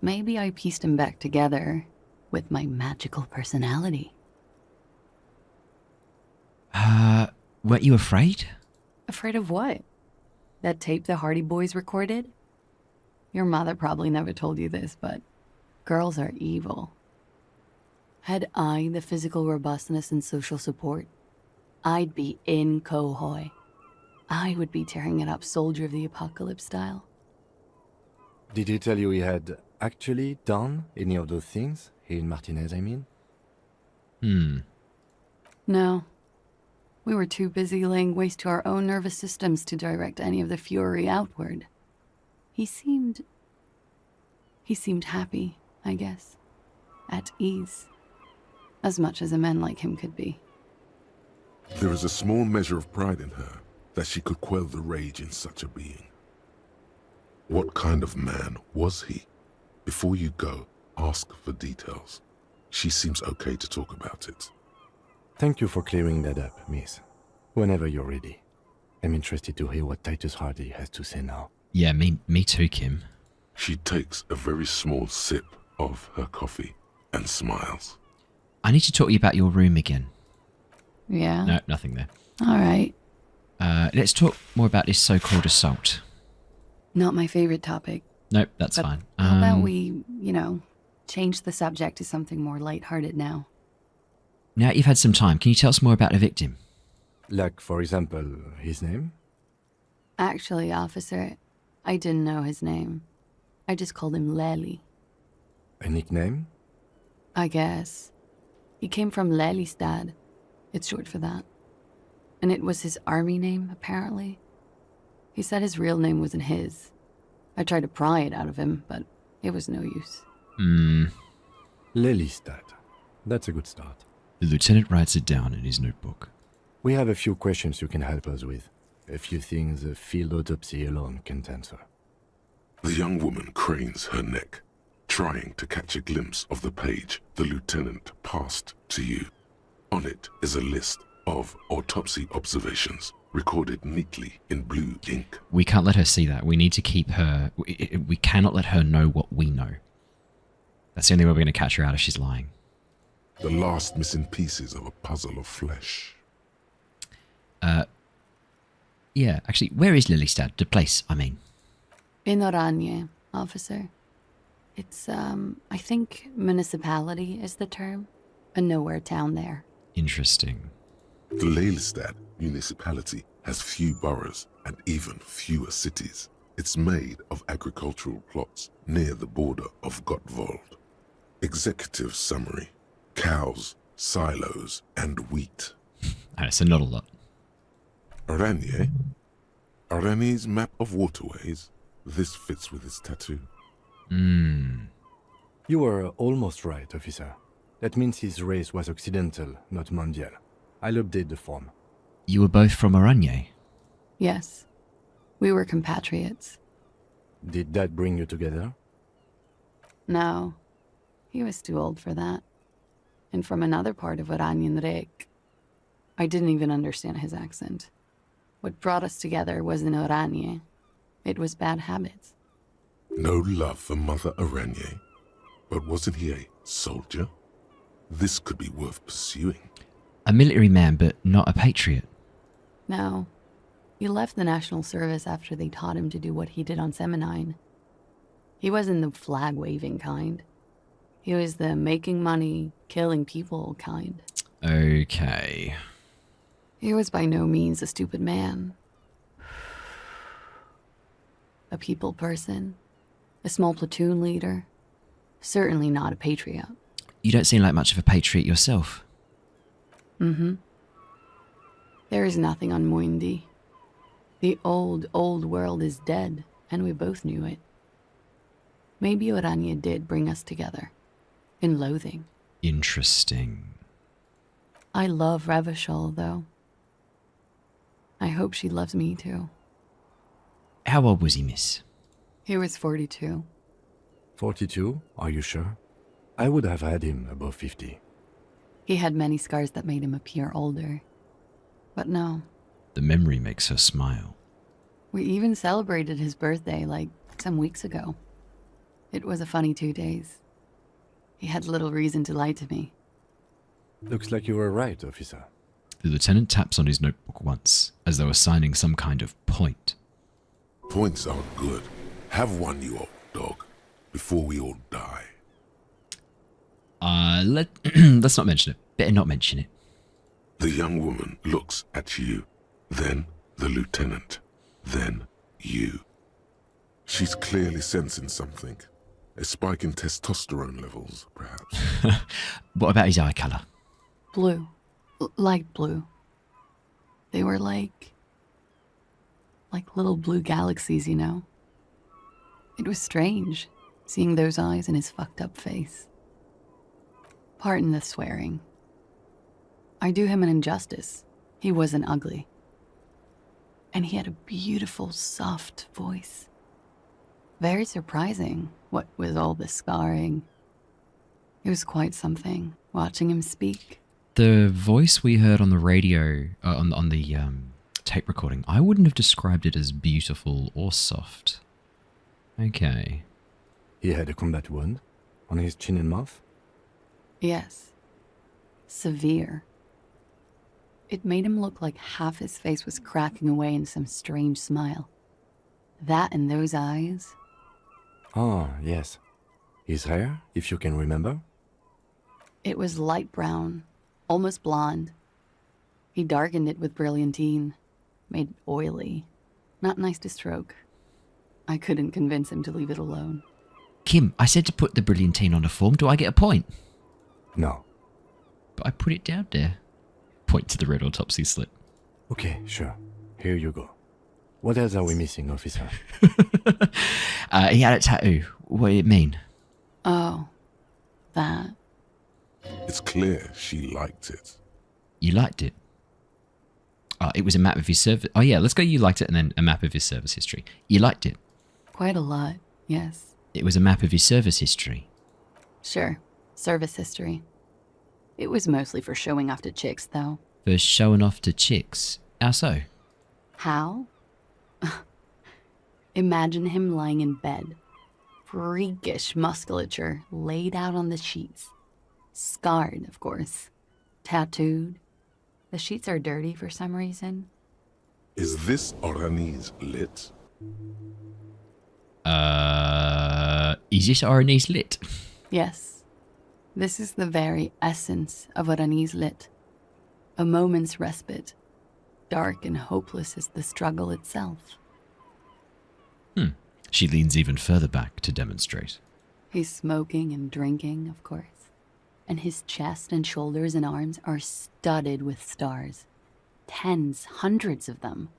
maybe I pieced him back together with my magical personality. Weren't you afraid? Afraid of what? That tape the Hardy Boys recorded? Your mother probably never told you this, but girls are evil. Had I the physical robustness and social support, I'd be in Kohoi. I would be tearing it up Soldier of the Apocalypse style. Did he tell you he had actually done any of those things? He and Martinez, I mean? No. We were too busy laying waste to our own nervous systems to direct any of the fury outward. He seemed happy, I guess. At ease. As much as a man like him could be. There is a small measure of pride in her that she could quell the rage in such a being. What kind of man was he? Before you go, ask for details. She seems okay to talk about it. Thank you for clearing that up, miss. Whenever you're ready. I'm interested to hear what Titus Hardy has to say now. Yeah, me too, Kim. She takes a very small sip of her coffee and smiles. I need to talk to you about your room again. Yeah. No, nothing there. All right. Let's talk more about this so-called assault. Not my favorite topic. Nope, that's But fine. How about we, change the subject to something more lighthearted now? Now that you've had some time, can you tell us more about the victim? Like, for example, his name? Actually, officer, I didn't know his name. I just called him Lely. A nickname? I guess. He came from Lelystad. It's short for that. And it was his army name, apparently. He said his real name wasn't his. I tried to pry it out of him, but it was no use. Lelystad. That's a good start. The lieutenant writes it down in his notebook. We have a few questions you can help us with. A few things a field autopsy alone can't answer. The young woman cranes her neck, trying to catch a glimpse of the page the lieutenant passed to you. On it is a list of autopsy observations, recorded neatly in blue ink. We can't let her see that. We need to keep her... We cannot let her know what we know. That's the only way we're going to catch her out if she's lying. The last missing pieces of a puzzle of flesh. Yeah, actually, where is Lelystad? The place, I mean. In Oranje, officer. It's, I think municipality is the term. A nowhere town there. Interesting. The Lelystad municipality has few boroughs and even fewer cities. It's made of agricultural plots near the border of Gottwald. Executive summary: cows, silos, and wheat. So not a lot. Oranje? Oranje's map of waterways? This fits with his tattoo. You were almost right, officer. That means his race was occidental, not mondial. I'll update the form. You were both from Oranje? Yes. We were compatriots. Did that bring you together? No. He was too old for that. And from another part of Oranjenrijk. I didn't even understand his accent. What brought us together wasn't Oranje. It was bad habits. No love for Mother Oranje. But wasn't he a soldier? This could be worth pursuing. A military man, but not a patriot. No. He left the national service after they taught him to do what he did on Seminine. He wasn't the flag-waving kind. He was the making money, killing people kind. Okay. He was by no means a stupid man. A people person. A small platoon leader. Certainly not a patriot. You don't seem like much of a patriot yourself. Mm-hmm. There is nothing on Muindi. The old world is dead, and we both knew it. Maybe Oranje did bring us together. In loathing. Interesting. I love Revachol, though. I hope she loves me, too. How old was he, miss? He was 42. 42? Are you sure? I would have had him above 50. He had many scars that made him appear older. But no. The memory makes her smile. We even celebrated his birthday, like, some weeks ago. It was a funny 2 days. He had little reason to lie to me. Looks like you were right, officer. The lieutenant taps on his notebook once, as though assigning some kind of point. Points are good. Have one, you old dog, before we all die. Let's not mention it. Better not mention it. The young woman looks at you, then the lieutenant, then you. She's clearly sensing something. A spike in testosterone levels, perhaps. What about his eye colour? Blue. Light blue. They were like little blue galaxies, you know? It was strange, seeing those eyes in his fucked up face. Pardon the swearing. I do him an injustice. He wasn't ugly. And he had a beautiful, soft voice. Very surprising, what with all the scarring. It was quite something, watching him speak. The voice we heard on the radio, on the tape recording, I wouldn't have described it as beautiful or soft. Okay. He had a combat wound on his chin and mouth? Yes. Severe. It made him look like half his face was cracking away in some strange smile. That and those eyes. Oh, yes. His hair, if you can remember? It was light brown, almost blonde. He darkened it with brilliantine, made it oily. Not nice to stroke. I couldn't convince him to leave it alone. Kim, I said to put the brilliantine on a form. Do I get a point? No. But I put it down there. Point to the red autopsy slip. Okay, sure. Here you go. What else are we missing, officer? He had a tattoo. What did it mean? Oh, that. It's clear she liked it. You liked it? It was a map of his service. Oh yeah, let's go you liked it and then a map of his service history. You liked it? Quite a lot, yes. It was a map of his service history. Sure, service history. It was mostly for showing off to chicks, though. For showing off to chicks? How so? How? Imagine him lying in bed. Freakish musculature laid out on the sheets. Scarred, of course. Tattooed. The sheets are dirty for some reason. Is this Orani's lit? Is this Orani's lit? Yes. This is the very essence of what Uneasy lit. A moment's respite. Dark and hopeless as the struggle itself. She leans even further back to demonstrate. He's smoking and drinking, of course. And his chest and shoulders and arms are studded with stars. Tens, hundreds of them.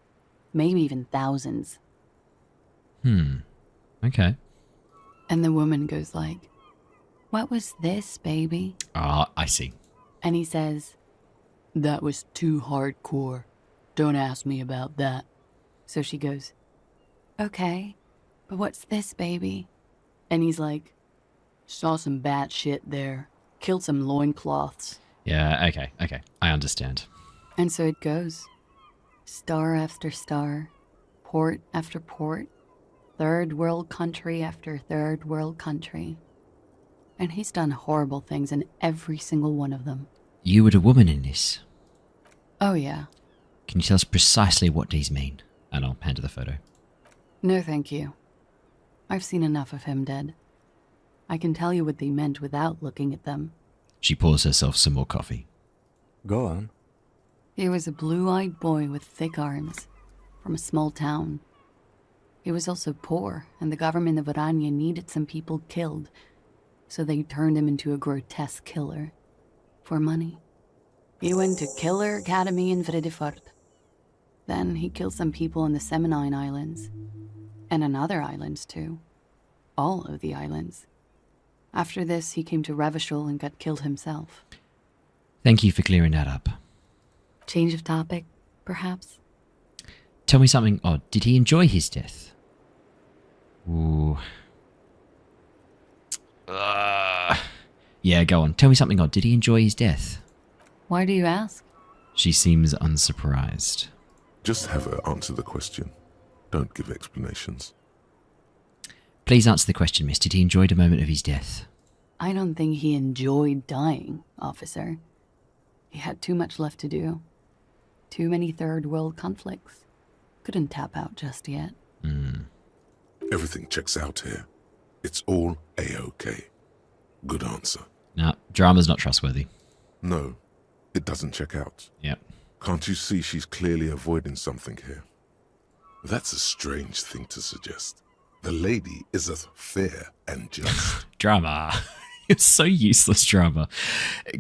Maybe even thousands. Okay. And the woman goes like, "What was this, baby?" I see. And he says, "That was too hardcore. Don't ask me about that." So she goes, "Okay, but what's this, baby?" And he's like, "Saw some bat shit there. Killed some loincloths." Yeah, okay. I understand. And so it goes. Star after star. Port after port. Third world country after third world country. And he's done horrible things in every single one of them. You were the woman in this. Oh, yeah. Can you tell us precisely what these mean? And I'll hand her the photo. No, thank you. I've seen enough of him dead. I can tell you what they meant without looking at them. She pours herself some more coffee. Go on. He was a blue-eyed boy with thick arms, from a small town. He was also poor, and the government of Orania needed some people killed, so they turned him into a grotesque killer. For money. He went to Killer Academy in Vredefort. Then he killed some people in the Seminine Islands. And on other islands, too. All of the islands. After this, he came to Revachol and got killed himself. Thank you for clearing that up. Change of topic, perhaps? Tell me something odd. Did he enjoy his death? Ooh. Yeah, go on. Tell me something odd. Did he enjoy his death? Why do you ask? She seems unsurprised. Just have her answer the question. Don't give explanations. Please answer the question, miss. Did he enjoy the moment of his death? I don't think he enjoyed dying, officer. He had too much left to do. Too many third world conflicts. Couldn't tap out just yet. Everything checks out here. It's all A-OK. Good answer. No, drama's not trustworthy. No, it doesn't check out. Yep. Can't you see she's clearly avoiding something here? That's a strange thing to suggest. The lady is as fair and just. Drama. You're so useless, drama.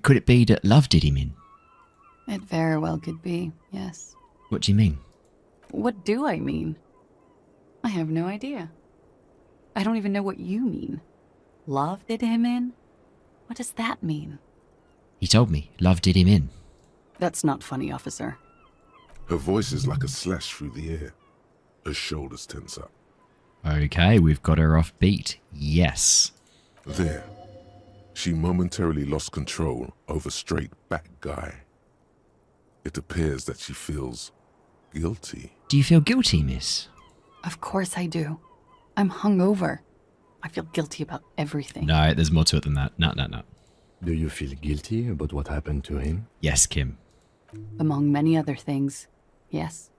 Could it be that love did him in? It very well could be, yes. What do you mean? What do I mean? I have no idea. I don't even know what you mean. Love did him in? What does that mean? He told me love did him in. That's not funny, officer. Her voice is like a slash through the air. Her shoulders tense up. Okay, we've got her off beat. Yes. There. She momentarily lost control over straight back guy. It appears that she feels guilty. Do you feel guilty, miss? Of course I do. I'm hungover. I feel guilty about everything. No, there's more to it than that. No. Do you feel guilty about what happened to him? Yes, Kim. Among many other things, yes.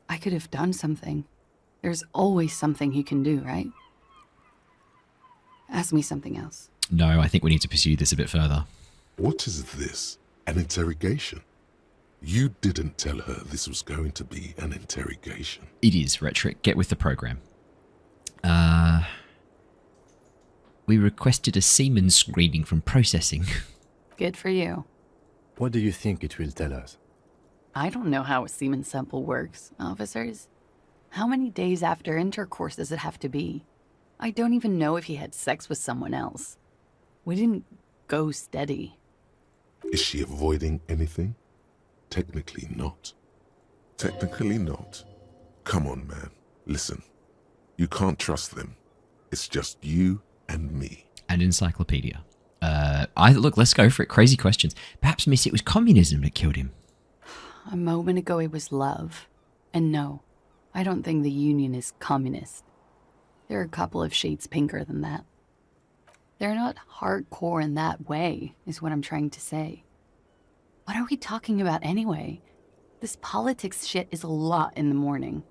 I could have done something. There's always something he can do, right? Ask me something else. No, I think we need to pursue this a bit further. What is this? An interrogation? You didn't tell her this was going to be an interrogation. It is, Rhetoric. Get with the program. We requested a semen screening from processing. Good for you. What do you think it will tell us? I don't know how a semen sample works, officers. How many days after intercourse does it have to be? I don't even know if he had sex with someone else. We didn't go steady. Is she avoiding anything? Technically not. Technically not. Come on, man. Listen. You can't trust them. It's just you and me. And encyclopedia. Look, let's go for it. Crazy questions. Perhaps, miss, it was communism that killed him. A moment ago it was love. And no, I don't think the Union is communist. They're a couple of shades pinker than that. They're not hardcore in that way, is what I'm trying to say. What are we talking about anyway? This politics shit is a lot in the morning.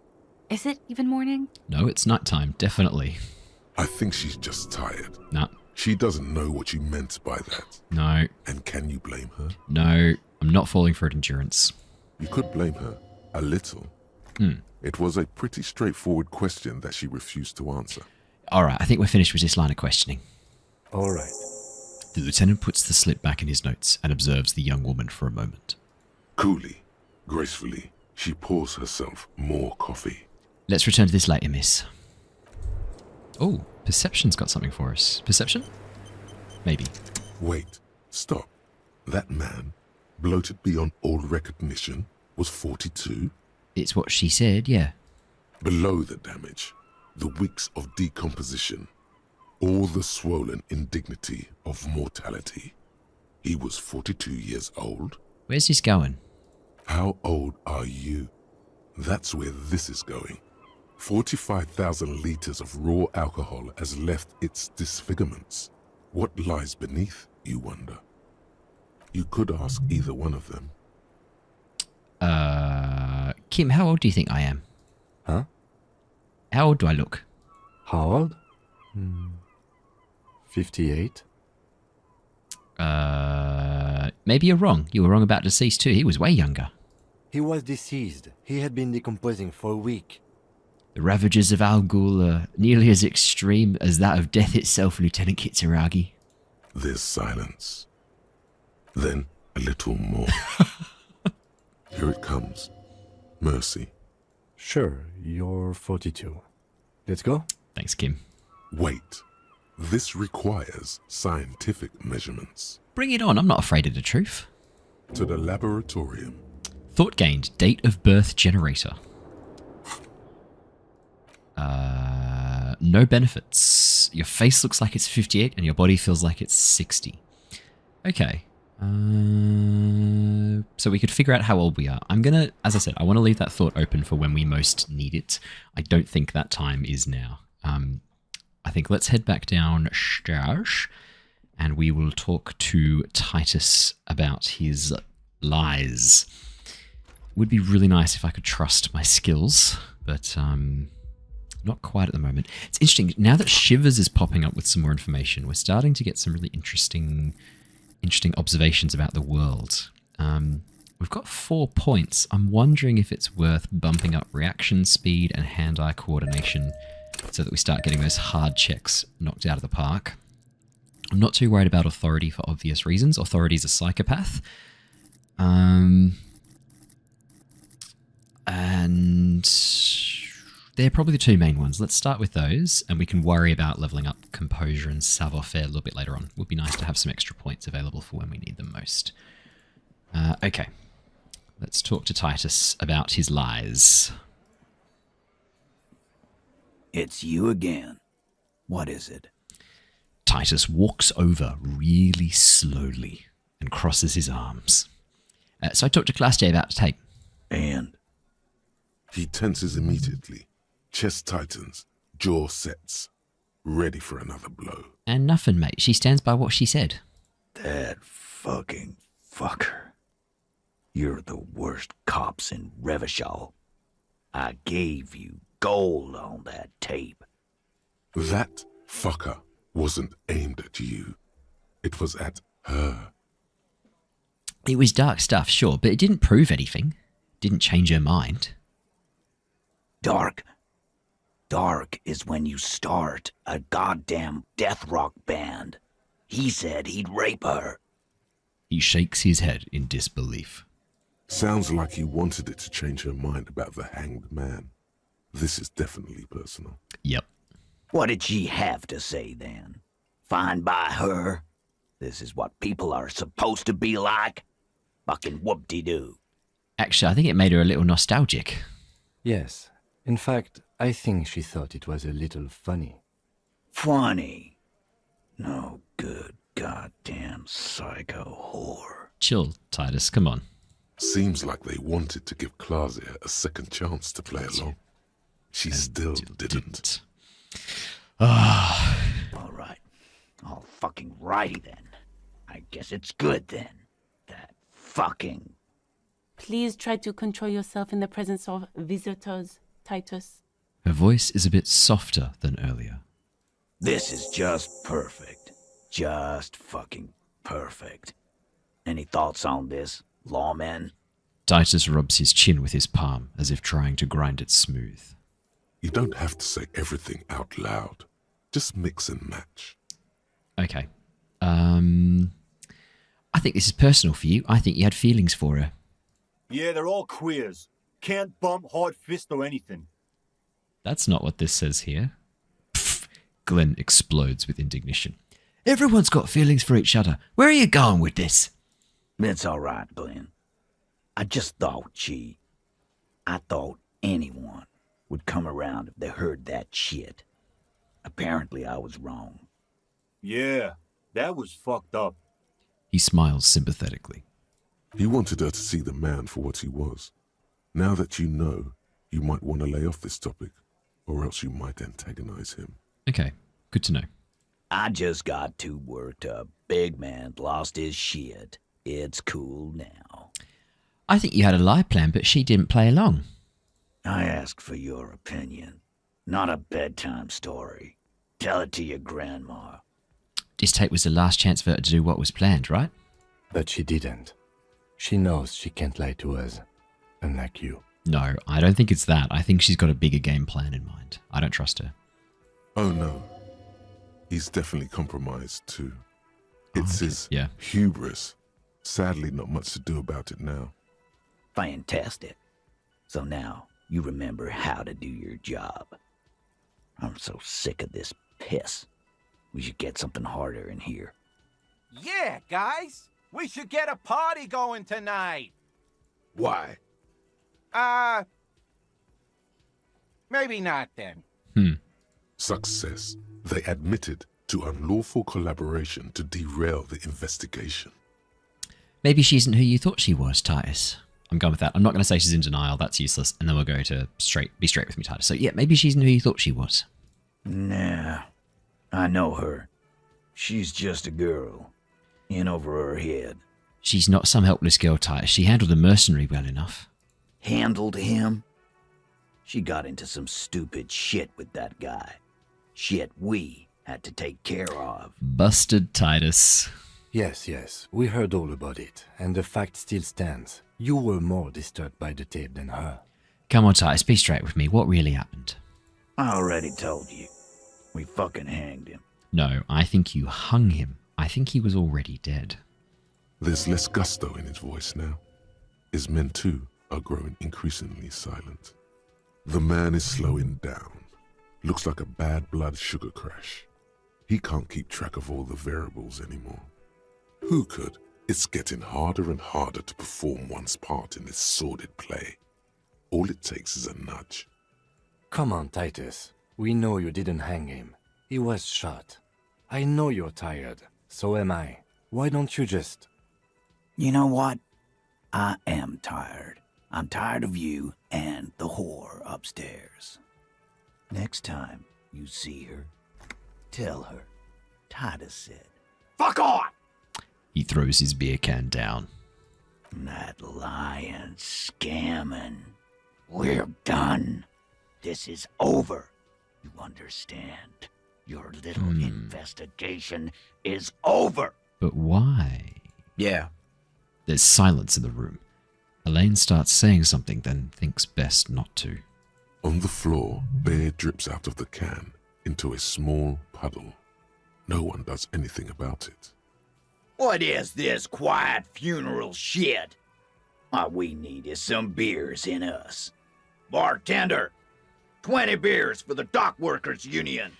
Is it even morning? No, it's nighttime, definitely. I think she's just tired. No. She doesn't know what you meant by that. No. And can you blame her? No, I'm not falling for endurance. You could blame her. A little. It was a pretty straightforward question that she refused to answer. Alright, I think we're finished with this line of questioning. Alright. The lieutenant puts the slip back in his notes and observes the young woman for a moment. Coolly, gracefully, she pours herself more coffee. Let's return to this later, miss. Oh, perception's got something for us. Perception? Maybe. Wait, stop. That man, bloated beyond all recognition, was 42? It's what she said, yeah. Below the damage, the weeks of decomposition, all the swollen indignity of mortality. He was 42 years old. Where's this going? How old are you? That's where this is going. 45,000 litres of raw alcohol has left its disfigurements. What lies beneath, you wonder? You could ask either one of them. Kim, how old do you think I am? Huh? How old do I look? How old? 58? Maybe you're wrong. You were wrong about deceased too. He was way younger. He was deceased. He had been decomposing for a week. The ravages of Al Ghul are nearly as extreme as that of death itself, Lieutenant Kitsuragi. There's silence. Then a little more. Here it comes. Mercy. Sure, you're 42. Let's go? Thanks, Kim. Wait. This requires scientific measurements. Bring it on. I'm not afraid of the truth. To the laboratorium. Thought gained. Date of birth generator. No benefits. Your face looks like it's 58 and your body feels like it's 60. Okay. So we could figure out how old we are. I'm gonna, as I said, I want to leave that thought open for when we most need it. I don't think that time is now. I think let's head back downstairs and we will talk to Titus about his lies. Would be really nice if I could trust my skills, but not quite at the moment. It's interesting, now that Shivers is popping up with some more information, we're starting to get some really interesting observations about the world. We've got 4 points. I'm wondering if it's worth bumping up reaction speed and hand-eye coordination so that we start getting those hard checks knocked out of the park. I'm not too worried about authority for obvious reasons. Authority's a psychopath. And they're probably the two main ones. Let's start with those, and we can worry about leveling up composure and savoir-faire a little bit later on. Would be nice to have some extra points available for when we need them most. Okay, Let's talk to Titus about his lies. It's you again. What is it? Titus walks over really slowly and crosses his arms. So I talked to Klaasje about the tape. And? He tenses immediately. Chest tightens, jaw sets, ready for another blow. And nothing, mate. She stands by what she said. That fucking fucker. You're the worst cops in Revachol. I gave you gold on that tape. That fucker wasn't aimed at you. It was at her. It was dark stuff, sure, but it didn't prove anything. Didn't change her mind. Dark? Dark is when you start a goddamn death rock band. He said he'd rape her. He shakes his head in disbelief. Sounds like he wanted it to change her mind about the hanged man. This is definitely personal. Yep. What did she have to say then? Fine by her? This is what people are supposed to be like? Fucking whoop-de-doo. Actually, I think it made her a little nostalgic. Yes. In fact, I think she thought it was a little funny. Funny? No good goddamn psycho whore. Chill, Titus, come on. Seems like they wanted to give Klaasje a second chance to play along. She still didn't. All right. All fucking righty then. I guess it's good then. That fucking... Please try to control yourself in the presence of visitors, Titus. Her voice is a bit softer than earlier. This is just perfect. Just fucking perfect. Any thoughts on this, lawman? Titus rubs his chin with his palm, as if trying to grind it smooth. You don't have to say everything out loud. Just mix and match. Okay. I think this is personal for you. I think you had feelings for her. Yeah, they're all queers. Can't bump, hard fist, or anything. That's not what this says here. Pfft, Glenn explodes with indignation. Everyone's got feelings for each other. Where are you going with this? It's all right, Glenn. I just thought, I thought anyone would come around if they heard that shit. Apparently I was wrong. Yeah, that was fucked up. He smiles sympathetically. He wanted her to see the man for what he was. Now that you know, you might want to lay off this topic, or else you might antagonize him. Okay, good to know. I just got too worked up. Big man lost his shit. It's cool now. I think you had a lie plan, but she didn't play along. I asked for your opinion, not a bedtime story. Tell it to your grandma. This tape was the last chance for her to do what was planned, right? But she didn't. She knows she can't lie to us, unlike you. No, I don't think it's that. I think she's got a bigger game plan in mind. I don't trust her. Oh no. He's definitely compromised too. It's his yeah. hubris. Sadly, not much to do about it now. Fantastic. So now you remember how to do your job. I'm so sick of this piss. We should get something harder in here. Yeah, guys. We should get a party going tonight. Why? Maybe not then. Success. They admitted to unlawful collaboration to derail the investigation. Maybe she isn't who you thought she was, Titus. I'm going with that. I'm not going to say she's in denial. That's useless. And then we'll go to be straight with me, Titus. So yeah, maybe she isn't who you thought she was. Nah. I know her. She's just a girl. In over her head. She's not some helpless girl, Titus. She handled the mercenary well enough. Handled him? She got into some stupid shit with that guy. Shit we had to take care of. Busted, Titus. Yes. We heard all about it, and the fact still stands. You were more disturbed by the tape than her. Come on, Titus, be straight with me. What really happened? I already told you. We fucking hanged him. No, I think you hung him. I think he was already dead. There's less gusto in his voice now. His men too are growing increasingly silent. The man is slowing down. Looks like a bad blood sugar crash. He can't keep track of all the variables anymore. Who could? It's getting harder and harder to perform one's part in this sordid play. All it takes is a nudge. Come on, Titus. We know you didn't hang him. He was shot. I know you're tired. So am I. Why don't you just... You know what? I am tired. I'm tired of you and the whore upstairs. Next time you see her, tell her Titus said, "Fuck on!" He throws his beer can down. That lying scamming. We're done. This is over. You understand? Your little investigation is over. But why? Yeah. There's silence in the room. Elaine starts saying something, then thinks best not to. On the floor, beer drips out of the can into a small puddle. No one does anything about it. What is this quiet funeral shit? All we need is some beers in us. Bartender, 20 beers for the Dock Workers Union.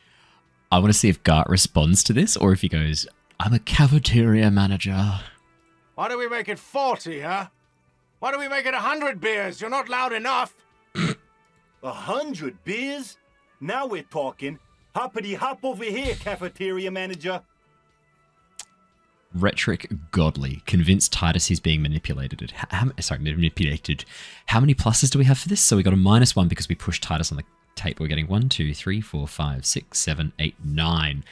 I want to see if Gart responds to this, or if he goes, "I'm a cafeteria manager." Why do we make it 40, huh? Why do we make it 100 beers? You're not loud enough. 100 beers? Now we're talking. Hoppity hop over here, cafeteria manager. Rhetoric godly. Convinced Titus he's being manipulated. Manipulated. How many pluses do we have for this? So we got a -1 because we pushed Titus on the tape. We're getting 1, 2, 3, 4, 5, 6, 7, 8, 9.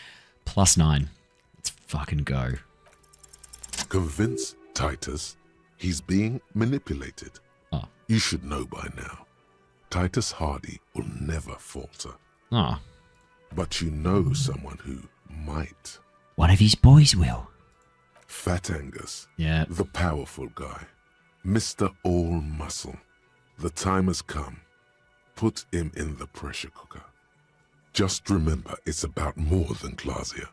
+9. Let's fucking go. Convince Titus he's being manipulated. Oh. You should know by now. Titus Hardy will never falter. Ah. But you know someone who might. One of his boys will. Fat Angus. Yeah. The powerful guy. Mr. All Muscle. The time has come. Put him in the pressure cooker. Just remember, it's about more than Klaasje.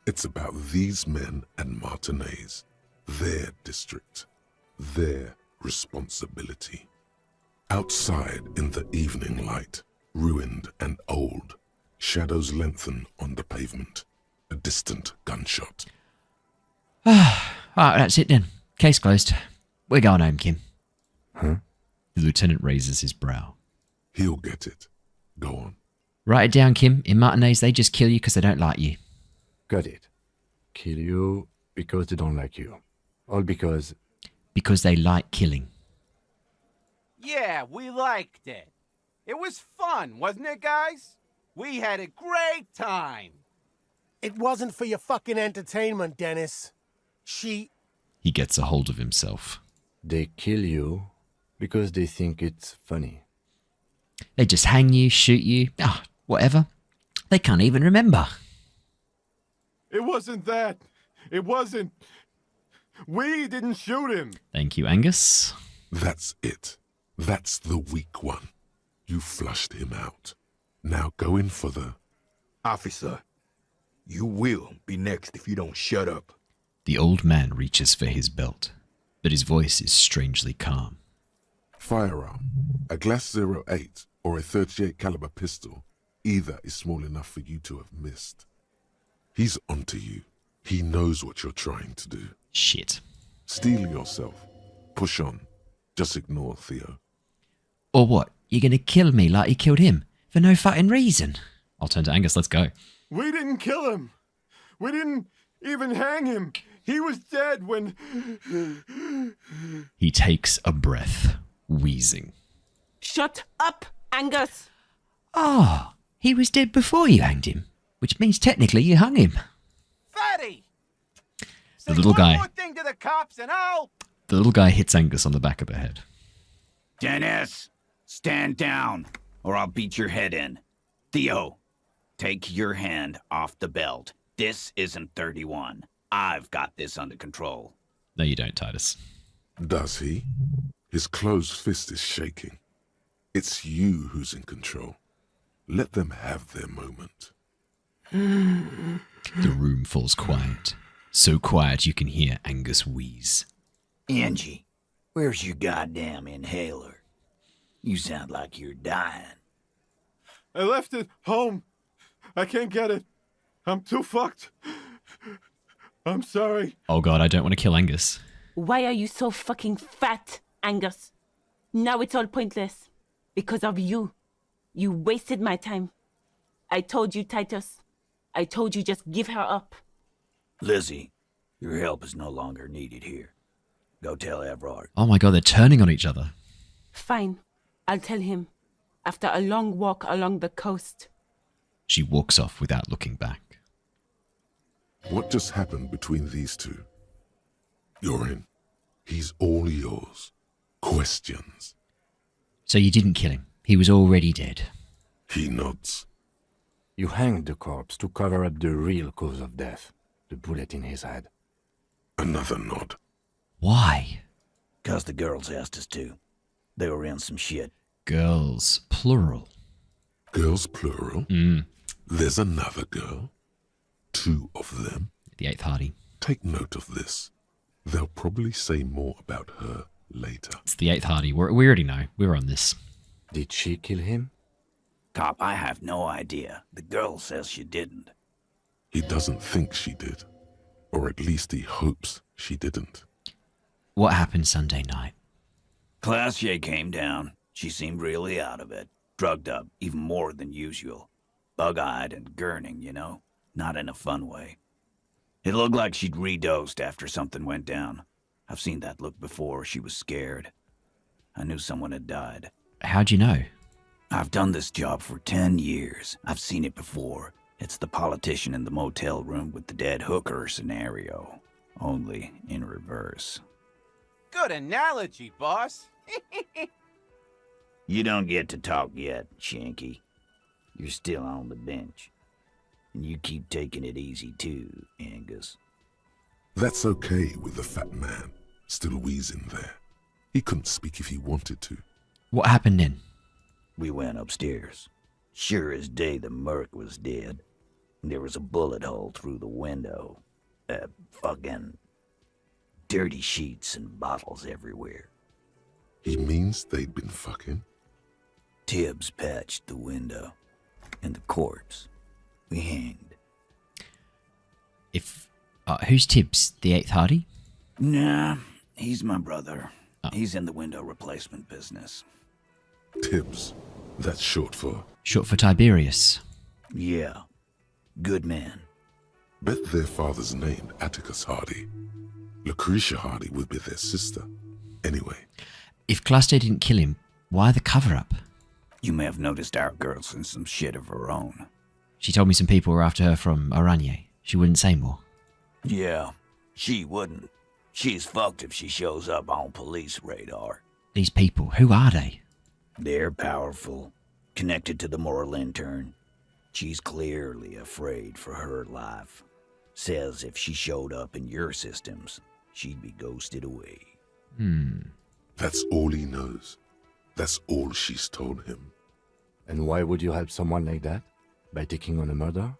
It's about these men and Martinez. Their district. Their responsibility. Outside in the evening light, ruined and old, shadows lengthen on the pavement. A distant gunshot. Alright, that's it then. Case closed. We're going home, Kim. Huh? The lieutenant raises his brow. He'll get it. Go on. Write it down, Kim. In Martinez, they just kill you because they don't like you. Got it. Kill you because they don't like you. All because... Because they like killing. Yeah, we liked it. It was fun, wasn't it, guys? We had a great time. It wasn't for your fucking entertainment, Dennis. She... He gets a hold of himself. They kill you because they think it's funny. They just hang you, shoot you, whatever. They can't even remember. It wasn't that. It wasn't. We didn't shoot him. Thank you, Angus. That's it. That's the weak one. You flushed him out. Now go in for the... Officer, you will be next if you don't shut up. The old man reaches for his belt, but his voice is strangely calm. Firearm. A Glass 08 or a 38 caliber pistol. Either is small enough for you to have missed. He's onto you. He knows what you're trying to do. Shit. Steel yourself. Push on. Just ignore Theo. Or what? You're gonna kill me like you killed him? For no fucking reason. I'll turn to Angus, let's go. We didn't kill him. We didn't even hang him. He was dead when... He takes a breath, wheezing. Shut up, Angus! Ah, he was dead before you hanged him, which means technically you hung him. Fatty! The little guy. One more thing to the cops and I'll... The little guy hits Angus on the back of the head. Dennis, stand down, or I'll beat your head in. Theo, take your hand off the belt. This isn't 31. I've got this under control. No, you don't, Titus. Does he? His closed fist is shaking. It's you who's in control. Let them have their moment. The room falls quiet. So quiet you can hear Angus wheeze. Angie, where's your goddamn inhaler? You sound like you're dying. I left it home. I can't get it. I'm too fucked. I'm sorry. Oh god, I don't want to kill Angus. Why are you so fucking fat, Angus? Now it's all pointless. Because of you. You wasted my time. I told you, Titus. I told you just give her up. Lizzie, your help is no longer needed here. Go tell Everard. Oh my god, they're turning on each other. Fine. I'll tell him. After a long walk along the coast. She walks off without looking back. What just happened between these two? You're in. He's all yours. Questions. So you didn't kill him. He was already dead. He nods. You hanged the corpse to cover up the real cause of death. The bullet in his head. Another nod. Why? 'Cause the girls asked us to. They were in some shit. Girls, plural. Girls, plural? Mm. There's another girl. 2 of them. The 8th Hardy. Take note of this. They'll probably say more about her later. It's the 8th Hardy. We already know. We're on this. Did she kill him? Cop, I have no idea. The girl says she didn't. He doesn't think she did. Or at least he hopes she didn't. What happened Sunday night? Klaasje came down. She seemed really out of it. Drugged up, even more than usual. Bug-eyed and gurning, you know? Not in a fun way. It looked like she'd redosed after something went down. I've seen that look before. She was scared. I knew someone had died. How'd you know? I've done this job for 10 years. I've seen it before. It's the politician in the motel room with the dead hooker scenario. Only in reverse. Good analogy, boss. You don't get to talk yet, Shanky. You're still on the bench. And you keep taking it easy too, Angus. That's okay with the fat man, still wheezing there. He couldn't speak if he wanted to. What happened then? We went upstairs. Sure as day the merc was dead. There was a bullet hole through the window. Fucking dirty sheets and bottles everywhere. He means they'd been fucking? Tibbs patched the window. And the corpse. We hanged. Who's Tibbs? The 8th Hardy? Nah, he's my brother. Oh. He's in the window replacement business. Tibbs. That's short for? Short for Tiberius. Yeah. Good man. Bet their father's named Atticus Hardy. Lucretia Hardy would be their sister. Anyway. If Klaasje didn't kill him, why the cover-up? You may have noticed our girl's in some shit of her own. She told me some people were after her from Oranje. She wouldn't say more. Yeah, she wouldn't. She's fucked if she shows up on police radar. These people, who are they? They're powerful, connected to the moral intern. She's clearly afraid for her life. Says if she showed up in your systems, she'd be ghosted away. That's all he knows. That's all she's told him. And why would you help someone like that? By taking on a murder?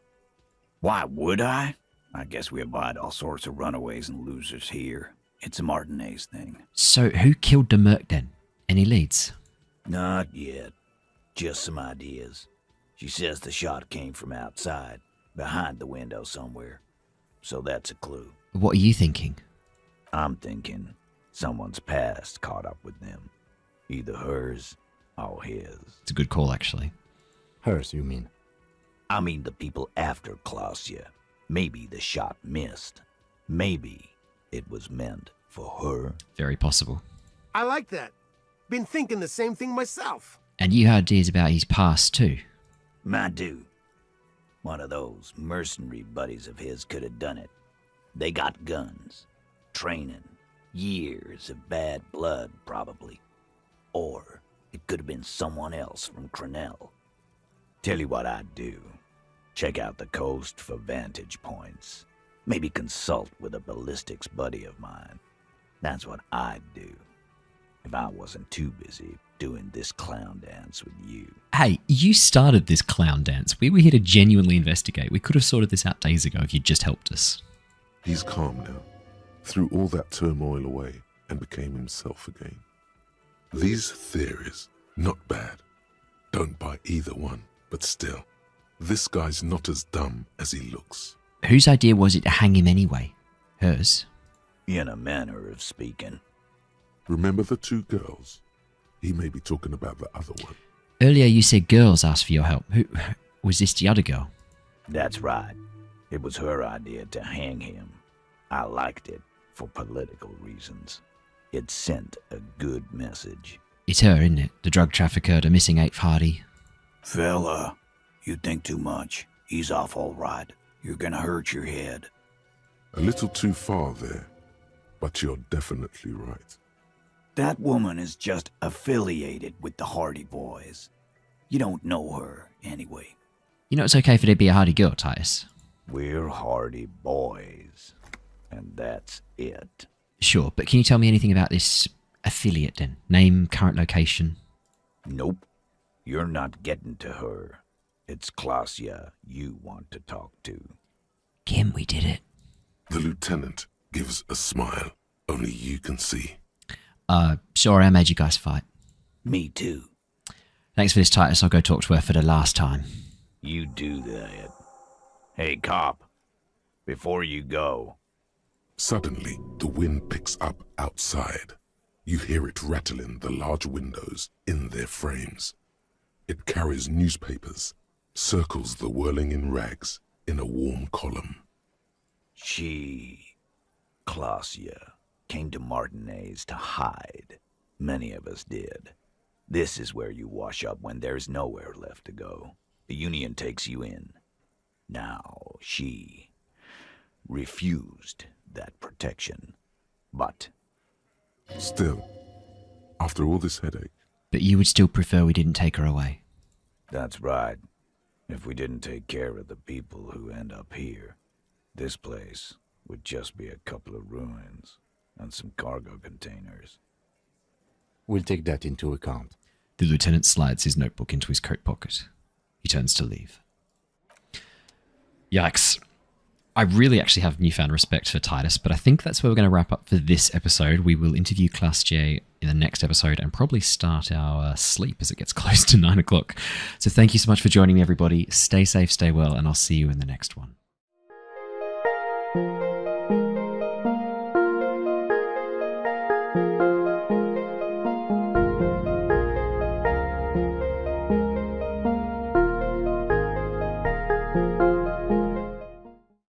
Why would I? I guess we abide all sorts of runaways and losers here. It's a Martinez thing. So who killed the merc then? Any leads? Not yet. Just some ideas. She says the shot came from outside, behind the window somewhere. So that's a clue. What are you thinking? I'm thinking someone's past caught up with them. Either hers or his. It's a good call, actually. Hers, you mean? I mean the people after Klaasje. Maybe the shot missed. Maybe it was meant for her. Very possible. I like that. Been thinking the same thing myself. And you had ideas about his past too? I do. One of those mercenary buddies of his could have done it. They got guns, training, years of bad blood probably. Or it could have been someone else from Crenell. Tell you what I'd do. Check out the coast for vantage points. Maybe consult with a ballistics buddy of mine. That's what I'd do. If I wasn't too busy doing this clown dance with you. Hey, you started this clown dance. We were here to genuinely investigate. We could have sorted this out days ago if you'd just helped us. He's calm now. Threw all that turmoil away and became himself again. These theories, not bad. Don't buy either one, but still, this guy's not as dumb as he looks. Whose idea was it to hang him anyway? Hers? In a manner of speaking. Remember the 2 girls? He may be talking about the other one. Earlier you said girls asked for your help. Who was this? The other girl? That's right. It was her idea to hang him. I liked it for political reasons. It sent a good message. It's her, isn't it? The drug trafficker, the missing 8th Hardy. Fella, you think too much. He's off all right. You're gonna hurt your head. A little too far there, but you're definitely right. That woman is just affiliated with the Hardy Boys. You don't know her, anyway. You know it's okay for there to be a Hardy girl, Titus? We're Hardy Boys. And that's it. Sure, but can you tell me anything about this affiliate then? Name, current location? Nope. You're not getting to her. It's Klaasje you want to talk to. Kim, we did it. The lieutenant gives a smile only you can see. Sorry I made you guys fight. Me too. Thanks for this, Titus. I'll go talk to her for the last time. You do that. Hey, cop. Before you go. Suddenly, the wind picks up outside. You hear it rattling the large windows in their frames. It carries newspapers, circles the whirling in rags in a warm column. Klaasje, came to Martinez to hide. Many of us did. This is where you wash up when there's nowhere left to go. The Union takes you in. Now, she refused that protection. But... Still, after all this headache... But you would still prefer we didn't take her away? That's right. If we didn't take care of the people who end up here, this place would just be a couple of ruins and some cargo containers. We'll take that into account. The lieutenant slides his notebook into his coat pocket. He turns to leave. Yikes. I really actually have newfound respect for Titus, but I think that's where we're going to wrap up for this episode. We will interview Klaasje in the next episode and probably start our sleep as it gets close to 9 o'clock. So thank you so much for joining me, everybody. Stay safe, stay well, and I'll see you in the next one.